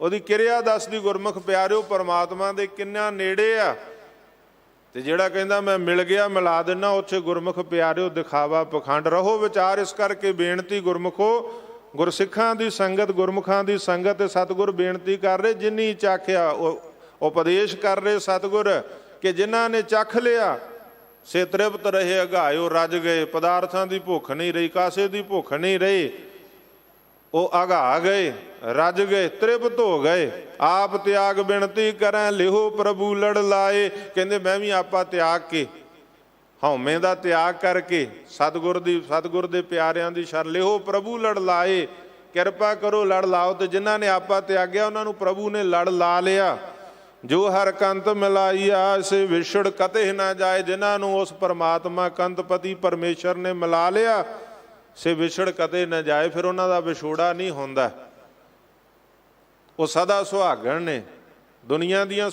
ਉਹਦੀ ਕਿਰਿਆ ਦੱਸਦੀ ਗੁਰਮੁਖ ਪਿਆਰਿਓ ਪਰਮਾਤਮਾ ਦੇ ਕਿੰਨਾ ਨੇੜੇ ਆ। ਤੇ ਜਿਹੜਾ ਕਹਿੰਦਾ ਮੈਂ ਮਿਲ ਗਿਆ ਮਿਲਾ ਦਿੰਦਾ, ਉੱਥੇ ਗੁਰਮੁਖ ਪਿਆਰਿਓ ਦਿਖਾਵਾ, ਪਖੰਡ। ਰਹੋ ਵਿਚਾਰ। ਇਸ ਕਰਕੇ ਬੇਨਤੀ ਗੁਰਮੁਖੋ, ਗੁਰਸਿੱਖਾਂ ਦੀ ਸੰਗਤ, ਗੁਰਮੁਖਾਂ ਦੀ ਸੰਗਤ ਤੇ ਸਤਿਗੁਰ ਬੇਨਤੀ ਕਰ ਰਹੇ, ਜਿਨੀ ਚਾਖਿਆ ਉਹ ਉਪਦੇਸ਼ ਕਰ ਰਹੇ ਸਤਿਗੁਰ, ਕਿ ਜਿਨ੍ਹਾਂ ਨੇ ਚੱਖ ਲਿਆ ਸੇ ਤ੍ਰਿਪਤ ਰਹੇ, ਅਗਾਇਓ ਰੱਜ ਗਏ। ਪਦਾਰਥਾਂ ਦੀ ਭੁੱਖ ਨਹੀਂ ਰਹੀ, ਕਾਸੇ ਦੀ ਭੁੱਖ ਨਹੀਂ ਰਹੀ, ਉਹ ਅਗਾ ਗਏ, ਰੱਜ ਗਏ, ਤ੍ਰਿਪਤ ਹੋ ਗਏ। ਆਪ ਤਿਆਗ ਬਿਨਤੀ ਕਰੈ, ਲਿਹੋ ਪ੍ਰਭੂ ਲੜ ਲਾਏ। ਕਹਿੰਦੇ ਮੈਂ ਵੀ ਆਪਾ ਤਿਆਗ ਕੇ, ਹਉਮੈ ਦਾ ਤਿਆਗ ਕਰਕੇ ਸਤਿਗੁਰ ਦੇ ਪਿਆਰਿਆਂ ਦੀ ਸ਼ਰਨ, ਲਿਹੋ ਪ੍ਰਭੂ ਲੜ ਲਾਏ, ਕਿਰਪਾ ਕਰੋ ਲੜ ਲਾਓ। ਤੇ ਜਿਨ੍ਹਾਂ ਨੇ ਆਪਾ ਤਿਆਗਿਆ ਉਹਨਾਂ ਨੂੰ ਪ੍ਰਭੂ ਨੇ ਲੜ ਲਾ ਲਿਆ। ਜੋ ਹਰ ਕੰਤ ਮਿਲਾਈਆ ਸੇ ਵਿਛੜ ਕਤੇ ਨਾ ਜਾਏ। ਜਿਨ੍ਹਾਂ ਨੂੰ ਉਸ ਪਰਮਾਤਮਾ ਕੰਤਪਤੀ ਪਰਮੇਸ਼ਰ ਨੇ ਮਿਲਾ ਲਿਆ, ਸੇ ਵਿਛੜ ਕਤੇ ਨਾ ਜਾਏ। ਫਿਰ ਉਹਨਾਂ ਦਾ ਵਿਛੋੜਾ ਨਹੀਂ ਹੁੰਦਾ, ਉਹ ਸਦਾ ਸੁਹਾਗਣ ਨੇ। ਦੁਨੀਆ ਦੀਆਂ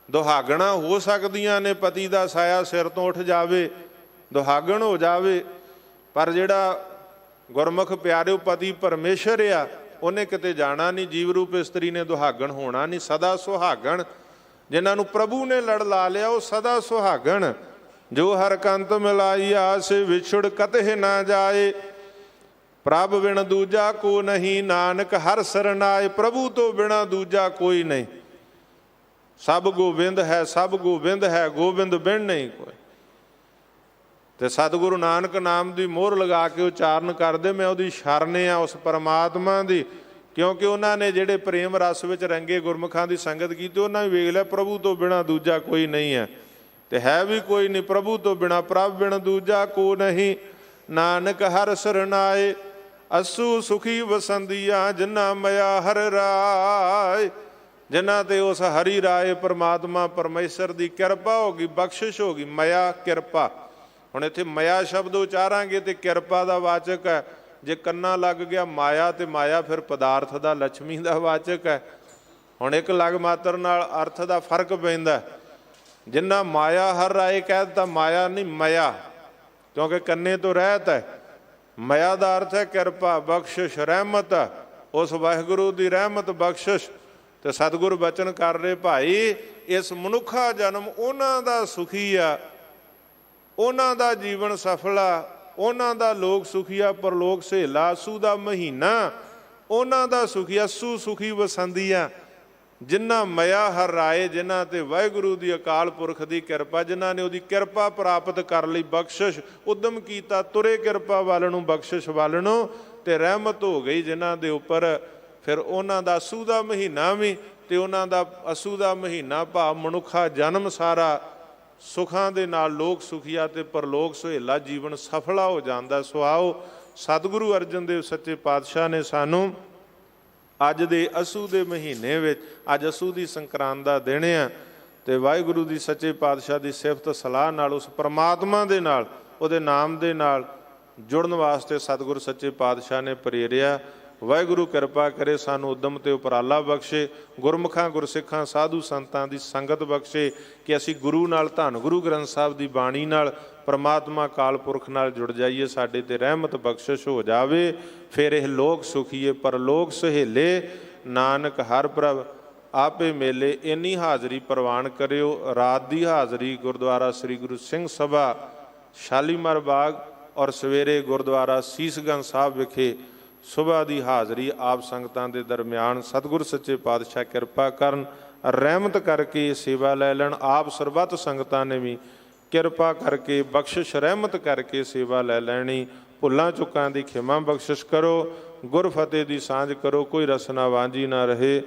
ਦੁਹਾਗਣਾ ਹੋ ਸਕਦੀਆਂ ਨੇ, ਪਤੀ ਦਾ ਸਾਇਆ ਸਿਰ ਤੋਂ ਉੱਠ ਜਾਵੇ, ਦੁਹਾਗਣ ਹੋ ਜਾਵੇ, ਪਰ ਜਿਹੜਾ ਗੁਰਮੁਖ ਪਿਆਰਿਓ ਪਤੀ ਪਰਮੇਸ਼ਰ ਆ, ਉਹਨੇ ਕਿਤੇ ਜਾਣਾ ਨਹੀਂ। ਜੀਵ ਰੂਪ ਇਸਤਰੀ ਨੇ ਦੁਹਾਗਣ ਹੋਣਾ ਨਹੀਂ, ਸਦਾ ਸੁਹਾਗਣ। ਜਿਨ੍ਹਾਂ ਨੂੰ ਪ੍ਰਭੂ ਨੇ ਲੜ ਲਾ ਲਿਆ ਉਹ ਸਦਾ ਸੁਹਾਗਣ। ਜੋ ਹਰ ਕੰਤ ਮਿਲਾਈ ਆਸ ਵਿਛੜ ਕਤਹਿ ਨਾ ਜਾਏ, ਪ੍ਰਭ ਬਿਨ ਦੂਜਾ ਕੋ ਨਹੀਂ, ਨਾਨਕ ਹਰ ਸਰਨਾਏ। ਪ੍ਰਭੂ ਤੋਂ ਬਿਨਾ ਦੂਜਾ ਕੋਈ ਨਹੀਂ। ਸਭ ਗੋਬਿੰਦ ਹੈ, ਸਭ ਗੋਬਿੰਦ ਹੈ, ਗੋਬਿੰਦ ਬਿਨ ਨਹੀਂ ਕੋਈ। ਤੇ ਸਤਿਗੁਰੂ ਨਾਨਕ ਨਾਮ ਦੀ ਮੋਹਰ ਲਗਾ ਕੇ ਉਚਾਰਨ ਕਰਦੇ, ਮੈਂ ਉਹਦੀ ਸ਼ਰਨ ਆ ਉਸ ਪਰਮਾਤਮਾ ਦੀ। ਕਿਉਂਕਿ ਉਹਨਾਂ ਨੇ ਜਿਹੜੇ ਪ੍ਰੇਮ ਰਸ ਵਿੱਚ ਰੰਗੇ ਗੁਰਮੁਖਾਂ ਦੀ ਸੰਗਤ ਕੀਤੀ, ਉਹਨਾਂ ਵੀ ਵੇਖ ਲਿਆ ਪ੍ਰਭੂ ਤੋਂ ਬਿਨਾ ਦੂਜਾ ਕੋਈ ਨਹੀਂ ਹੈ, ਤੇ ਹੈ ਵੀ ਕੋਈ ਨਹੀਂ ਪ੍ਰਭੂ ਤੋਂ ਬਿਨਾ। ਪ੍ਰਭ ਬਿਨ ਦੂਜਾ ਕੋ ਨਹੀਂ, ਨਾਨਕ ਹਰ ਸਰਨਾਏ। ਅਸੂ ਸੁਖੀ ਵਸੰਦੀਆਂ ਜਿਨ੍ਹਾਂ ਮਇਆ ਹਰ ਰਾਏ। ਜਿਨ੍ਹਾਂ ਤੇ ਉਸ ਹਰੀ ਰਾਏ ਪਰਮਾਤਮਾ ਪਰਮੇਸ਼ਰ ਦੀ ਕਿਰਪਾ ਹੋ ਗਈ, ਬਖਸ਼ਿਸ਼ ਹੋ ਗਈ। ਮਇਆ ਕਿਰਪਾ, ਹੁਣ ਇੱਥੇ ਮਇਆ ਸ਼ਬਦ ਉਚਾਰਾਂਗੇ ਤੇ ਕਿਰਪਾ ਦਾ ਵਾਚਕ ਹੈ। ਜੇ ਕੰਨਾ ਲੱਗ ਗਿਆ ਮਾਇਆ, ਤੇ ਮਾਇਆ ਫਿਰ ਪਦਾਰਥ ਦਾ, ਲక్ష్ਮੀ ਦਾ ਵਾਚਕ ਹੈ। ਹੁਣ ਇੱਕ ਲਗ ਮਾਤਰ ਨਾਲ ਅਰਥ ਦਾ ਫਰਕ ਪੈਂਦਾ। ਜਿੰਨਾ ਮਾਇਆ ਹਰ ਰਾਏ ਕਹਿ ਦਿੱਤਾ, ਮਾਇਆ ਨਹੀਂ ਮਇਆ, ਕਿਉਂਕਿ ਕੰਨੇ ਤੋਂ ਰਹਿਤ ਹੈ। ਮਇਆ ਦਾ ਅਰਥ ਹੈ ਕਿਰਪਾ, ਬਖਸ਼ਿਸ਼, ਰਹਿਮਤ। ਉਸ ਵਾਹਿਗੁਰੂ ਦੀ ਰਹਿਮਤ ਬਖਸ਼ਿਸ਼। ਤੇ ਸਤਿਗੁਰ ਬਚਨ ਕਰ ਰਹੇ, ਭਾਈ ਇਸ ਮਨੁੱਖਾ ਜਨਮ ਉਹਨਾਂ ਦਾ ਸੁਖੀ ਆ, ਉਹਨਾਂ ਦਾ ਜੀਵਨ ਸਫਲ ਆ, ਉਹਨਾਂ ਦਾ ਲੋਕ ਸੁਖੀਆ ਪਰਲੋਕ ਸਹੇਲਾ। ਅਸੂ ਦਾ ਮਹੀਨਾ ਉਹਨਾਂ ਦਾ ਸੁਖੀ, ਅਸੂ ਸੁਖੀ ਵਸੰਦੀਆਂ ਜਿਨ੍ਹਾਂ ਮਇਆ ਹਰ ਰਾਏ। ਜਿਨ੍ਹਾਂ ਤੇ ਵਾਹਿਗੁਰੂ ਦੀ ਅਕਾਲ ਪੁਰਖ ਦੀ ਕਿਰਪਾ, ਜਿਨ੍ਹਾਂ ਨੇ ਉਹਦੀ ਕਿਰਪਾ ਪ੍ਰਾਪਤ ਕਰ ਲਈ, ਬਖਸ਼ਿਸ਼ ਉਦਮ ਕੀਤਾ, ਤੁਰੇ ਕਿਰਪਾ ਵੱਲ ਨੂੰ, ਬਖਸ਼ਿਸ਼ ਵੱਲ ਨੂੰ, ਤੇ ਰਹਿਮਤ ਹੋ ਗਈ ਜਿਨ੍ਹਾਂ ਦੇ ਉੱਪਰ। ਫਿਰ ਉਹਨਾਂ ਦਾ ਅਸੂ ਦਾ ਮਹੀਨਾ ਵੀ, ਤੇ ਉਹਨਾਂ ਦਾ ਅਸੂ ਦਾ ਮਹੀਨਾ ਭਾਵ ਮਨੁੱਖਾ ਜਨਮ ਸਾਰਾ ਸੁੱਖਾਂ ਦੇ ਨਾਲ ਲੋਕ ਸੁਖੀਆ ਤੇ ਪਰਲੋਕ ਸੁਹੇਲਾ ਜੀਵਨ ਸਫਲਾ ਹੋ ਜਾਂਦਾ। ਸੋ ਆਓ, ਸਤਿਗੁਰੂ ਅਰਜਨ ਦੇਵ ਸੱਚੇ ਪਾਤਸ਼ਾਹ ਨੇ ਸਾਨੂੰ ਅੱਜ ਦੇ ਅਸੂ ਦੇ ਮਹੀਨੇ ਵਿੱਚ, ਅੱਜ ਅਸੂ ਦੀ ਸੰਕਰਾਂਤ ਦਾ ਦਿਨ ਆ, ਤੇ ਵਾਹਿਗੁਰੂ ਦੀ ਸੱਚੇ ਪਾਤਸ਼ਾਹ ਦੀ ਸਿਫਤ ਸਲਾਹ ਨਾਲ, ਉਸ ਪਰਮਾਤਮਾ ਦੇ ਨਾਲ, ਉਹਦੇ ਨਾਮ ਦੇ ਨਾਲ ਜੁੜਨ ਵਾਸਤੇ ਸਤਿਗੁਰੂ ਸੱਚੇ ਪਾਤਸ਼ਾਹ ਨੇ ਪ੍ਰੇਰਿਆ। ਵਾਹਿਗੁਰੂ ਕਿਰਪਾ ਕਰੇ, ਸਾਨੂੰ ਉਦਮ ਤੇ ਉਪਰਾਲਾ ਬਖਸ਼ੇ, ਗੁਰਮੁਖਾਂ ਗੁਰਸਿੱਖਾਂ ਸਾਧੂ ਸੰਤਾਂ ਦੀ ਸੰਗਤ ਬਖਸ਼ੇ, ਕਿ ਅਸੀਂ ਗੁਰੂ ਨਾਲ, ਧੰਨ ਗੁਰੂ ਗ੍ਰੰਥ ਸਾਹਿਬ ਦੀ ਬਾਣੀ ਨਾਲ, ਪਰਮਾਤਮਾ ਅਕਾਲ ਪੁਰਖ ਨਾਲ ਜੁੜ ਜਾਈਏ। ਸਾਡੇ ਤੇ ਰਹਿਮਤ ਬਖਸ਼ਿਸ਼ ਹੋ ਜਾਵੇ, ਫਿਰ ਇਹ ਲੋਕ ਸੁਖੀਏ ਪਰਲੋਕ ਸੁਹੇਲੇ। ਨਾਨਕ ਹਰ ਪ੍ਰਭ ਆਪੇ ਮੇਲੇ। ਇੰਨੀ ਹਾਜ਼ਰੀ ਪ੍ਰਵਾਨ ਕਰਿਓ। ਰਾਤ ਦੀ ਹਾਜ਼ਰੀ ਗੁਰਦੁਆਰਾ ਸ੍ਰੀ ਗੁਰੂ ਸਿੰਘ ਸਭਾ ਸ਼ਾਲੀਮਾਰ ਬਾਗ, ਔਰ ਸਵੇਰੇ ਗੁਰਦੁਆਰਾ ਸੀਸਗੰਜ ਸਾਹਿਬ ਵਿਖੇ ਸੁਬਾਹ ਦੀ ਹਾਜ਼ਰੀ ਆਪ ਸੰਗਤਾਂ ਦੇ ਦਰਮਿਆਨ। ਸਤਿਗੁਰ ਸੱਚੇ ਪਾਤਸ਼ਾਹ ਕਿਰਪਾ ਕਰਨ, ਰਹਿਮਤ ਕਰਕੇ ਸੇਵਾ ਲੈ ਲੈਣ। ਆਪ ਸਰਬੱਤ ਸੰਗਤਾਂ ਨੇ ਵੀ ਕਿਰਪਾ ਕਰਕੇ, ਬਖਸ਼ਿਸ਼ ਰਹਿਮਤ ਕਰਕੇ ਸੇਵਾ ਲੈ ਲੈਣੀ। ਭੁੱਲਾਂ ਚੁੱਕਾਂ ਦੀ ਖਿਮਾ ਬਖਸ਼ਿਸ਼ ਕਰੋ। ਗੁਰ ਫਤਿਹ ਦੀ ਸਾਂਝ ਕਰੋ। ਕੋਈ ਰਸਨਾ ਵਾਂਝੀ ਨਾ ਰਹੇ।